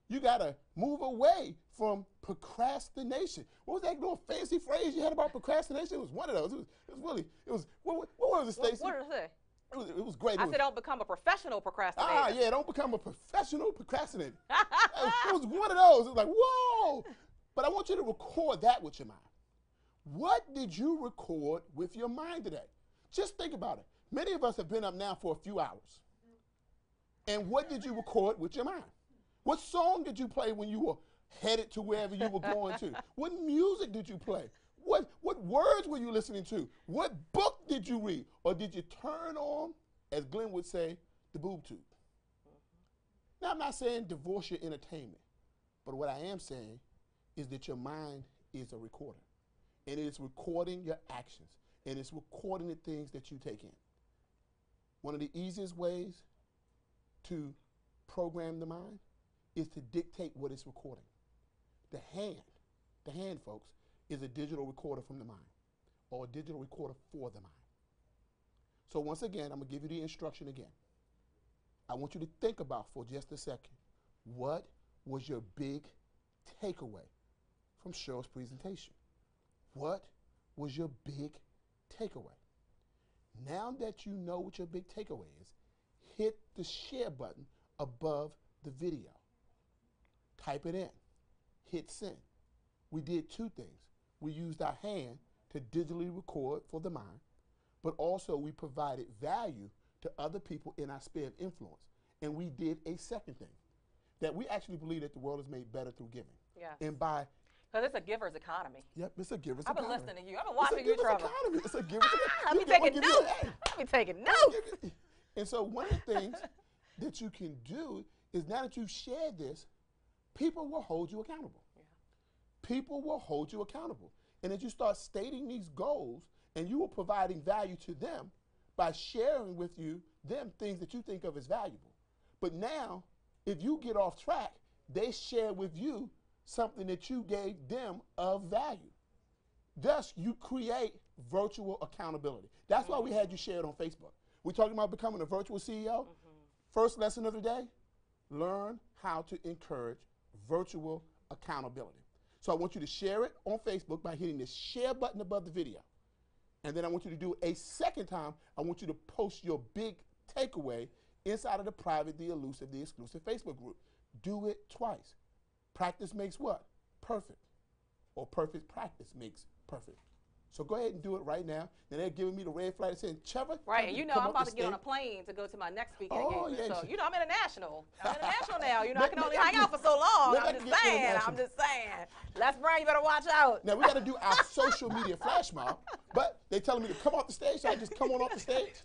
You got to move away from procrastination. What was that little fancy phrase you had about procrastination? It was one of those. What was it, Stacey? What did I say? It was great. I said don't become a professional procrastinator. Yeah, don't become a professional procrastinator. It was one of those. It was like, whoa. But I want you to record that with your mind. What did you record with your mind today? Just think about it. Many of us have been up now for a few hours. And what did you record with your mind? What song did you play when you were headed to wherever you were going to? What music did you play? What words were you listening to? What book did you read? Or did you turn on, as Glenn would say, the boob tube? Now, I'm not saying divorce your entertainment. But what I am saying is that your mind is a recorder. And it's recording your actions. And it's recording the things that you take in. One of the easiest ways to program the mind is to dictate what it's recording. The hand, folks, is a digital recorder from the mind, or a digital recorder for the mind. So once again, I'm going to give you the instruction again. I want you to think about for just a second, what was your big takeaway from Cheryl's presentation? What was your big takeaway? Now that you know what your big takeaway is, hit the share button above the video. Type it in. Hit send. We did two things. We used our hand to digitally record for the mind, but also we provided value to other people in our sphere of influence. And we did a second thing, that we actually believe that the world is made better through giving. Yeah. And by Because it's a giver's economy. Yep, it's a giver's I've been economy. listening to you. I've been watching you, It's a Trevor. giver's economy. It's a giver's economy. I'll be taking notes. I'll be taking notes. And so one of the things that you can do is, now that you've shared this, people will hold you accountable. Yeah. People will hold you accountable. And as you start stating these goals, and you are providing value to them by sharing with them things that you think of as valuable. But now, if you get off track, they share with you something that you gave them of value. Thus, you create virtual accountability. That's why we had you share it on Facebook. We're talking about becoming a virtual CEO. First lesson of the day, learn how to encourage virtual accountability. So I want you to share it on Facebook by hitting the share button above the video. And then I want you to do it a second time. I want you to post your big takeaway inside of the private, the elusive, the exclusive Facebook group. Do it twice. Practice makes what? Perfect. Or perfect practice makes perfect. So go ahead and do it right now. Then they're giving me the red flag saying, Trevor. Right, and you know come I'm up about the to get on a stage." plane to go to my next speaking Oh, engagement. yeah. So, you know, I'm international. I'm international now. You know, I Let- can let- only let hang me- out for so long. let I'm me just get you saying. international. I'm just saying. Les Brown, you better watch out. Now we got to do our social media flash mob, but they telling me to come off the stage, so I just come on off the stage.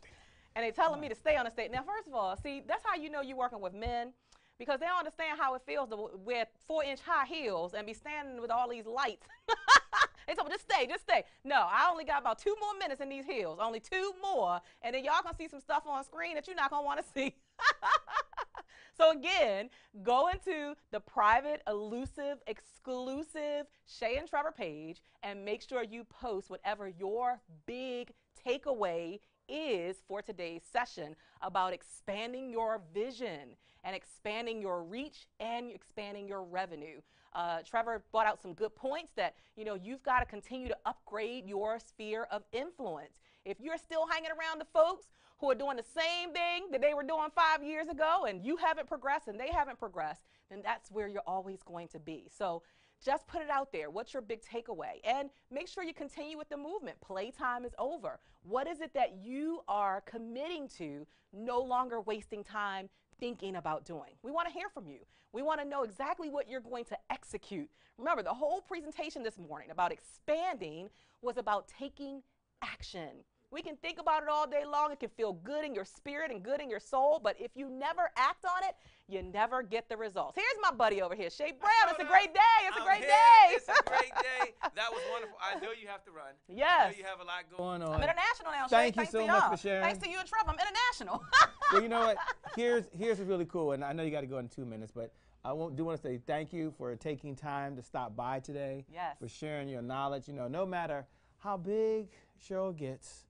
And they telling me to stay on the stage. Now, first of all, see, that's how you know you're working with men, because they don't understand how it feels to wear 4-inch high heels and be standing with all these lights. They told me, just stay. No, I only got about 2 more minutes in these heels, only 2 more, and then y'all gonna see some stuff on screen that you're not gonna want to see. So again, go into the private, elusive, exclusive Shay and Trevor page and make sure you post whatever your big takeaway is for today's session about expanding your vision and expanding your reach and expanding your revenue. Trevor brought out some good points that, you know, you've got to continue to upgrade your sphere of influence. If you're still hanging around the folks who are doing the same thing that they were doing 5 years ago and you haven't progressed and they haven't progressed, then that's where you're always going to be. So just put it out there. What's your big takeaway? And make sure you continue with the movement. Playtime is over. What is it that you are committing to, no longer wasting time thinking about doing? We want to hear from you. We want to know exactly what you're going to execute. Remember, the whole presentation this morning about expanding was about taking action. We can think about it all day long. It can feel good in your spirit and good in your soul, but if you never act on it, you never get the results. Here's my buddy over here, Shay Brown. It's a great day. It's a great day. It's a great day. That was wonderful. I know you have to run. I Yes. know you have a lot going on. I'm international now, Shay. Thank you Thanks so to much y'all. for sharing. Thanks to you and Trevor, I'm international. Well, you know what? Here's what's really cool, and I know you got to go in 2 minutes, but I do want to say thank you for taking time to stop by today. Yes. For sharing your knowledge. You know, no matter how big Cheryl gets,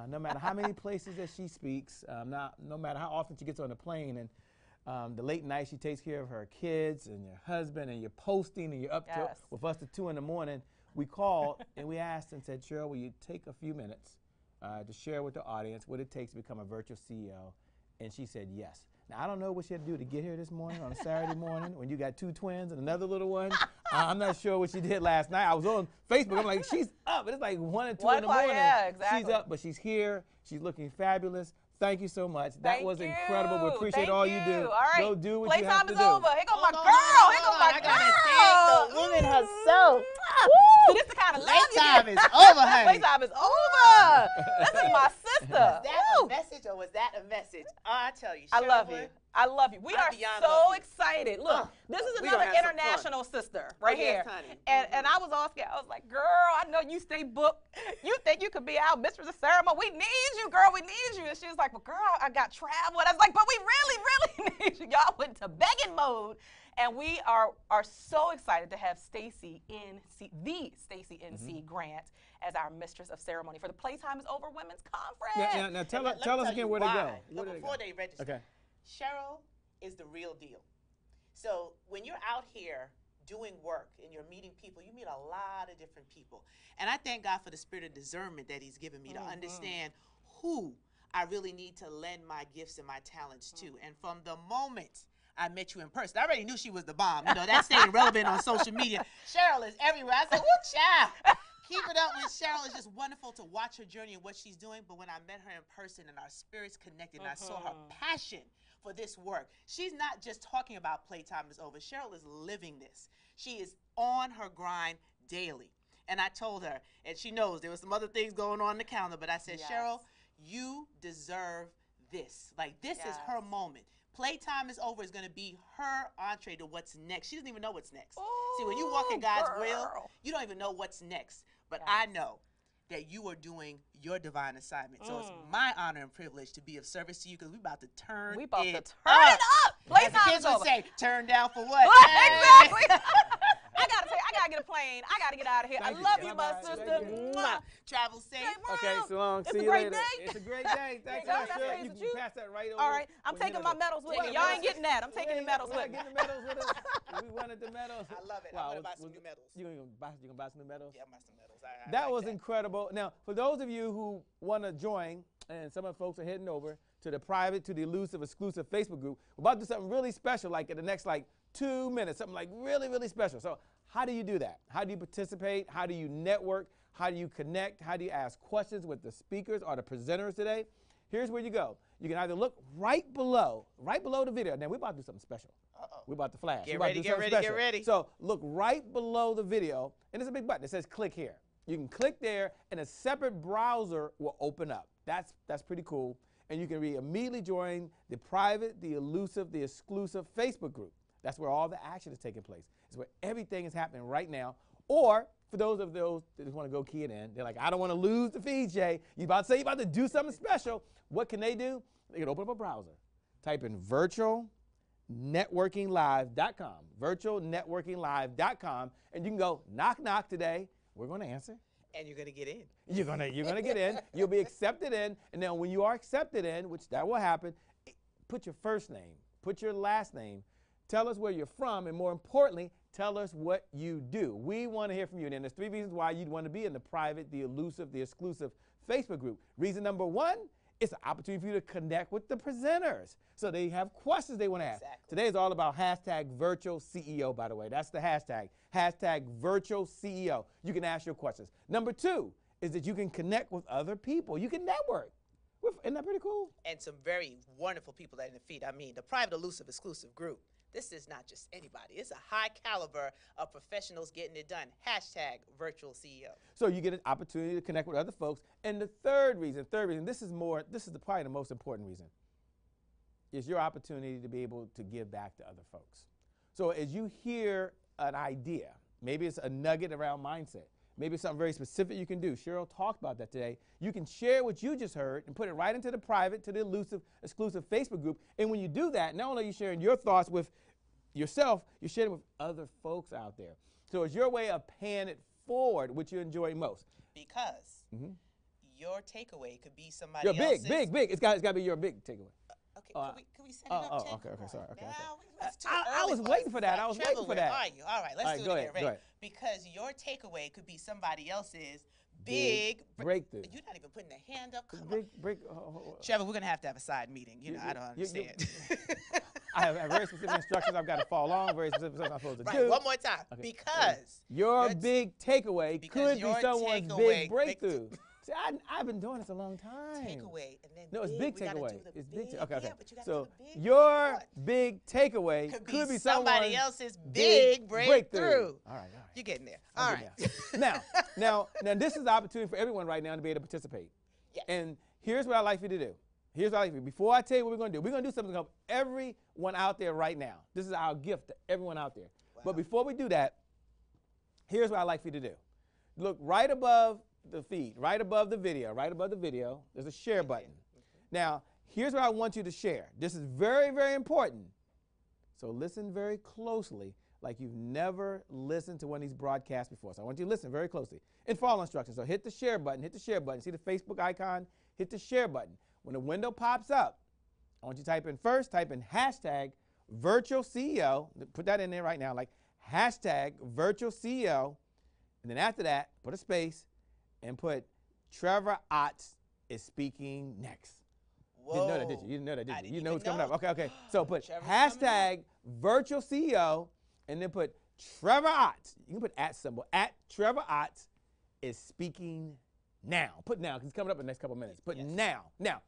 no matter how many places that she speaks, no matter how often she gets on the plane, and the late night she takes care of her kids and your husband, and you're posting and you're up Yes. to with us to 2 in the morning. We called and we asked and said, Cheryl, will you take a few minutes to share with the audience what it takes to become a virtual CEO? And she said yes. Now, I don't know what she had to do to get here this morning on a Saturday morning when you got 2 twins and another little one. I'm not sure what she did last night. I was on Facebook. I'm like, she's up. It's like 1 or 2 in the morning. Yeah, exactly. She's up, but she's here. She's looking fabulous. Thank you so much. That Thank was you. incredible. We appreciate Thank all you do. All right. Go do what you have Playtime to is do. over. Here goes my Hold on, girl. hold on, Here goes hold my on. I girl. gotta thank the woman herself. See, this is the kind of love you Playtime get. is over, honey. Playtime is over. This is my sister. Was that Woo. a message or was that a message? Oh, I tell you, I Cheryl, love boy, you. I love you. We I are beyond so love you. excited. Look, this is we another gonna have some fun. international sister right yes, here. honey. And I was all scared. I was like, girl, I know you stay booked. You think you could be our mistress of ceremony? We need you, girl. We need you. And she was like, well, girl, I got travel. And I was like, but we really, really need you. Y'all went to begging mode. And we are so excited to have Stacey NC, the Stacey NC Grant, as our mistress of ceremony for the Playtime is Over Women's Conference. Now tell, And let tell me us tell again you where to why. go. But Where to before go? they register, Okay. Cheryl is the real deal. So when you're out here doing work and you're meeting people, you meet a lot of different people. And I thank God for the spirit of discernment that He's given me to understand who I really need to lend my gifts and my talents to. And from the moment I met you in person, I already knew she was the bomb. You know, that stayed relevant on social media. Cheryl is everywhere. I said, woo, child. Keep it up with Cheryl. It's just wonderful to watch her journey and what she's doing. But when I met her in person and our spirits connected and I saw her passion for this work, she's not just talking about Playtime is Over. Cheryl is living this. She is on her grind daily. And I told her, and she knows there was some other things going on in the calendar, but I said, Yes. Cheryl, you deserve this. Like, this is Yes. her moment. Playtime is Over is going to be her entree to what's next. She doesn't even know what's next. See, when you walk in Ooh, God's girl. will, you don't even know what's next. But Yes. I know that you are doing your divine assignment. So it's my honor and privilege to be of service to you because we're about to turn We about to it turn up. it up. As the Playtime kids is would over. say, turn down for what? Exactly. Hey. I gotta get a plane. I gotta get out of here. Thank I you. love you, my Bye-bye. sister. Thank you. Mwah. Travel safe. Hey, Okay, Brown. so long. It's See a you great later. day. It's a great day. Thanks There you a go. lot, That's Cheryl. great You with can you. pass that right over. All right, I'm when you taking get my the- medals with Wait, me. Y'all wait, ain't getting that. I'm taking the medals You're with not me. getting the medals with us. We wanted the medals. I love it. Wow, I'm going to buy some was- new medals. You gonna buy some new medals? Yeah, I'm buy some medals. I That like was incredible. Now, for those of you who want to join, and some of the folks are heading over to the private, to the elusive, exclusive Facebook group, we're about to do something really special, like in the next 2 minutes, something like really, really special. So how do you do that? How do you participate? How do you network? How do you connect? How do you ask questions with the speakers or the presenters today? Here's where you go. You can either look right below the video. Now, we're about to do something special. We're about to flash. Get We're about ready, to do get something ready, special. get ready. So look right below the video, and there's a big button that says click here. You can click there, and a separate browser will open up. That's pretty cool. And you can immediately join the private, the elusive, the exclusive Facebook group. That's where all the action is taking place. It's where everything is happening right now. Or for those that just want to go key it in, they're like, I don't want to lose the feed, Jay. You about to say you're about to do something special. What can they do? They can open up a browser. Type in virtualnetworkinglive.com, virtualnetworkinglive.com, and you can go knock knock today. We're going to answer. And you're going to get in. You're gonna get in. You'll be accepted in, and then when you are accepted in, which that will happen, put your first name, put your last name, tell us where you're from, and more importantly, tell us what you do. We want to hear from you. And there's 3 reasons why you'd want to be in the private, the elusive, the exclusive Facebook group. Reason number 1, it's an opportunity for you to connect with the presenters. So they have questions they want to ask. Exactly. Today is all about hashtag virtual CEO, by the way. That's the hashtag. Hashtag virtual CEO. You can ask your questions. Number 2 is that you can connect with other people. You can network. Isn't that pretty cool? And some very wonderful people that are in the feed. I mean, the private, elusive, exclusive group. This is not just anybody. It's a high caliber of professionals getting it done. Hashtag virtual CEO. So you get an opportunity to connect with other folks. And the third reason, this is probably the most important reason, is your opportunity to be able to give back to other folks. So as you hear an idea, maybe it's a nugget around mindset, maybe it's something very specific you can do. Cheryl talked about that today. You can share what you just heard and put it right into the private, to the elusive, exclusive Facebook group. And when you do that, not only are you sharing your thoughts with yourself, you're sharing it with other folks out there. So it's your way of paying it forward, which you enjoy most. Because your takeaway could be somebody You're else's. big. It's got to be your big takeaway. Okay, can we set it up, Jay? okay, sorry. Okay. It's too I early was for waiting us. for that. I was Trevor, waiting for where that. are you? All right, let's do go it ahead, again. go Ready? ahead. Because your takeaway could be somebody else's Big breakthrough. You're not even putting the hand up. Come on. Big break. Trevor, we're going to have a side meeting. I don't understand. I have very specific instructions I've got to follow along, very specific stuff I'm supposed to Right, do. one more time. Okay. Because your big takeaway because could be your someone's takeaway big breakthrough. See, I've been doing this a long time. takeaway and then No, it's big we gotta takeaway. do the It's big. big. Okay. Yeah, but you gotta So do the big. your What? big takeaway Could be someone's somebody else's big breakthrough. All right. You're getting there. I'm All getting right. there. Now, this is the opportunity for everyone right now to be able to participate. Yes. And here's what I'd like for you to do. Before I tell you what we're going to do, we're going to do something to help everyone out there right now. This is our gift to everyone out there. Wow. But before we do that, here's what I'd like for you to do. Look right above the feed, right above the video, there's a share button. Now, here's what I want you to share. This is very, very important. So listen very closely, like you've never listened to one of these broadcasts before. So I want you to listen very closely and follow instructions. So hit the share button, See the Facebook icon? Hit the share button. When the window pops up, I want you to type in hashtag virtual CEO. Put that in there right now, like hashtag virtual CEO. And then after that, put a space and put Trevor Ott is speaking next. Whoa. You didn't know that, did you? You didn't know that, did I you? didn't You know even what's coming know. up. Okay. So put Trevor's coming hashtag virtual CEO and then put Trevor Ott. You can put @ at Trevor Ott is speaking now. Put now, because it's coming up in the next couple of minutes. Put now. Now,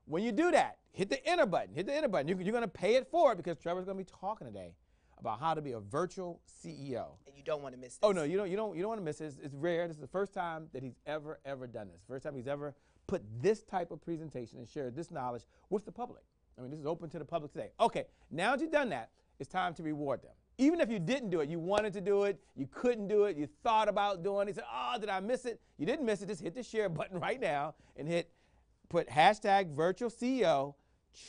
when you do that, hit the enter button. You're going to pay it forward because Trevor's going to be talking today about how to be a virtual CEO. And you don't want to miss this. Oh no, you don't want to miss it. It's rare. This is the first time that he's ever done this. First time he's ever put this type of presentation and shared this knowledge with the public. I mean, this is open to the public today. Okay, now that you've done that, it's time to reward them. Even if you didn't do it, you wanted to do it, you couldn't do it, you thought about doing it, you said, oh, did I miss it? You didn't miss it. Just hit the share button right now and put hashtag virtual CEO.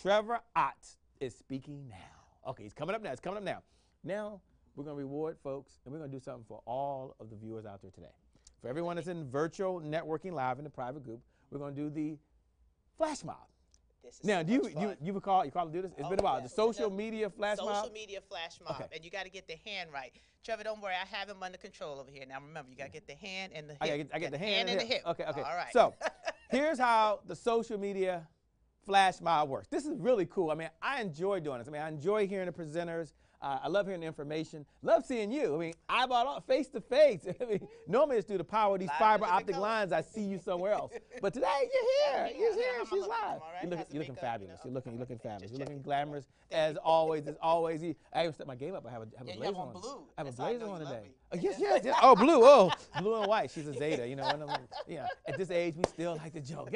Trevor Ott is speaking now. Okay, he's coming up now. Now, we're going to reward folks, and we're going to do something for all of the viewers out there today. For everyone that's in virtual networking live in the private group, we're going to do the flash mob. This is Now, so do you much fun. you call to do this? It's been a while. yeah. The social media flash mob. Social media flash mob. Okay. And you got to get the hand right. Trevor, don't worry. I have him under control over here. Now, remember, you got to get the hand and the hip. I get the hand and the hip. Okay. All right. So, here's how the social media flash mob works. This is really cool. I mean, I enjoy doing this. I mean, I enjoy hearing the presenters. I love hearing the information. Love seeing you. I mean, eyeball face to face. I mean, normally it's through the power of these Live fiber in living optic color. lines. I see you somewhere else. But today you're here. Yeah, You're yeah, here. how am I She's looking? live. Am I right? You're looking, How's the you're looking makeup? fabulous. You know, You're looking okay, fabulous. just You're looking checking. glamorous Thank as you. always. As always. I even set my game up. I have a Yeah, you blazer have on on. blue. I have a That's how I blazer know on you love today. me. Yes. Oh, blue. Oh, blue and white. She's a Zeta. You know, one of them, yeah. At this age, we still like to joke.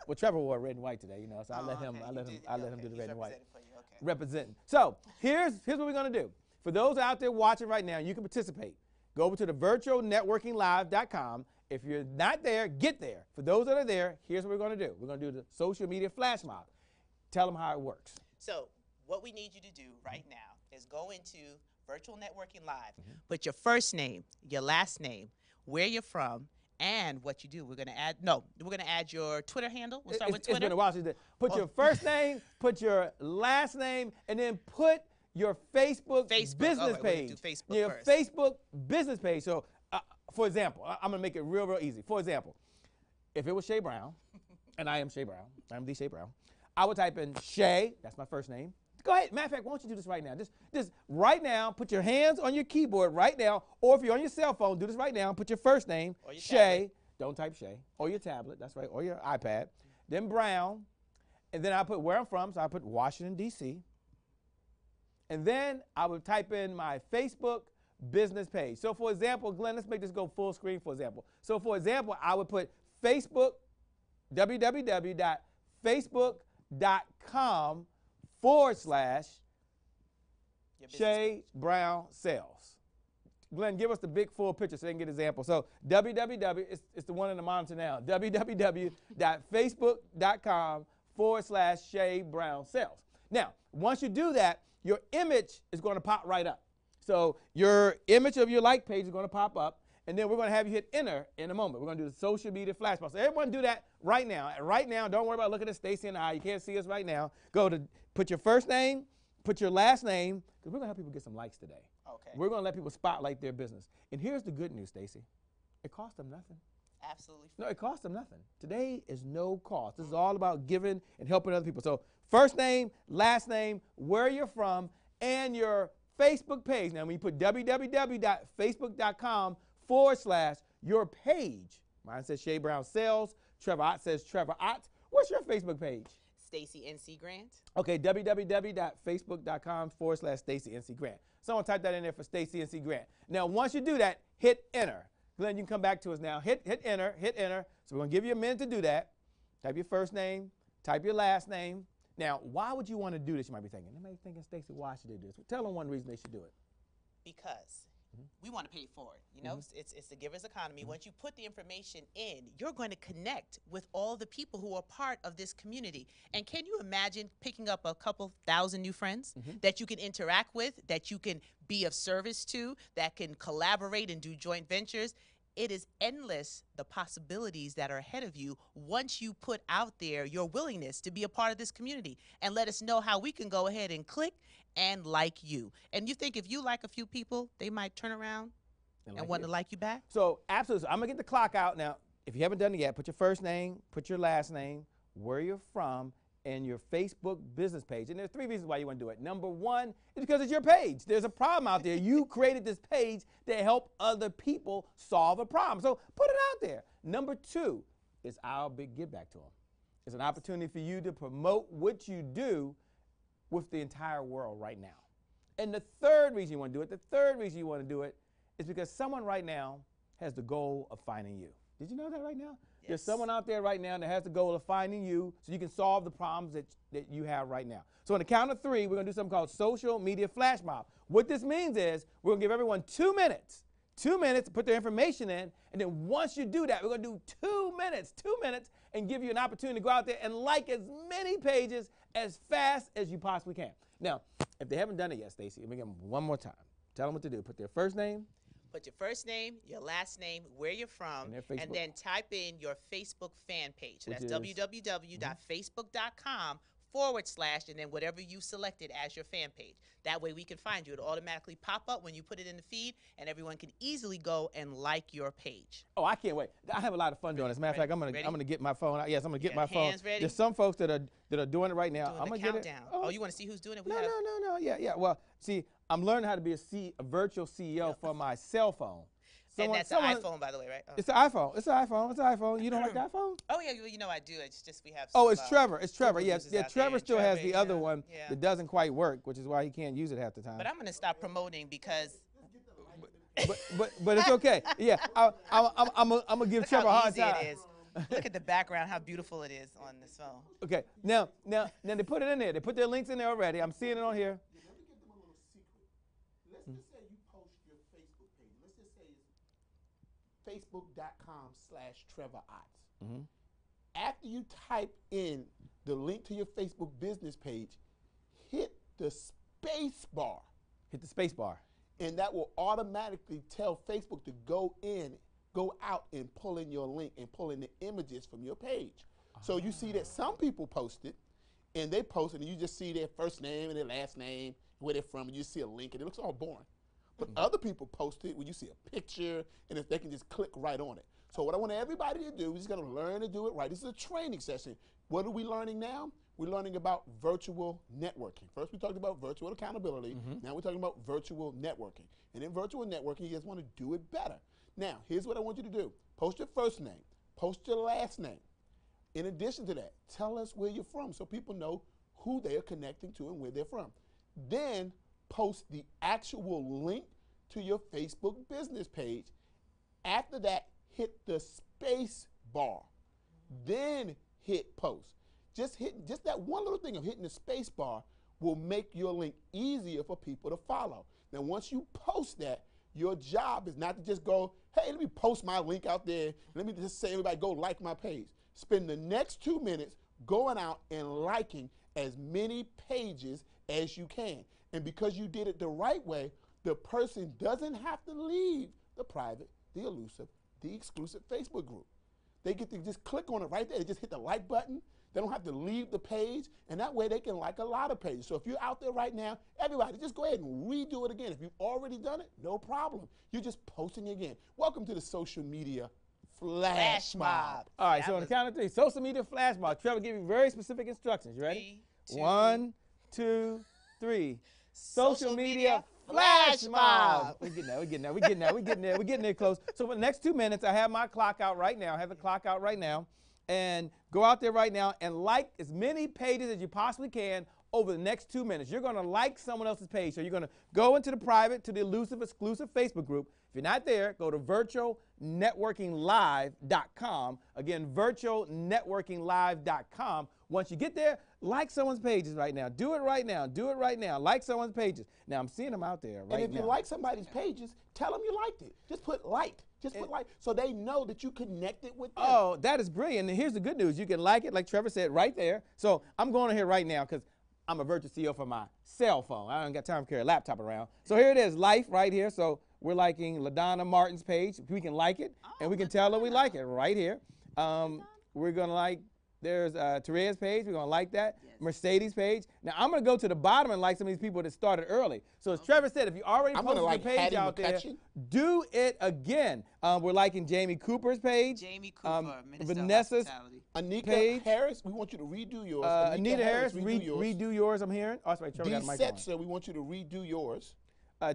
Well, Trevor wore red and white today. You know, so I let him. Okay, I you let him. did- I let him okay, do the he's red and white. representing for you, okay. Representing. So here's what we're gonna do. For those out there watching right now, you can participate. Go over to the virtualnetworkinglive.com. If you're not there, get there. For those that are there, here's what we're gonna do. We're gonna do the social media flash mob. Tell them how it works. So what we need you to do right now is go into Virtual Networking Live. Mm-hmm. Put your first name, your last name, where you're from, and what you do. We're gonna add your Twitter handle. We'll start with It's Twitter. been a while since that. Put Oh. your first name, put your last name, and then put your Facebook, Facebook. business All right, we're gonna page. do Facebook your first. Facebook business page. So, for example, I'm gonna make it real easy. For example, if it was Shay Brown, and I am Shay Brown, I'm the Shay Brown, I would type in Shay. That's my first name. Go ahead. Matter of fact, why don't you do this right now? Just right now, put your hands on your keyboard right now, or if you're on your cell phone, do this right now. Put your first name, Or your Shay. tablet. Don't type Shay. Or your tablet, that's right, or your iPad. Then Brown, and then I put where I'm from, so I put Washington, D.C. And then I would type in my Facebook business page. So for example, Glenn, let's make this go full screen for example. So for example, I would put Facebook, www.facebook.com/ Your business Shay Brown Sales. Glenn, give us the big full picture so they can get an example. So www, it's the one in the monitor now, www.facebook.com/ Shay Brown Sales. Now, once you do that, your image is going to pop right up. So your image of your like page is going to pop up, and then we're going to have you hit enter in a moment. We're going to do the social media flash mob. So everyone do that right now. And right now, don't worry about looking at Stacy in the eye. You can't see us right now. Go to put your first name, put your last name, because we're going to help people get some likes today. Okay. We're going to let people spotlight their business. And here's the good news, Stacy. It costs them nothing. Absolutely free. No, it costs them nothing. Today is no cost. This is all about giving and helping other people. So first name, last name, where you're from, and your Facebook page. Now, when you put www.facebook.com/ your page. Mine says Shay Brown Sales. Trevor Ott says Trevor Ott. What's your Facebook page? Stacy NC Grant. Okay, www.facebook.com/ Stacy NC Grant. Someone type that in there for Stacy NC Grant. Now, once you do that, hit enter. Glenn, you can come back to us now. Hit enter, hit enter. So we're going to give you a minute to do that. Type your first name, type your last name. Now, why would you want to do this? You might be thinking, they might be thinking, Stacy, why should they do this? Tell them one reason they should do it. Because we want to pay it forward. You know, it's the giver's economy. Once you put the information in, you're going to connect with all the people who are part of this community. And can you imagine picking up a couple thousand new friends that you can interact with, that you can be of service to, that can collaborate and do joint ventures? It is endless, the possibilities that are ahead of you once you put out there your willingness to be a part of this community, and let us know how we can go ahead and click and like you. And you think if you like a few people, they might turn around and want to like you back? So absolutely. So I'm going to get the clock out now. If you haven't done it yet, put your first name, put your last name, where you're from, and your Facebook business page. And there's 3 reasons why you want to do it. Number 1 is because it's your page. There's a problem out there. You created this page to help other people solve a problem. So put it out there. Number 2 is our big give back to them. It's an opportunity for you to promote what you do with the entire world right now. And the third reason you want to do it, is because someone right now has the goal of finding you. Did you know that right now? There's someone out there right now that has the goal of finding you so you can solve the problems that you have right now. So on the count of 3, we're going to do something called social media flash mob. What this means is we're going to give everyone 2 minutes. 2 minutes to put their information in, and then once you do that, we're going to do 2 minutes, and give you an opportunity to go out there and like as many pages as fast as you possibly can. Now, if they haven't done it yet, Stacy, let me give them one more time. Tell them what to do. Put their first name. Put your first name, your last name, where you're from, and then type in your Facebook fan page. So that's www.facebook.com/ and then whatever you selected as your fan page. That way we can find you. It'll automatically pop up when you put it in the feed, and everyone can easily go and like your page. Oh, I can't wait. I have a lot of fun doing this. Matter of fact, I'm gonna get my phone out. Yes, I'm gonna get my phone. Hands ready? There's some folks that are doing it right now. Doing I'm the gonna countdown. get it. Oh, you want to see who's doing it? No. Yeah. Well, see, I'm learning how to be a virtual CEO for my cell phone. And that's an iPhone, by the way, right? Oh. It's an iPhone. It's an iPhone. It's an iPhone. You don't like the iPhone? Oh yeah, you know I do. It's just we have. Oh, some, it's Trevor. It's Trevor. Google Yeah, users yeah. out there, Trevor and still has Trevor, the other one yeah. that doesn't quite work, which is why he can't use it half the time. But I'm gonna stop promoting because. But it's okay. Yeah, I'm gonna give Look Trevor a how hard easy time. it is. Look at the background, how beautiful it is on this phone. Okay, now they put it in there. They put their links in there already. I'm seeing it on here. Let me give them a little secret. Let's just say you post your Facebook page. Let's just say it's facebook.com/TrevorOtts. Mm-hmm. After you type in the link to your Facebook business page, hit the space bar, Hit the space bar. and that will automatically tell Facebook to go out and pull in your link and pull in the images from your page. So you see that some people post it, and they post it, and you just see their first name and their last name, where they're from, and you see a link, and it looks all boring. But other people post it where you see a picture, and if they can just click right on it. So what I want everybody to do, we're just gonna learn to do it right. This is a training session. What are we learning now? We're learning about virtual networking. First we talked about virtual accountability. Now we're talking about virtual networking. And in virtual networking, you just wanna do it better. Now, here's what I want you to do. Post your first name, post your last name. In addition to that, tell us where you're from so people know who they are connecting to and where they're from. Then post the actual link to your Facebook business page. After that, hit the space bar. Then hit post. Just that one little thing of hitting the space bar will make your link easier for people to follow. Now, once you post that, your job is not to just go, hey, let me post my link out there. Let me just say, everybody go like my page. Spend the next 2 minutes going out and liking as many pages as you can. And because you did it the right way, the person doesn't have to leave the private, the elusive, the exclusive Facebook group. They get to just click on it right there. They just hit the like button. They don't have to leave the page, and that way they can like a lot of pages. So if you're out there right now, everybody, just go ahead and redo it again. If you've already done it, no problem. You're just posting again. Welcome to the social media flash mob. All right, so on the count of three, social media flash mob. Trevor give you very specific instructions. You ready? 3, 2, 1, 2, 3. Social media flash mob. We're getting there close. So for the next 2 minutes, I have my clock out right now. I have the clock out right now. And go out there right now and like as many pages as you possibly can over the next 2 minutes. You're going to like someone else's page. So you're going to go into the private, to the elusive, exclusive Facebook group. If you're not there, go to virtualnetworkinglive.com. Again, virtualnetworkinglive.com. Once you get there, like someone's pages right now. Do it right now. Do it right now. Like someone's pages. Now, I'm seeing them out there right now. And if you like somebody's pages, tell them you liked it. Just put like. Just put like, so they know that you connected with them. Oh, that is brilliant. And here's the good news. You can like it, like Trevor said, right there. So I'm going here right now because I'm a virtual CEO for my cell phone. I don't got time to carry a laptop around. So here it is, life right here. So we're liking LaDonna Martin's page. We can like it, and we can tell her we like it right here. We're going to like, there's Teresa's page. We're going to like that. Yes. Mercedes' page. Now, I'm going to go to the bottom and like some of these people that started early. So as Trevor said, if you already posted your page Hattie out McCutcheon. there, do it again. We're liking Jamie Cooper's page. Jamie Cooper, Minister Vanessa's of Hospitality. Anika page. Harris, we want you to redo yours. Anita Harris, redo redo yours, I'm hearing. Oh, that's right, Trevor got a mic on. Setzer, we want you to redo yours.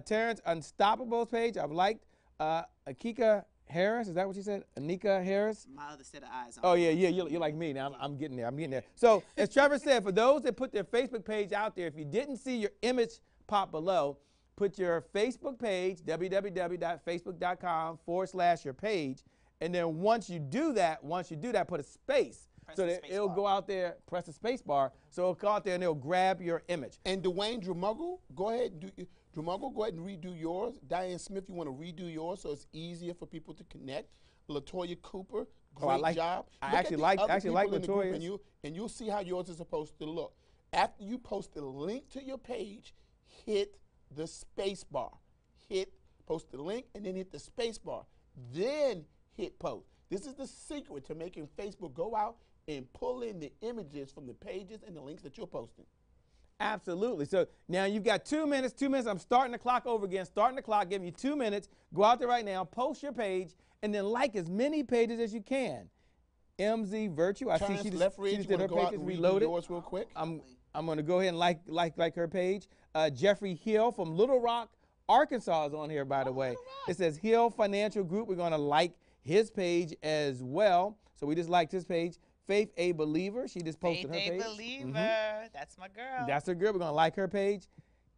Terrence Unstoppable's page, I've liked. Akika Harris, is that what you said? Anika Harris? My other set of eyes on. Oh, yeah, you're like me now. I'm getting there. I'm getting there. So, as Trevor said, for those that put their Facebook page out there, if you didn't see your image pop below, put your Facebook page, www.facebook.com/your page, and then once you do that, put a space. So that it'll go out there, press the space bar, so it'll go out there and it'll grab your image. And Dwayne Drumuggle, go ahead and redo yours. Diane Smith, you want to redo yours so it's easier for people to connect. LaToya Cooper, great job. I actually like LaToya's. And LaToya's. you'll see how yours is supposed to look. After you post the link to your page, hit the space bar. Post the link and then hit the space bar. Then hit post. This is the secret to making Facebook go out and pull in the images from the pages and the links that you're posting. Absolutely. So now you've got 2 minutes. 2 minutes. I'm starting the clock over again. Starting the clock. Giving you 2 minutes. Go out there right now. Post your page and then like as many pages as you can. MZ Virtue. I see Terrence she just Lethbridge, did her go out page. and redo Reloaded. yours real quick. I'm going to go ahead and like her page. Jeffrey Hill from Little Rock, Arkansas is on here, by the way. It says Hill Financial Group. We're going to like his page as well. So we just liked his page. Faith A. Believer. She just posted her page. Faith A. Believer. That's my girl. That's her girl. We're going to like her page.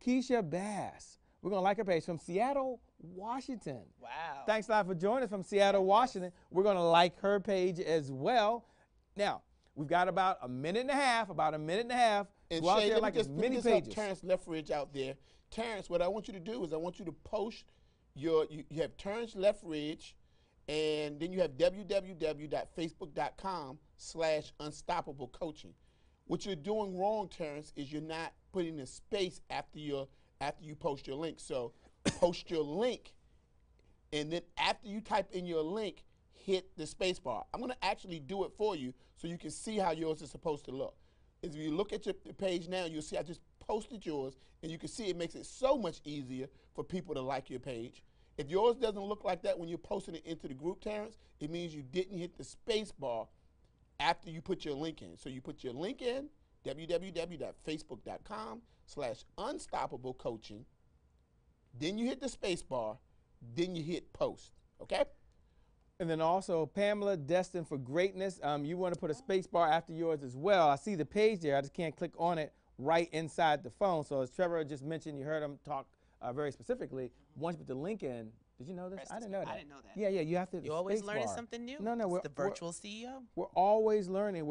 Keisha Bass. We're going to like her page from Seattle, Washington. Wow. Thanks a lot for joining us from Seattle, Washington. We're going to like her page as well. Now, we've got about a minute and a half. And Go out Shay, there, let like me as just, many let me just help pages. Terrence Lethbridge out there. Terrence, what I want you to do is I want you to post you have Terrence Lethbridge, and then you have www.facebook.com/unstoppablecoaching. What you're doing wrong, Terrence, is you're not putting a space after you post your link. So post your link, and then after you type in your link, hit the space bar. I'm going to actually do it for you so you can see how yours is supposed to look. If you look at your page now, you'll see I just posted yours, and you can see it makes it so much easier for people to like your page. If yours doesn't look like that when you're posting it into the group, Terrence, it means you didn't hit the space bar after you put your link in. So you put your link in, www.facebook.com/unstoppablecoaching. Then you hit the space bar, then you hit post, okay? And then also, Pamela, Destined for Greatness. You want to put a space bar after yours as well. I see the page there. I just can't click on it right inside the phone. So as Trevor just mentioned, you heard him talk very specifically. Once you put the link in, did you know this? I didn't know that. I didn't know that. Yeah, you have to. You're always space learning bar. something new. No, It's we're the virtual CEO. We're always learning.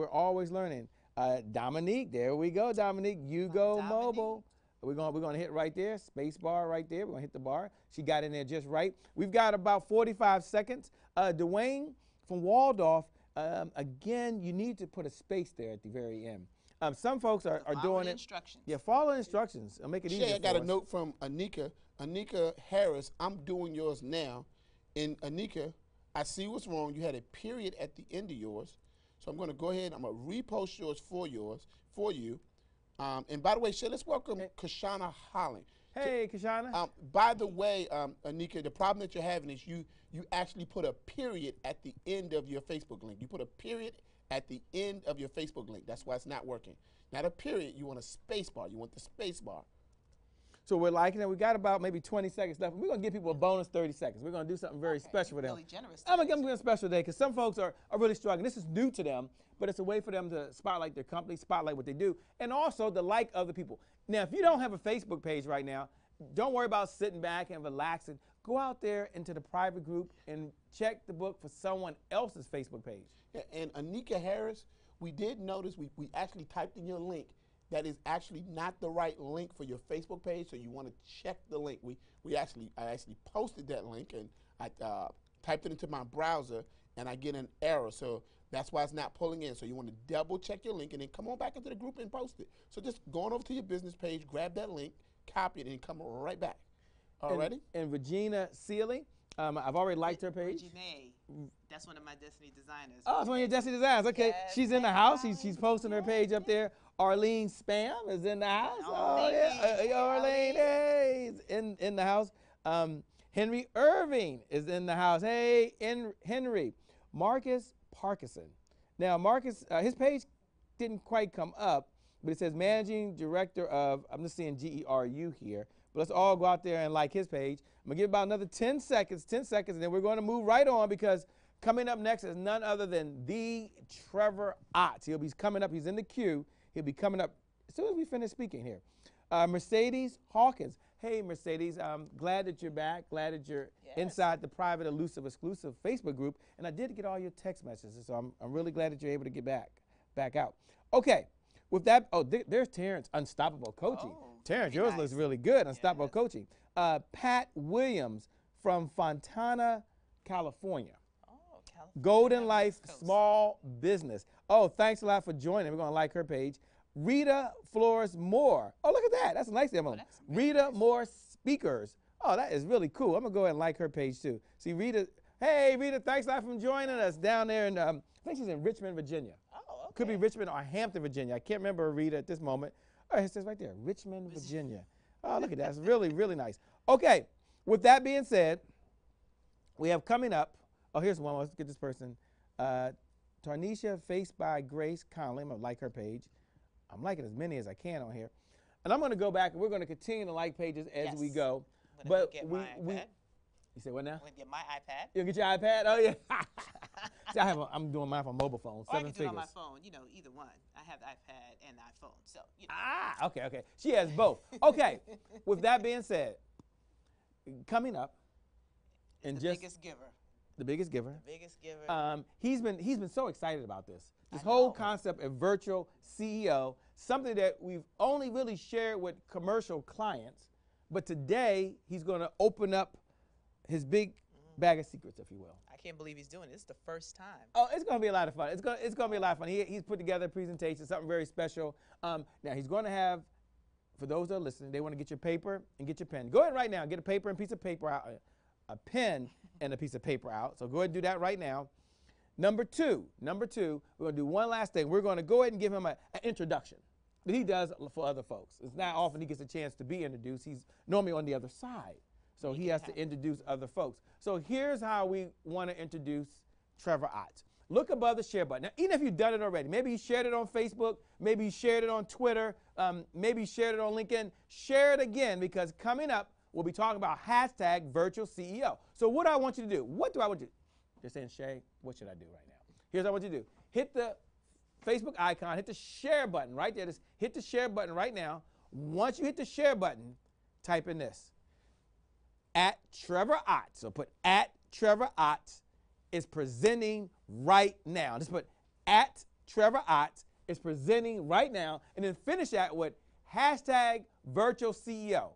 Dominique, there we go, Dominique. You go Dominique. mobile. We're gonna hit right there, space bar right there. We're gonna hit the bar. She got in there just right. We've got about 45 seconds. Dwayne from Waldorf. Again, you need to put a space there at the very end. Some folks are doing it. Instructions. Yeah, follow the instructions. I'll make it easier. Shay, I got for a us. note from Anika. Anika Harris, I'm doing yours now. And Anika, I see what's wrong. You had a period at the end of yours. So I'm going to go ahead. I'm going to repost yours for you. And by the way, Shay, let's welcome Kashana Holland. Hey, Kashana. By the way, Anika, the problem that you're having is you actually put a period at the end of your Facebook link. You put a period at the end of your Facebook link. That's why it's not working. Not a period. You want a space bar. You want the space bar. So we're liking it. We got about maybe 20 seconds left. We're going to give people a bonus 30 seconds. We're going to do something very special for them. Really generous. I'm going to give them a special day because some folks are really struggling. This is new to them, but it's a way for them to spotlight their company, spotlight what they do, and also to like other people. Now, if you don't have a Facebook page right now, don't worry about sitting back and relaxing. Go out there into the private group and check the book for someone else's Facebook page. Yeah, and Anika Harris, we did notice we actually typed in your link. That is actually not the right link for your Facebook page, so you want to check the link. I actually posted that link, and I typed it into my browser, and I get an error. So that's why it's not pulling in. So you want to double check your link, and then come on back into the group and post it. So just going over to your business page, grab that link, copy it, and come right back. All righty? And Regina Sealy, I've already liked her page. Regina, that's one of my Destiny designers. Oh, it's one of your Destiny Designs. Okay, Yes, she's in the house. She's posting her page up there. Arlene Spam is in the house. Oh, yeah. Arlene, hey, is in the house. Henry Irving is in the house. Hey, Henry. Marcus Parkinson. Now, Marcus, his page didn't quite come up, but it says Managing Director of, I'm just seeing GERU here, but let's all go out there and like his page. I'm going to give about another 10 seconds, and then we're going to move right on because coming up next is none other than the Trevor Ott. He'll be coming up. He's in the queue. He'll be coming up as soon as we finish speaking here. Mercedes Hawkins. Hey, Mercedes, I'm glad that you're back. Glad that you're inside the private, elusive, exclusive Facebook group. And I did get all your text messages, so I'm really glad that you're able to get back out. Okay, with that, there's Terrence, Unstoppable Coaching. Oh, Terrence, very yours nice. looks really good, Unstoppable Coaching. Pat Williams from Fontana, California. Oh, California. Golden Life West Coast. Small Business. Oh, thanks a lot for joining. We're going to like her page. Rita Flores Moore. Oh, look at that. That's a nice demo. that's really Rita Moore Speakers. Oh, that is really cool. I'm going to go ahead and like her page too. See, Rita. Hey, Rita, thanks a lot for joining us down there in, I think she's in Richmond, Virginia. Oh, okay. Could be Richmond or Hampton, Virginia. I can't remember Rita at this moment. Oh, it says right there, Richmond, Virginia. Oh, look at that. It's really, really nice. Okay, with that being said, we have coming up, oh, here's one. Let's get this person. Tarnisha, Faced by Grace Conley. I'm going to like her page. I'm liking as many as I can on here. And I'm going to go back, and we're going to continue to like pages as we Yes. go. I'm gonna But go get we, my we, iPad. you say what now? I'm gonna get my iPad. You'll get your iPad? Oh, yeah. See, I'm doing mine from mobile phone, Or I 7 can do figures. it on my phone. You know, either one. I have the iPad and the iPhone. So, you know. Ah, okay. She has both. Okay. With that being said, coming up, and the just biggest giver. the biggest giver. The biggest giver. He's been so excited about this. This I whole know. concept of virtual CEO, something that we've only really shared with commercial clients, but today he's going to open up his big bag of secrets, if you will. I can't believe he's doing it. This is the first time. Oh, it's going to be a lot of fun. It's going to be a lot of fun. He's put together a presentation, something very special. Now he's going to have, for those that are listening, they want to get your paper and get your pen. Go ahead right now, get a paper and piece of paper out, a pen and a piece of paper out. So go ahead and do that right now. Number two, we're going to do one last thing. We're going to go ahead and give him an introduction that he does for other folks. It's not often he gets a chance to be introduced. He's normally on the other side. So he has to introduce other folks. So here's how we want to introduce Trevor Ott. Look above the share button. Now, even if you've done it already, maybe you shared it on Facebook, maybe you shared it on Twitter, maybe you shared it on LinkedIn, share it again, because coming up, we'll be talking about hashtag virtual CEO. So what do I want you to do? What do I want you to do? They're saying, Shay, what should I do right now? Here's what I want you to do. Hit the Facebook icon, hit the share button right there. Just hit the share button right now. Once you hit the share button, type in this. At Trevor Ott. So put at Trevor Ott is presenting right now. Just put at Trevor Ott is presenting right now. And then finish that with hashtag virtual CEO.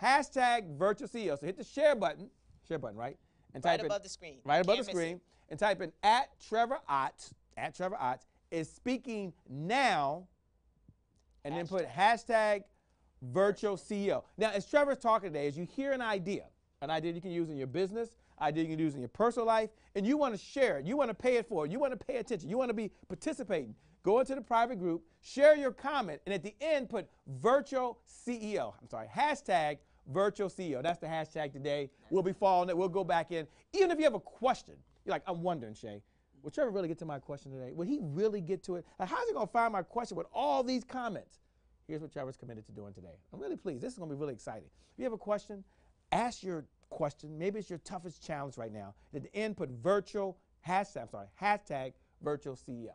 Hashtag virtual CEO. So hit the share button, right? And Right type above in, the screen. right above the Can't miss screen, it. and type in at Trevor Ott is speaking now, and then put hashtag virtual CEO. Now, as Trevor's talking today, as you hear an idea you can use in your business, idea you can use in your personal life, and you want to share it, you want to pay it forward, you want to pay attention, you want to be participating, go into the private group, share your comment, and at the end put virtual CEO. Hashtag virtual CEO. That's the hashtag today. We'll be following it. We'll go back in. Even if you have a question, you're like, I'm wondering, Shay, will Trevor really get to my question today? Will he really get to it? Like, how's he going to find my question with all these comments? Here's what Trevor's committed to doing today. I'm really pleased. This is going to be really exciting. If you have a question, ask your question. Maybe it's your toughest challenge right now. At the end, put hashtag virtual CEO.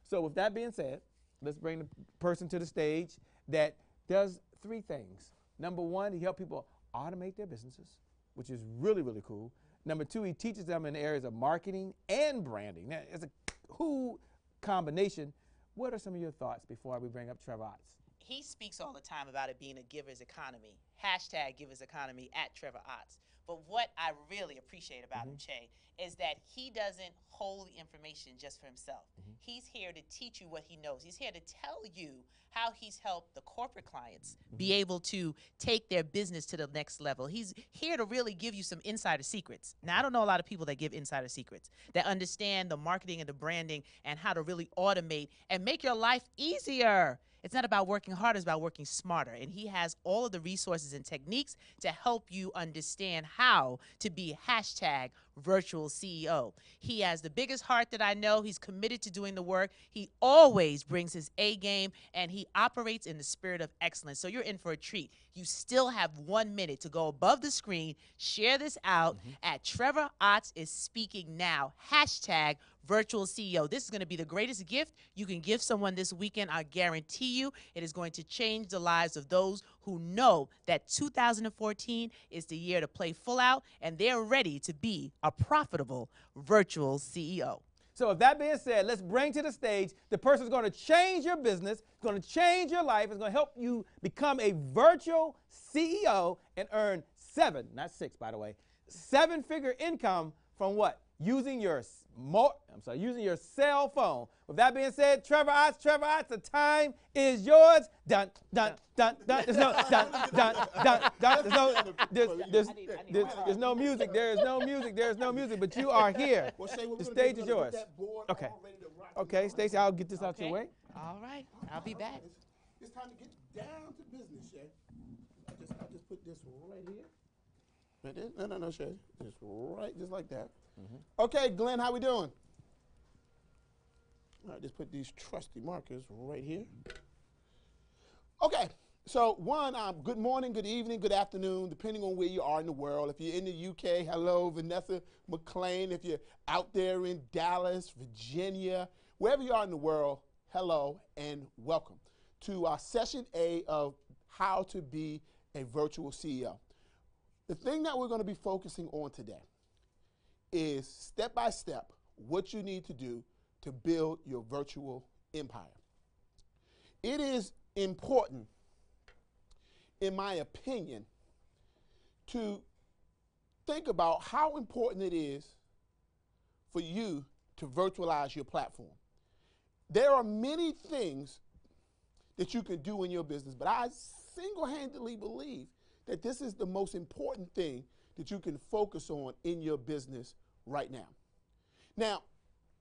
So with that being said, let's bring the person to the stage that does 3 things. Number 1, he helps people automate their businesses, which is really, really cool. Number 2, he teaches them in the areas of marketing and branding. Now, it's a cool combination. What are some of your thoughts before we bring up Trevor Ott? He speaks all the time about it being a giver's economy. Hashtag giver's economy at Trevor Ott. But what I really appreciate about him, Che, is that he doesn't hold the information just for himself. He's here to teach you what he knows. He's here to tell you how he's helped the corporate clients be able to take their business to the next level. He's here to really give you some insider secrets. Now, I don't know a lot of people that give insider secrets, that understand the marketing and the branding and how to really automate and make your life easier. It's not about working harder, it's about working smarter. And he has all of the resources and techniques to help you understand how to be hashtag virtual CEO. He has the biggest heart that I know. He's committed to doing the work. He always brings his A game, and he operates in the spirit of excellence. So you're in for a treat. You still have 1 minute to go above the screen, share this out at Trevor Ott is speaking now. Hashtag virtual CEO. This is going to be the greatest gift you can give someone this weekend. I guarantee you it is going to change the lives of those who know that 2014 is the year to play full out, and they're ready to be a profitable virtual CEO. So with that being said, let's bring to the stage the person who's going to change your business, going to change your life, is going to help you become a virtual CEO and earn 7, not 6, by the way, 7-figure income from what? Using your cell phone. With that being said, Trevor Ott, the time is yours. Dun, dun, dun, dun. There's no dun, dun, dun, dun. There's no music. There is no music. There is no music. But you are here. Well, Shay, The stage is yours. Okay. Okay, Stacey, I'll get this out your way. All right. I'll be back. It's time to get down to business, Shay. I just put this right here. Right there? No, Shay. Just like that. Okay, Glenn, how we doing? All right, just put these trusty markers right here. Okay, so good morning, good evening, good afternoon, depending on where you are in the world. If you're in the UK, hello, Vanessa McLean. If you're out there in Dallas, Virginia, wherever you are in the world, hello and welcome to our session A of how to be a virtual CEO. The thing that we're going to be focusing on today is step by step what you need to do to build your virtual empire. It is important, in my opinion, to think about how important it is for you to virtualize your platform. There are many things that you can do in your business, but I single-handedly believe that this is the most important thing that you can focus on in your business right now. Now,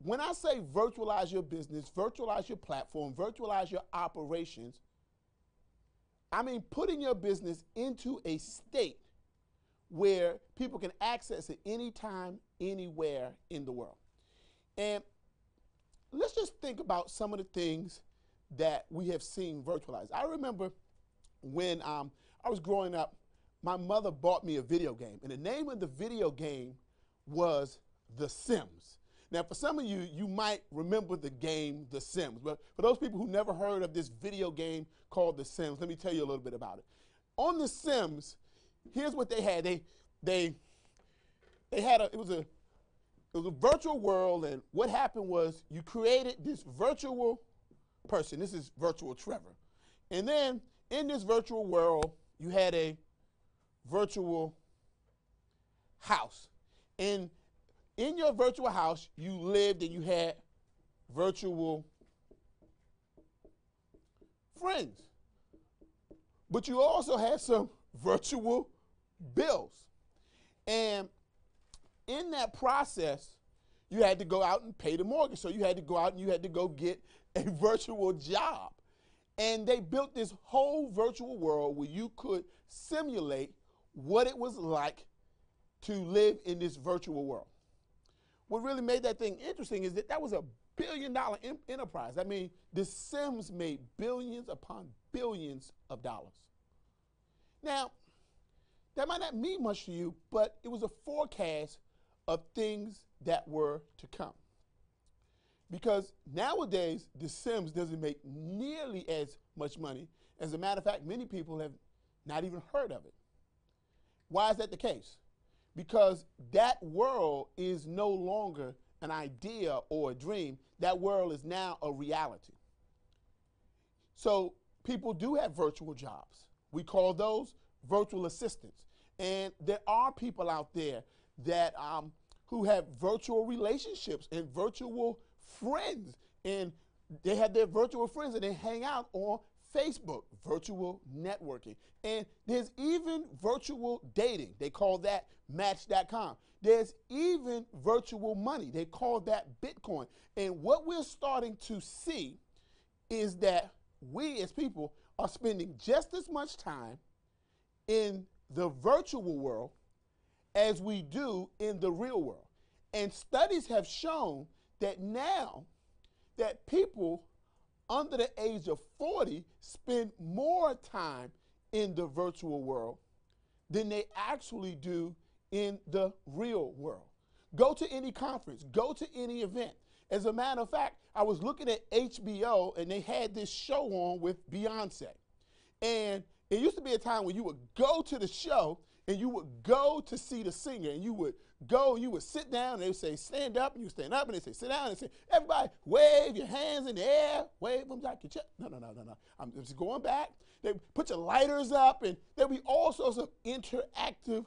when I say virtualize your business, virtualize your platform, virtualize your operations, I mean putting your business into a state where people can access it anytime, anywhere in the world. And let's just think about some of the things that we have seen virtualized. I remember when I was growing up, my mother bought me a video game, and the name of the video game was The Sims. Now, for some of you, you might remember the game The Sims, but for those people who never heard of this video game called The Sims, let me tell you a little bit about it. On The Sims, here's what they had. They had it was a virtual world, and what happened was you created this virtual person. This is virtual Trevor. And then in this virtual world, you had a virtual house. And in your virtual house, you lived and you had virtual friends. But you also had some virtual bills. And in that process, you had to go out and pay the mortgage. So you had to go out and you had to go get a virtual job. And they built this whole virtual world where you could simulate what it was like to live in this virtual world. What really made that thing interesting is that was a billion-dollar enterprise. I mean, The Sims made billions upon billions of dollars. Now, that might not mean much to you, but it was a forecast of things that were to come. Because nowadays, The Sims doesn't make nearly as much money. As a matter of fact, many people have not even heard of it. Why is that the case? Because that world is no longer an idea or a dream. That world is now a reality. So people do have virtual jobs. We call those virtual assistants. And there are people out there that who have virtual relationships and virtual friends. And they have their virtual friends and they hang out on Facebook, virtual networking. And there's even virtual dating. They call that Match.com. There's even virtual money. They call that Bitcoin. And what we're starting to see is that we as people are spending just as much time in the virtual world as we do in the real world. And studies have shown that now that people under the age of 40 spend more time in the virtual world than they actually do in the real world. Go to any conference, go to any event. As a matter of fact, I was looking at HBO and they had this show on with Beyonce. And it used to be a time when you would go to the show and you would go to see the singer and you would go and you would sit down and they would say stand up and you stand up and they say sit down and say everybody wave your hands in the air, wave them like your chest. No. I'm just going back. They put your lighters up and there'll be all sorts of interactive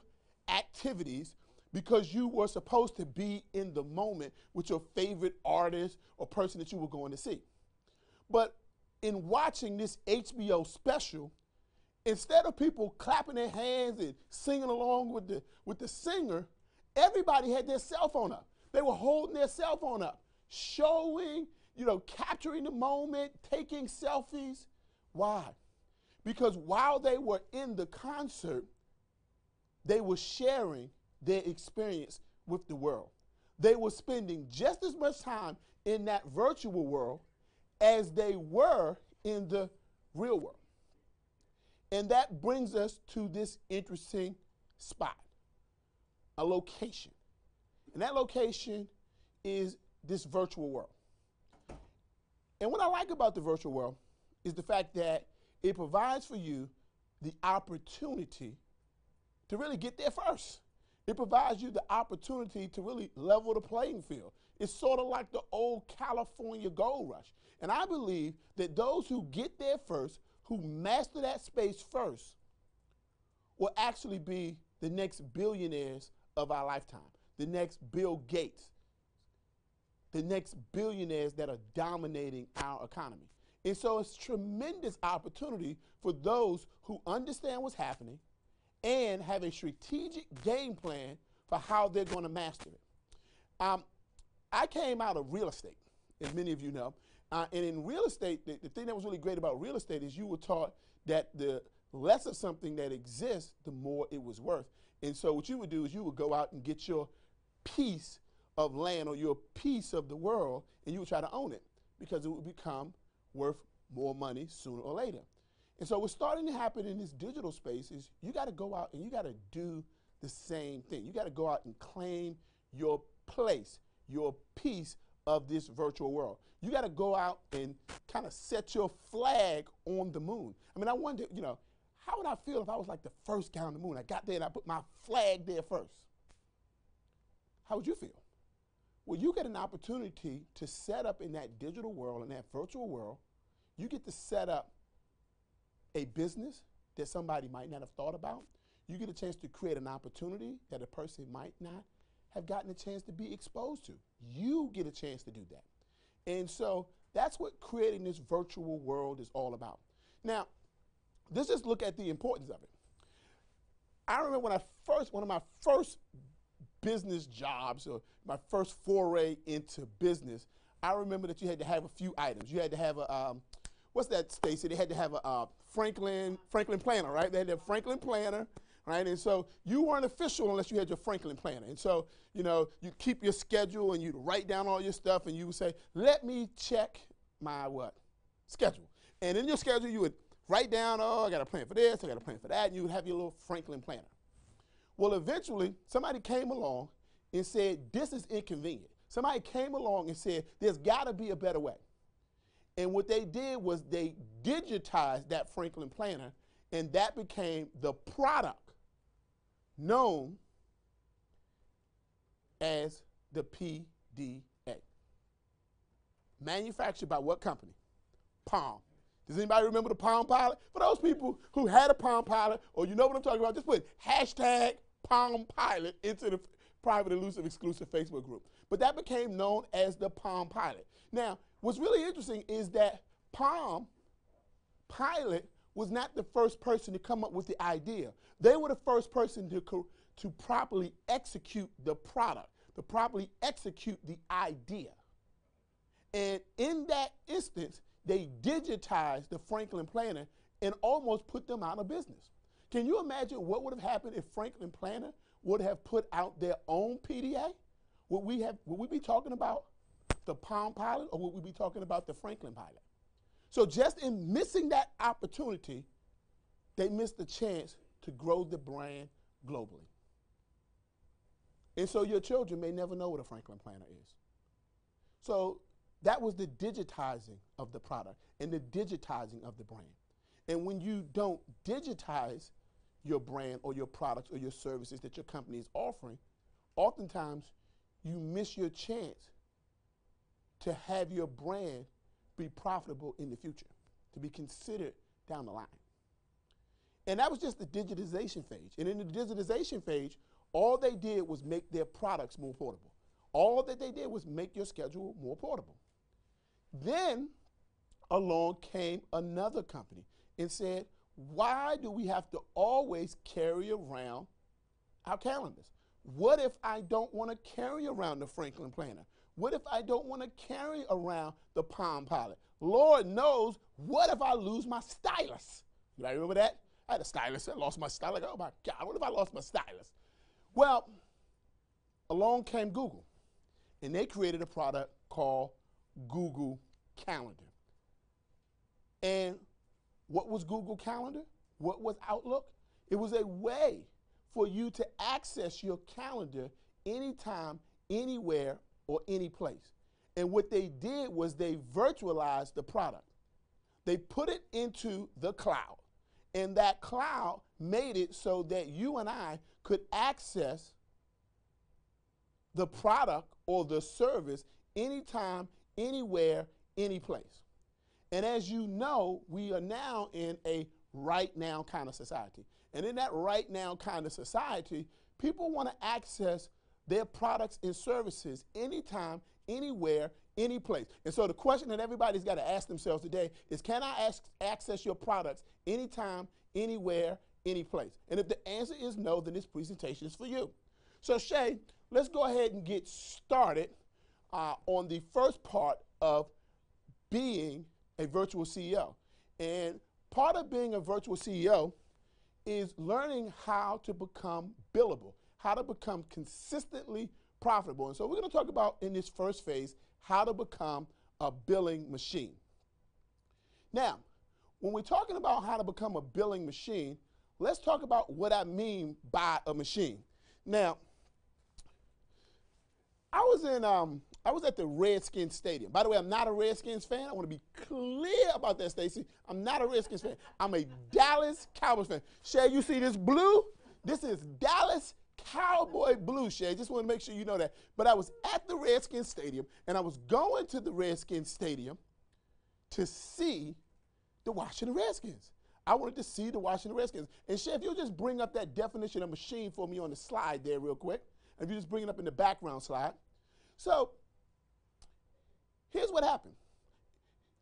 activities because you were supposed to be in the moment with your favorite artist or person that you were going to see. But in watching this HBO special, instead of people clapping their hands and singing along with the singer, everybody had their cell phone up. They were holding their cell phone up, showing, capturing the moment, taking selfies. Why? Because while they were in the concert, they were sharing their experience with the world. They were spending just as much time in that virtual world as they were in the real world. And that brings us to this interesting spot, a location. And that location is this virtual world. And what I like about the virtual world is the fact that it provides for you the opportunity to really get there first. It provides you the opportunity to really level the playing field. It's sort of like the old California gold rush. And I believe that those who get there first, who master that space first, will actually be the next billionaires of our lifetime, the next Bill Gates, the next billionaires that are dominating our economy. And so it's tremendous opportunity for those who understand what's happening and have a strategic game plan for how they're going to master it. I came out of real estate, as many of you know. And in real estate, the thing that was really great about real estate is you were taught that the less of something that exists, the more it was worth. And so what you would do is you would go out and get your piece of land or your piece of the world, and you would try to own it because it would become worth more money sooner or later. And so what's starting to happen in this digital space is you got to go out and you got to do the same thing. You got to go out and claim your place, your piece of this virtual world. You got to go out and kind of set your flag on the moon. I mean, I wonder, you know, how would I feel if I was like the first guy on the moon? I got there and I put my flag there first. How would you feel? Well, you get an opportunity to set up in that digital world, in that virtual world, you get to set up a business that somebody might not have thought about. You get a chance to create an opportunity that a person might not have gotten a chance to be exposed to. You get a chance to do that. And so that's what creating this virtual world is all about. Now, let's just look at the importance of it. I remember when one of my first business jobs, or my first foray into business, I remember that you had to have a few items. You had to have a, what's that, Stacy? They had to have a Franklin planner, right? They had to have a Franklin planner, right? And so you weren't official unless you had your Franklin planner. And so, you know, you keep your schedule and you'd write down all your stuff and you would say, let me check my what? Schedule. And in your schedule, you would write down, oh, I got a plan for this, I got a plan for that, and you would have your little Franklin planner. Well, eventually, somebody came along and said, this is inconvenient. Somebody came along and said, there's got to be a better way. And what they did was they digitized that Franklin planner, and that became the product known as the PDA. Manufactured by what company? Palm. Does anybody remember the Palm Pilot? For those people who had a Palm Pilot, or you know what I'm talking about, just put hashtag Palm Pilot into the private, elusive, exclusive Facebook group. But that became known as the Palm Pilot. Now, what's really interesting is that Palm Pilot was not the first person to come up with the idea. They were the first person to properly execute the product, to properly execute the idea. And in that instance, they digitized the Franklin planner and almost put them out of business. Can you imagine what would have happened if Franklin Planner would have put out their own PDA? Would we be talking about the Palm Pilot, or would we be talking about the Franklin Pilot? So just in missing that opportunity, they missed the chance to grow the brand globally. And so your children may never know what a Franklin Planner is. So that was the digitizing of the product and the digitizing of the brand. And when you don't digitize your brand or your products or your services that your company is offering, oftentimes you miss your chance to have your brand be profitable in the future, to be considered down the line. And that was just the digitization phase. And in the digitization phase, all they did was make their products more portable. All that they did was make your schedule more portable. Then along came another company and said, why do we have to always carry around our calendars? What if I don't want to carry around the Franklin Planner? What if I don't want to carry around the Palm Pilot? Lord knows, what if I lose my stylus? You remember that? I had a stylus, I lost my stylus. Like, oh my God, what if I lost my stylus? Well, along came Google, and they created a product called Google Calendar. And what was Google Calendar? What was Outlook? It was a way for you to access your calendar anytime, anywhere, or any place. And what they did was they virtualized the product. They put it into the cloud. And that cloud made it so that you and I could access the product or the service anytime, anywhere, any place. And as you know, we are now in a right now kind of society. And in that right now kind of society, people want to access their products and services anytime, anywhere, any place. And so the question that everybody's got to ask themselves today is, can I access your products anytime, anywhere, any place? And if the answer is no, then this presentation is for you. So Shay, let's go ahead and get started on the first part of being a virtual CEO. And part of being a virtual CEO is learning how to become billable, how to become consistently profitable. And so we're going to talk about in this first phase how to become a billing machine. Now, when we're talking about how to become a billing machine, let's talk about what I mean by a machine. Now, I was at the Redskins Stadium. By the way, I'm not a Redskins fan. I want to be clear about that, Stacy. I'm not a Redskins fan. I'm a Dallas Cowboys fan. Shay, you see this blue? This is Dallas Cowboy blue, Shay. Just want to make sure you know that. But I was at the Redskins Stadium, and I was going to the Redskins Stadium to see the Washington Redskins. I wanted to see the Washington Redskins. And Shay, if you'll just bring up that definition of machine for me on the slide there real quick. If you just bring it up in the background slide. So here's what happened.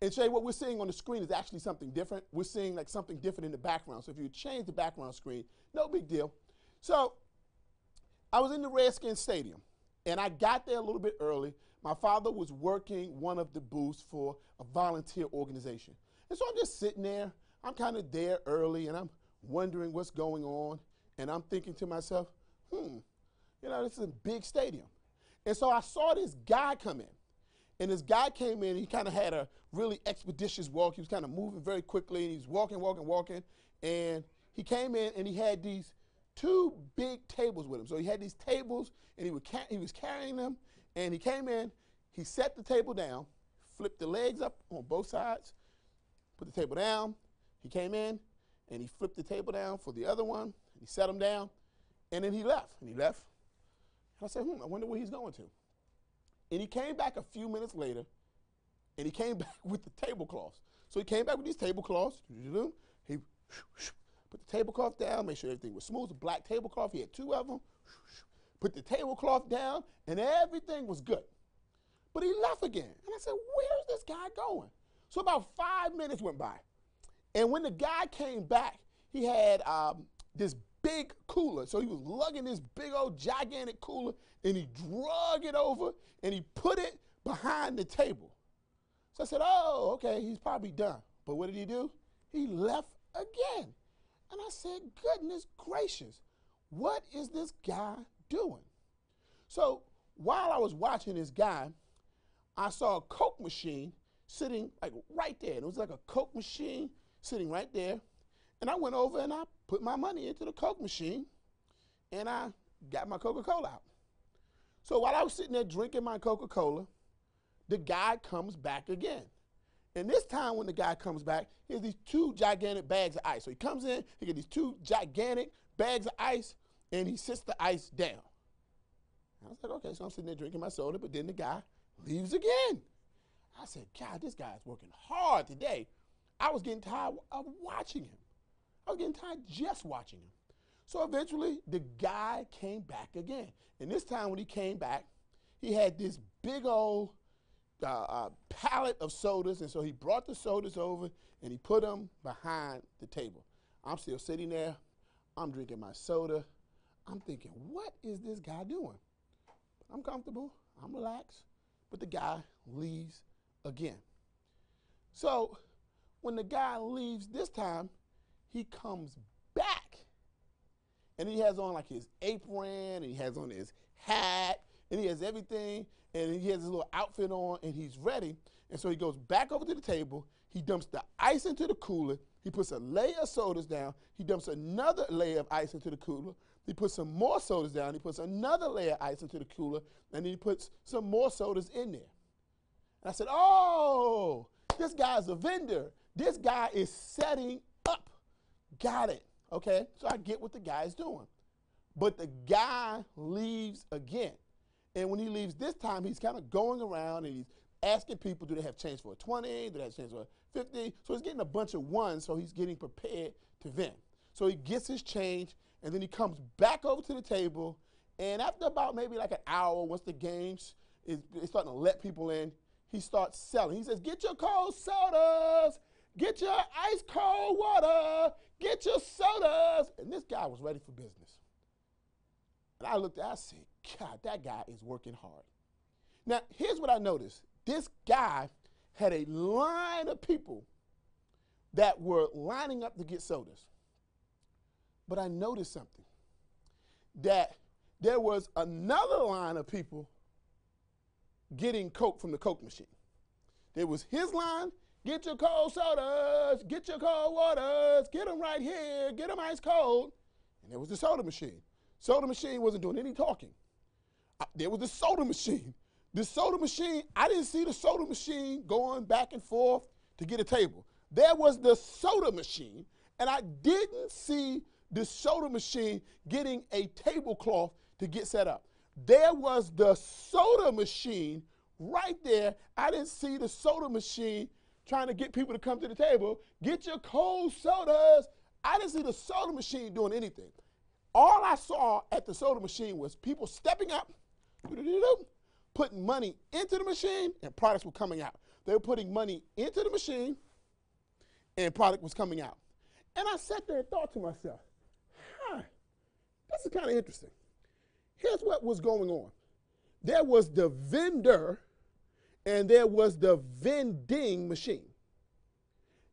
And Shay, what we're seeing on the screen is actually something different. We're seeing like something different in the background. So if you change the background screen, no big deal. So I was in the Redskins Stadium, and I got there a little bit early. My father was working one of the booths for a volunteer organization. And so I'm just sitting there. I'm kind of there early, and I'm wondering what's going on. And I'm thinking to myself, you know, this is a big stadium. And so I saw this guy come in. And this guy came in, he kind of had a really expeditious walk. He was kind of moving very quickly, and he was walking. And he came in, and he had these two big tables with him. So he had these tables, and he was carrying them. And he came in, he set the table down, flipped the legs up on both sides, put the table down. He came in, and he flipped the table down for the other one. He set them down, and then he left. And I said, I wonder where he's going to. And he came back a few minutes later, and he came back with the tablecloths. So he came back with these tablecloths. He put the tablecloth down, made sure everything was smooth. The black tablecloth, he had two of them. Put the tablecloth down, and everything was good. But he left again. And I said, where's this guy going? So about 5 minutes went by. And when the guy came back, he had this big cooler. So he was lugging this big old gigantic cooler, and he drug it over, and he put it behind the table. So I said, oh, okay, he's probably done. But what did he do? He left again. And I said, goodness gracious, what is this guy doing? So while I was watching this guy, I saw a Coke machine sitting like right there. And it was like a Coke machine sitting right there. And I went over and I put my money into the Coke machine, and I got my Coca-Cola out. So while I was sitting there drinking my Coca-Cola, the guy comes back again. And this time when the guy comes back, he has these two gigantic bags of ice. So he comes in, he gets these two gigantic bags of ice, and he sits the ice down. I was like, okay, so I'm sitting there drinking my soda, but then the guy leaves again. I said, God, this guy's working hard today. I was getting tired of watching him. I was getting tired just watching him. So eventually, the guy came back again. And this time when he came back, he had this big old pallet of sodas. And so he brought the sodas over, and he put them behind the table. I'm still sitting there. I'm drinking my soda. I'm thinking, what is this guy doing? I'm comfortable. I'm relaxed. But the guy leaves again. So when the guy leaves this time, he comes back, and he has on like his apron, and he has on his hat, and he has everything, and he has his little outfit on, and he's ready. And so he goes back over to the table. He dumps the ice into the cooler. He puts a layer of sodas down. He dumps another layer of ice into the cooler. He puts some more sodas down. He puts another layer of ice into the cooler, and then he puts some more sodas in there. And I said, oh, this guy's a vendor. This guy is setting up. Got it. Okay, so I get what the guy is doing. But the guy leaves again. And when he leaves this time, he's kind of going around and he's asking people, do they have change for a 20? Do they have change for a 50? So he's getting a bunch of ones, so he's getting prepared to vend. So he gets his change, and then he comes back over to the table, and after about maybe like an hour, once the games is starting to let people in, he starts selling. He says, get your cold sodas, get your ice cold water, get your sodas. And this guy was ready for business. And I looked at it, I said, God, that guy is working hard. Now, here's what I noticed. This guy had a line of people that were lining up to get sodas. But I noticed something, that there was another line of people getting Coke from the Coke machine. There was his line, get your cold sodas, get your cold waters, get them right here, get them ice cold. And there was the soda machine. Soda machine wasn't doing any talking. There was the soda machine. The soda machine, I didn't see the soda machine going back and forth to get a table. There was the soda machine, and I didn't see the soda machine getting a tablecloth to get set up. There was the soda machine right there. I didn't see the soda machine trying to get people to come to the table. Get your cold sodas. I didn't see the soda machine doing anything. All I saw at the soda machine was people stepping up, putting money into the machine, and products were coming out. They were putting money into the machine, and product was coming out. And I sat there and thought to myself, this is kind of interesting. Here's what was going on. There was the vendor, and there was the vending machine.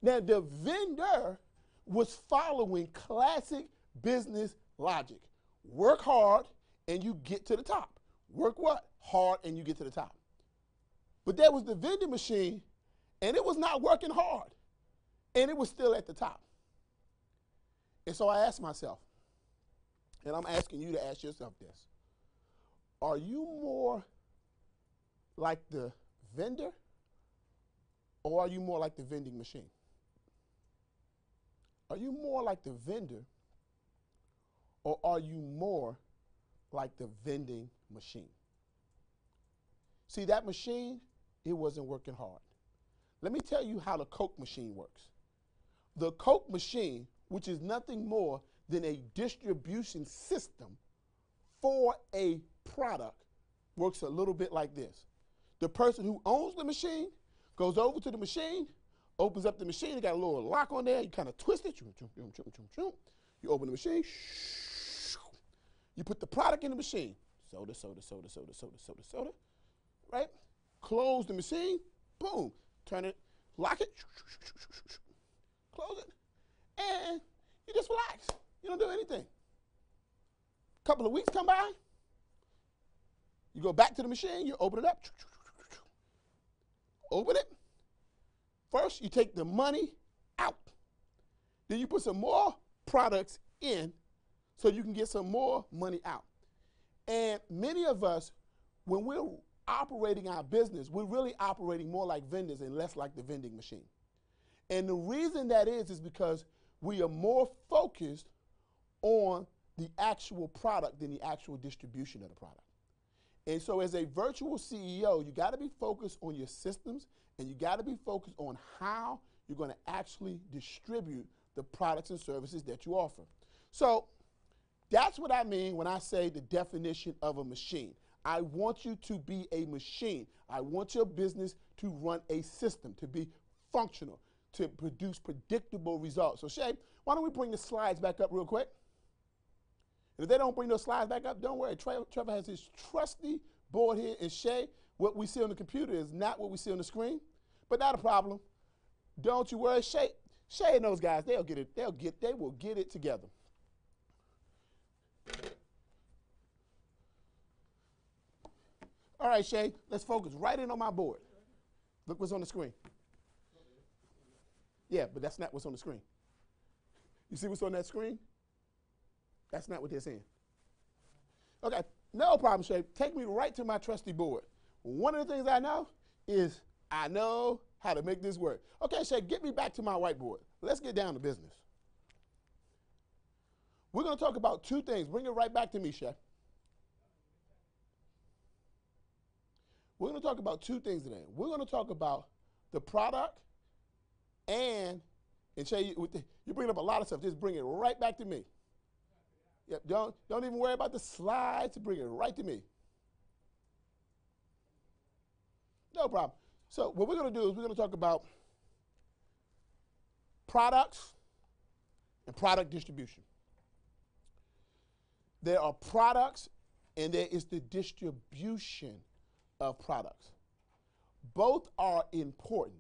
Now, the vendor was following classic business logic. Work hard, and you get to the top. Work what? Hard, and you get to the top. But there was the vending machine, and it was not working hard, and it was still at the top. And so I asked myself, and I'm asking you to ask yourself this, are you more like the vendor, or are you more like the vending machine? Are you more like the vendor, or are you more like the vending machine? See, that machine, it wasn't working hard. Let me tell you how the Coke machine works. The Coke machine, which is nothing more than a distribution system for a product, works a little bit like this. The person who owns the machine goes over to the machine, opens up the machine, it got a little lock on there, you kind of twist it, you open the machine, you put the product in the machine, soda, soda, soda, soda, soda, soda, soda, right? Close the machine, boom, turn it, lock it, close it, and you just relax. You don't do anything. A couple of weeks come by, you go back to the machine, you open it up, open it. First, you take the money out. Then you put some more products in so you can get some more money out. And many of us, when we're operating our business, we're really operating more like vendors and less like the vending machine. And the reason that is because we are more focused on the actual product than the actual distribution of the product. And so as a virtual CEO, you got to be focused on your systems, and you got to be focused on how you're going to actually distribute the products and services that you offer. So that's what I mean when I say the definition of a machine. I want you to be a machine. I want your business to run a system, to be functional, to produce predictable results. So Shay, why don't we bring the slides back up real quick? And if they don't bring those slides back up, don't worry. Trevor has his trusty board here. And Shay, what we see on the computer is not what we see on the screen, but not a problem. Don't you worry. Shay and those guys, they will get it together. All right, Shay, let's focus right in on my board. Look what's on the screen. Yeah, but that's not what's on the screen. You see what's on that screen? That's not what they're saying. Okay, no problem, Shay. Take me right to my trusty board. One of the things I know is I know how to make this work. Okay, Shay, get me back to my whiteboard. Let's get down to business. We're going to talk about two things. Bring it right back to me, Shay. We're going to talk about two things today. We're going to talk about the product and Shay, you bring up a lot of stuff. Just bring it right back to me. Yep, don't even worry about the slides. Bring it right to me. No problem. So what we're going to do is we're going to talk about products and product distribution. There are products and there is the distribution of products. Both are important,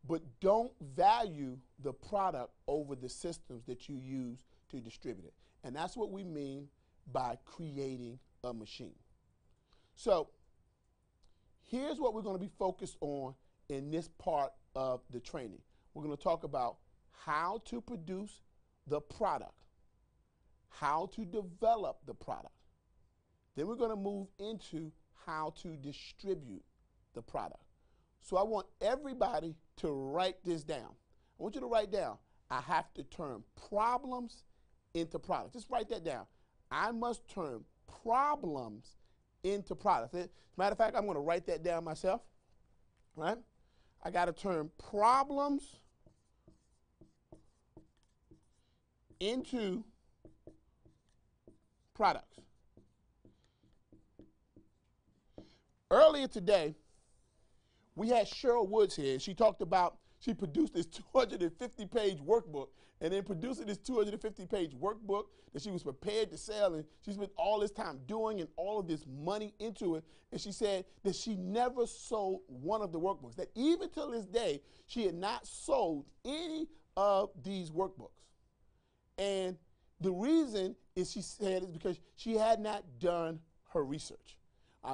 but don't value the product over the systems that you use to distribute it. And that's what we mean by creating a machine. So here's what we're going to be focused on in this part of the training. We're going to talk about how to produce the product, how to develop the product. Then we're going to move into how to distribute the product. So I want everybody to write this down. I want you to write down, I have to turn problems into products. Just write that down. I must turn problems into products. As a matter of fact, I'm going to write that down myself. Right? I got to turn problems into products. Earlier today, we had Cheryl Woods here. She talked about, she produced this 250-page workbook, and then producing this 250-page workbook that she was prepared to sell, and she spent all this time doing and all of this money into it, and she said that she never sold one of the workbooks, that even till this day, she had not sold any of these workbooks. And the reason is, she said, is because she had not done her research.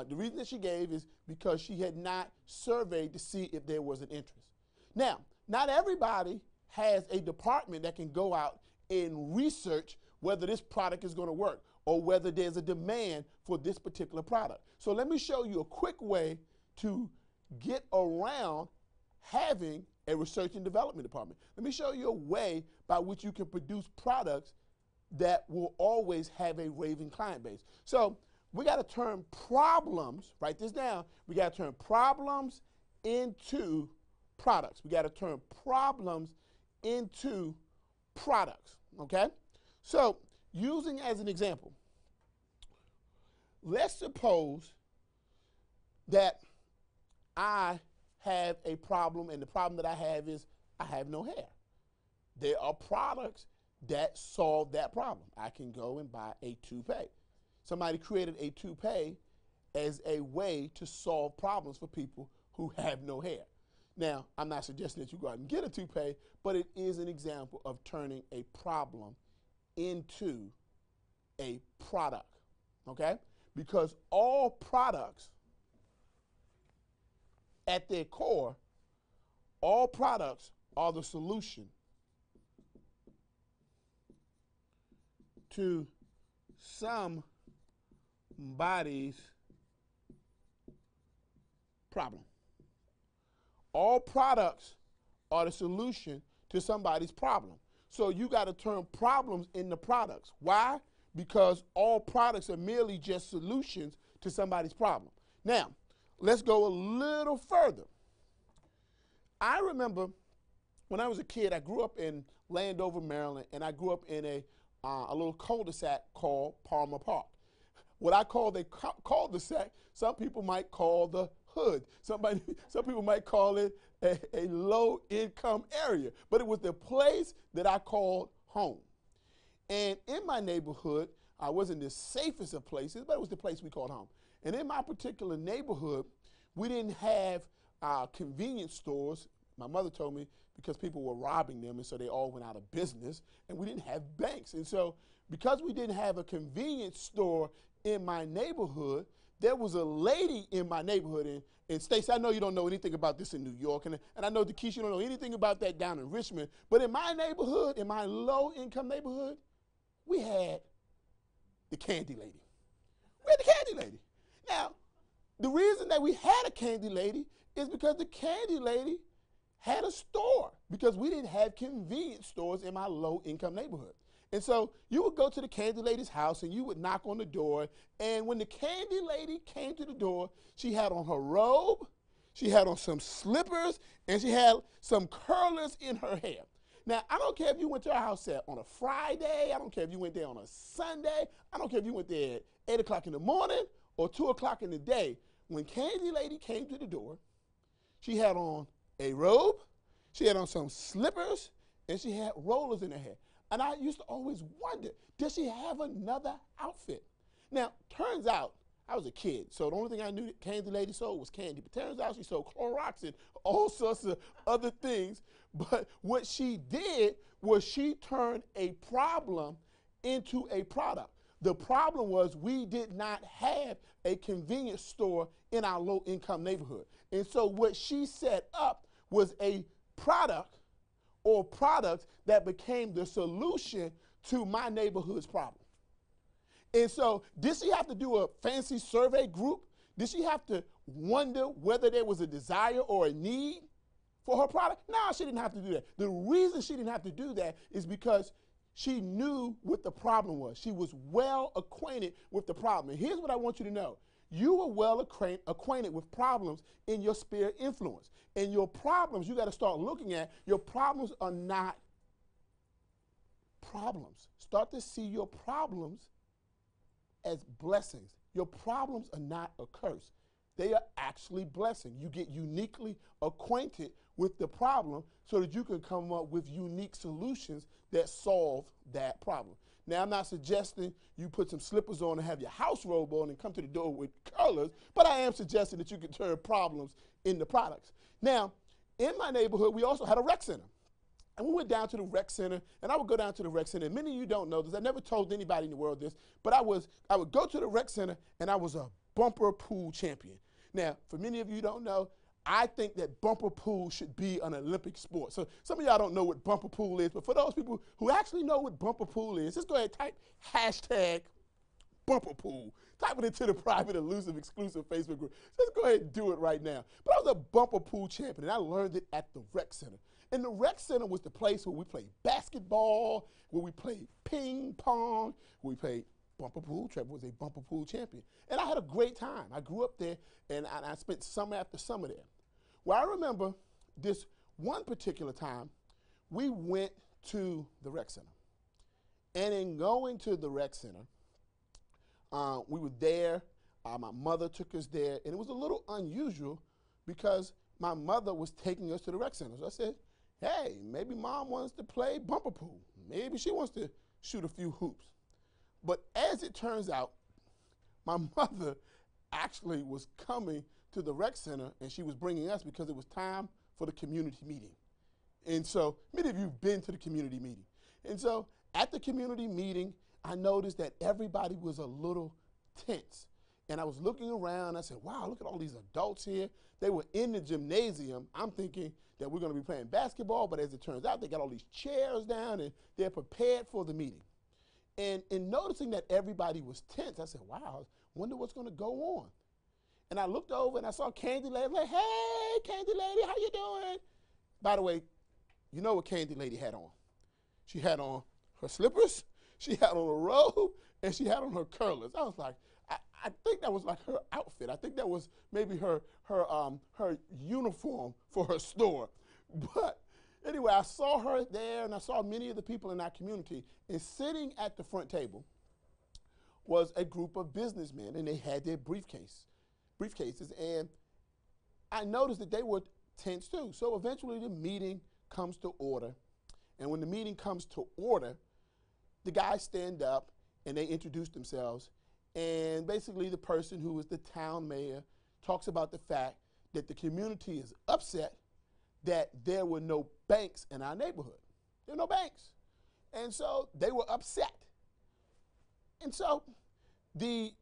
The reason that she gave is because she had not surveyed to see if there was an interest. Now, not everybody has a department that can go out and research whether this product is going to work or whether there's a demand for this particular product. So let me show you a quick way to get around having a research and development department. Let me show you a way by which you can produce products that will always have a raving client base. So we got to turn problems, write this down, we got to turn problems into products. We got to turn problems into products, okay? So using as an example, let's suppose that I have a problem, and the problem that I have is I have no hair. There are products that solve that problem. I can go and buy a toupee. Somebody created a toupee as a way to solve problems for people who have no hair. Now, I'm not suggesting that you go out and get a toupee, but it is an example of turning a problem into a product, okay? Because all products, at their core, all products are the solution to somebody's problem. All products are the solution to somebody's problem. So you got to turn problems into products. Why? Because all products are merely just solutions to somebody's problem. Now, let's go a little further. I remember when I was a kid, I grew up in Landover, Maryland, and I grew up in a little cul-de-sac called Palmer Park. What I call the cul-de-sac, some people might call the hood. Some people might call it a low-income area. But it was the place that I called home. And in my neighborhood, I wasn't the safest of places, but it was the place we called home. And in my particular neighborhood, we didn't have convenience stores. My mother told me because people were robbing them, and so they all went out of business. And we didn't have banks. And so because we didn't have a convenience store in my neighborhood, there was a lady in my neighborhood, and Stacey, I know you don't know anything about this in New York, and I know, Keisha, you don't know anything about that down in Richmond, but in my neighborhood, in my low-income neighborhood, we had the candy lady. We had the candy lady. Now, the reason that we had a candy lady is because the candy lady had a store, because we didn't have convenience stores in my low-income neighborhood. And so you would go to the candy lady's house and you would knock on the door, and when the candy lady came to the door, she had on her robe, she had on some slippers, and she had some curlers in her hair. Now, I don't care if you went to our house on a Friday, I don't care if you went there on a Sunday, I don't care if you went there at 8 o'clock in the morning or 2 o'clock in the day. When candy lady came to the door, she had on a robe, she had on some slippers, and she had rollers in her hair. And I used to always wonder, does she have another outfit? Now, turns out, I was a kid, so the only thing I knew that candy lady sold was candy. But turns out she sold Clorox and all sorts of other things. But what she did was she turned a problem into a product. The problem was we did not have a convenience store in our low-income neighborhood. And so what she set up was a product or products that became the solution to my neighborhood's problem. And so did she have to do a fancy survey group? Did she have to wonder whether there was a desire or a need for her product? No, she didn't have to do that. The reason she didn't have to do that is because she knew what the problem was. She was well acquainted with the problem. And here's what I want you to know. You are well acquainted with problems in your sphere of influence. And your problems, you got to start looking at, your problems are not problems. Start to see your problems as blessings. Your problems are not a curse. They are actually blessings. You get uniquely acquainted with the problem so that you can come up with unique solutions that solve that problem. Now, I'm not suggesting you put some slippers on and have your house robe on and come to the door with colors, but I am suggesting that you can turn problems into products. Now, in my neighborhood, we also had a rec center. And we went down to the rec center, and I would go down to the rec center. Many of you don't know this. I never told anybody in the world this, but I would go to the rec center, and I was a bumper pool champion. Now, for many of you who don't know, I think that bumper pool should be an Olympic sport. So some of y'all don't know what bumper pool is, but for those people who actually know what bumper pool is, just go ahead and type hashtag bumper pool. Type it into the private, elusive, exclusive Facebook group. Just go ahead and do it right now. But I was a bumper pool champion, and I learned it at the rec center. And the rec center was the place where we played basketball, where we played ping pong, where we played bumper pool. Trevor was a bumper pool champion. And I had a great time. I grew up there, and I spent summer after summer there. Well, I remember this one particular time, we went to the rec center. And in going to the rec center, we were there. My mother took us there, and it was a little unusual because my mother was taking us to the rec center. So I said, hey, maybe mom wants to play bumper pool. Maybe she wants to shoot a few hoops. But as it turns out, my mother actually was coming to the rec center, and she was bringing us because it was time for the community meeting. And so many of you have been to the community meeting. And so at the community meeting, I noticed that everybody was a little tense. And I was looking around, I said, wow, look at all these adults here. They were in the gymnasium. I'm thinking that we're going to be playing basketball, but as it turns out, they got all these chairs down, and they're prepared for the meeting. And in noticing that everybody was tense, I said, wow, I wonder what's going to go on. And I looked over, and I saw Candy Lady. I'm like, hey, Candy Lady, how you doing? By the way, you know what Candy Lady had on? She had on her slippers, she had on a robe, and she had on her curlers. I was like, I think that was like her outfit. I think that was maybe her uniform for her store. But anyway, I saw her there, and I saw many of the people in our community. And sitting at the front table was a group of businessmen, and they had their briefcases. And I noticed that they were tense too. So eventually the meeting comes to order. And when the meeting comes to order, the guys stand up, and they introduce themselves. And basically the person who is the town mayor talks about the fact that the community is upset that there were no banks in our neighborhood. There were no banks. And so they were upset. And so the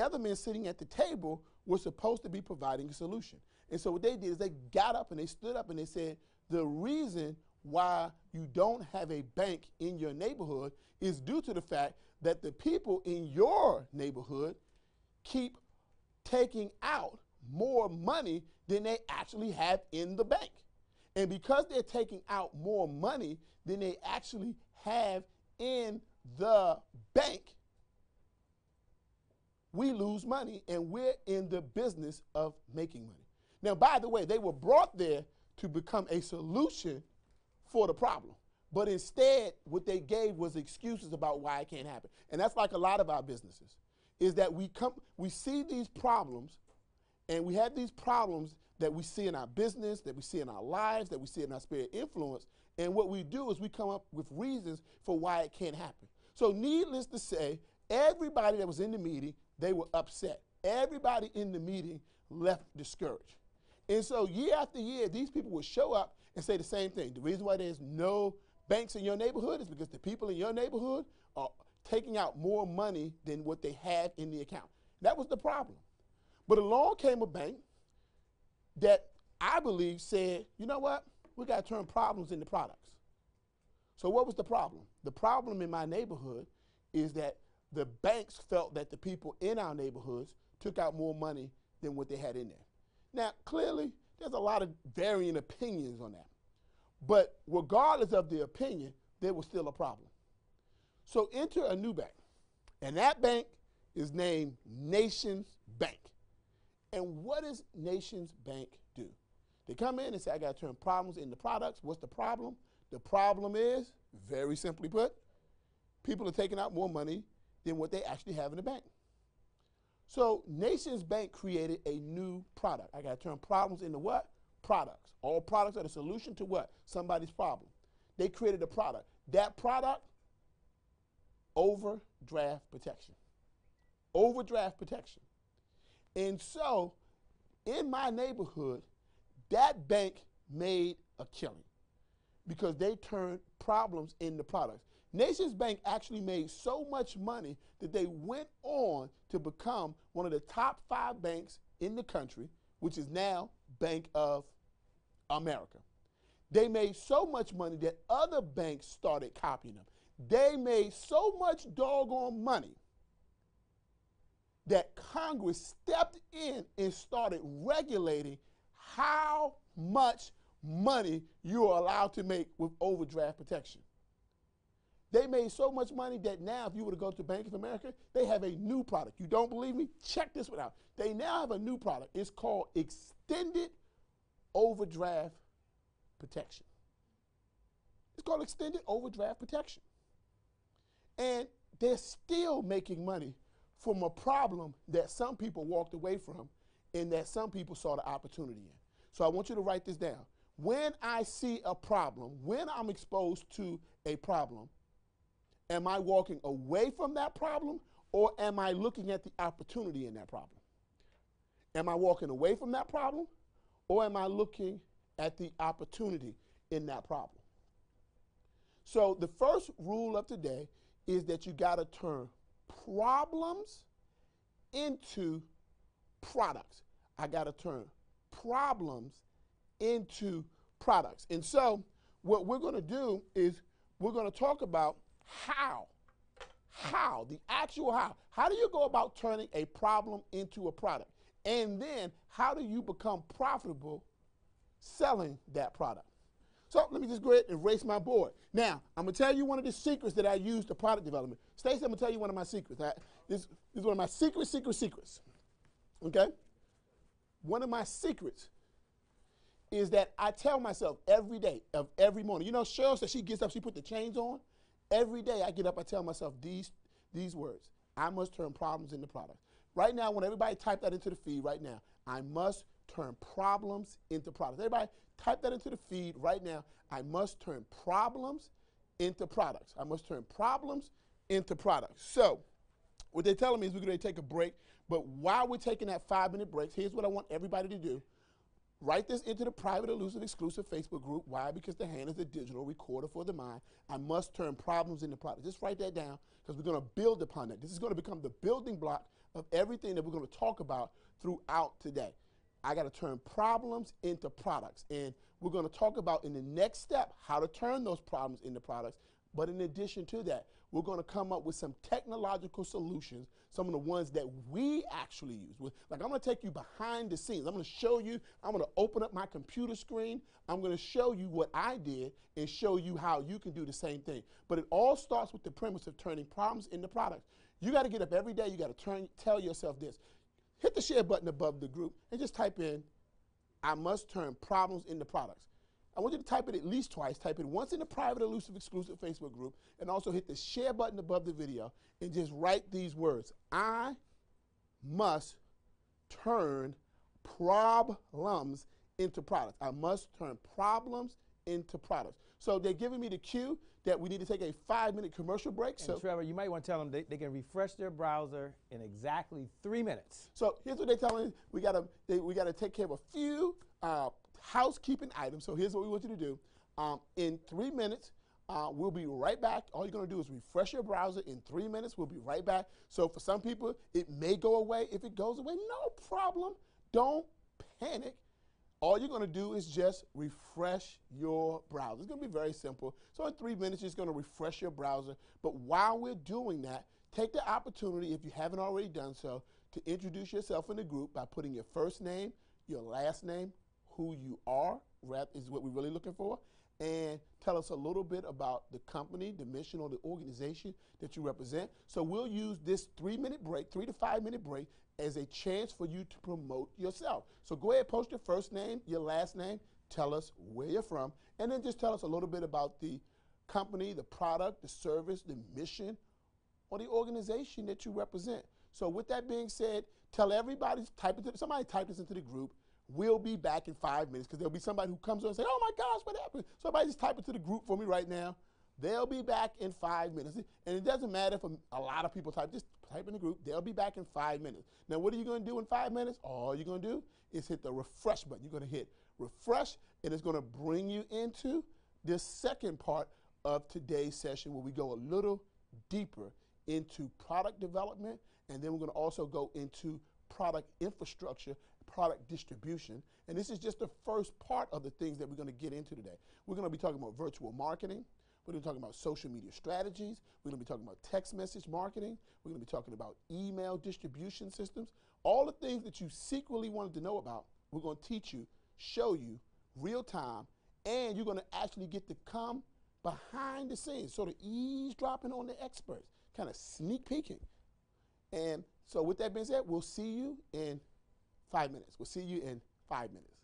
other men sitting at the table were supposed to be providing a solution. And so what they did is they got up and they stood up and they said, the reason why you don't have a bank in your neighborhood is due to the fact that the people in your neighborhood keep taking out more money than they actually have in the bank. And because they're taking out more money than they actually have in the bank, we lose money, and we're in the business of making money. Now, by the way, they were brought there to become a solution for the problem. But instead, what they gave was excuses about why it can't happen. And that's like a lot of our businesses, is that we see these problems, and we have these problems that we see in our business, that we see in our lives, that we see in our spirit influence, and what we do is we come up with reasons for why it can't happen. So needless to say, everybody that was in the meeting, they were upset. Everybody in the meeting left discouraged. And so year after year, these people would show up and say the same thing. The reason why there's no banks in your neighborhood is because the people in your neighborhood are taking out more money than what they have in the account. That was the problem. But along came a bank that I believe said, you know what? We got to turn problems into products. So what was the problem? The problem in my neighborhood is that the banks felt that the people in our neighborhoods took out more money than what they had in there. Now, clearly, there's a lot of varying opinions on that. But regardless of the opinion, there was still a problem. So enter a new bank, and that bank is named Nations Bank. And what does Nations Bank do? They come in and say, I got to turn problems into products. What's the problem? The problem is, very simply put, people are taking out more money than what they actually have in the bank. So Nations Bank created a new product. I got to turn problems into what? Products. All products are the solution to what? Somebody's problem. They created a product. That product, overdraft protection. Overdraft protection. And so in my neighborhood, that bank made a killing because they turned problems into products. Nations Bank actually made so much money that they went on to become one of the top 5 banks in the country, which is now Bank of America. They made so much money that other banks started copying them. They made so much doggone money that Congress stepped in and started regulating how much money you are allowed to make with overdraft protection. They made so much money that now if you were to go to Bank of America, they have a new product. You don't believe me? Check this one out. They now have a new product. It's called Extended Overdraft Protection. It's called Extended Overdraft Protection. And they're still making money from a problem that some people walked away from and that some people saw the opportunity in. So I want you to write this down. When I see a problem, when I'm exposed to a problem, am I walking away from that problem or am I looking at the opportunity in that problem? Am I walking away from that problem or am I looking at the opportunity in that problem? So the first rule of today is that you got to turn problems into products. I got to turn problems into products. And so what we're going to do is we're going to talk about how, the actual how. How do you go about turning a problem into a product? And then how do you become profitable selling that product? So let me just go ahead and erase my board. Now, I'm going to tell you one of the secrets that I use to product development. Stacey, I'm going to tell you one of my secrets. This is one of my secrets. Okay? One of my secrets is that I tell myself every day of every morning. You know, Cheryl says she gets up, she put the chains on. Every day I get up, I tell myself these words. I must turn problems into products. Right now, when everybody type that into the feed right now, I must turn problems into products. Everybody type that into the feed right now. I must turn problems into products. I must turn problems into products. So what they're telling me is we're going to take a break. But while we're taking that 5-minute break, here's what I want everybody to do. Write this into the private, elusive, exclusive Facebook group. Why? Because the hand is a digital recorder for the mind. I must turn problems into products. Just write that down because we're going to build upon that. This is going to become the building block of everything that we're going to talk about throughout today. I got to turn problems into products. And we're going to talk about in the next step how to turn those problems into products. But in addition to that, we're going to come up with some technological solutions, some of the ones that we actually use. Like I'm going to take you behind the scenes. I'm going to show you, I'm going to open up my computer screen. I'm going to show you what I did and show you how you can do the same thing. But it all starts with the premise of turning problems into products. You got to get up every day. You got to tell yourself this. Hit the share button above the group and just type in, I must turn problems into products. I want you to type it at least twice. Type it once in the private, elusive, exclusive Facebook group, and also hit the share button above the video and just write these words. I must turn problems into products. I must turn problems into products. So they're giving me the cue that we need to take a 5-minute commercial break. And so Trevor, you might want to tell them they can refresh their browser in exactly 3 minutes. So here's what they're telling us. We gotta take care of a few housekeeping items. So here's what we want you to do. In 3 minutes, we'll be right back. All you're gonna do is refresh your browser. In 3 minutes, we'll be right back. So for some people, it may go away. If it goes away, no problem. Don't panic. All you're going to do is just refresh your browser. It's going to be very simple. So in 3 minutes, you're just going to refresh your browser. But while we're doing that, take the opportunity, if you haven't already done so, to introduce yourself in the group by putting your first name, your last name, who you are, is what we're really looking for, and tell us a little bit about the company, the mission, or the organization that you represent. So we'll use this 3-minute break, 3 to 5 minute break, as a chance for you to promote yourself. So go ahead, post your first name, your last name, tell us where you're from, and then just tell us a little bit about the company, the product, the service, the mission, or the organization that you represent. So with that being said, tell everybody, somebody type this into the group. We'll be back in 5 minutes because there'll be somebody who comes on and say, oh my gosh, what happened? So somebody just type it to the group for me right now. They'll be back in 5 minutes. And it doesn't matter if a lot of people type, just type in the group. They'll be back in 5 minutes. Now, what are you going to do in 5 minutes? All you're going to do is hit the refresh button. You're going to hit refresh, and it's going to bring you into this second part of today's session where we go a little deeper into product development, and then we're going to also go into product infrastructure, product distribution. And this is just the first part of the things that we're going to get into today. We're going to be talking about virtual marketing. We're going to be talking about social media strategies. We're going to be talking about text message marketing. We're going to be talking about email distribution systems. All the things that you secretly wanted to know about, we're going to teach you, show you, real time, and you're going to actually get to come behind the scenes, sort of eavesdropping on the experts, kind of sneak peeking. And so with that being said, we'll see you in 5 minutes. We'll see you in 5 minutes.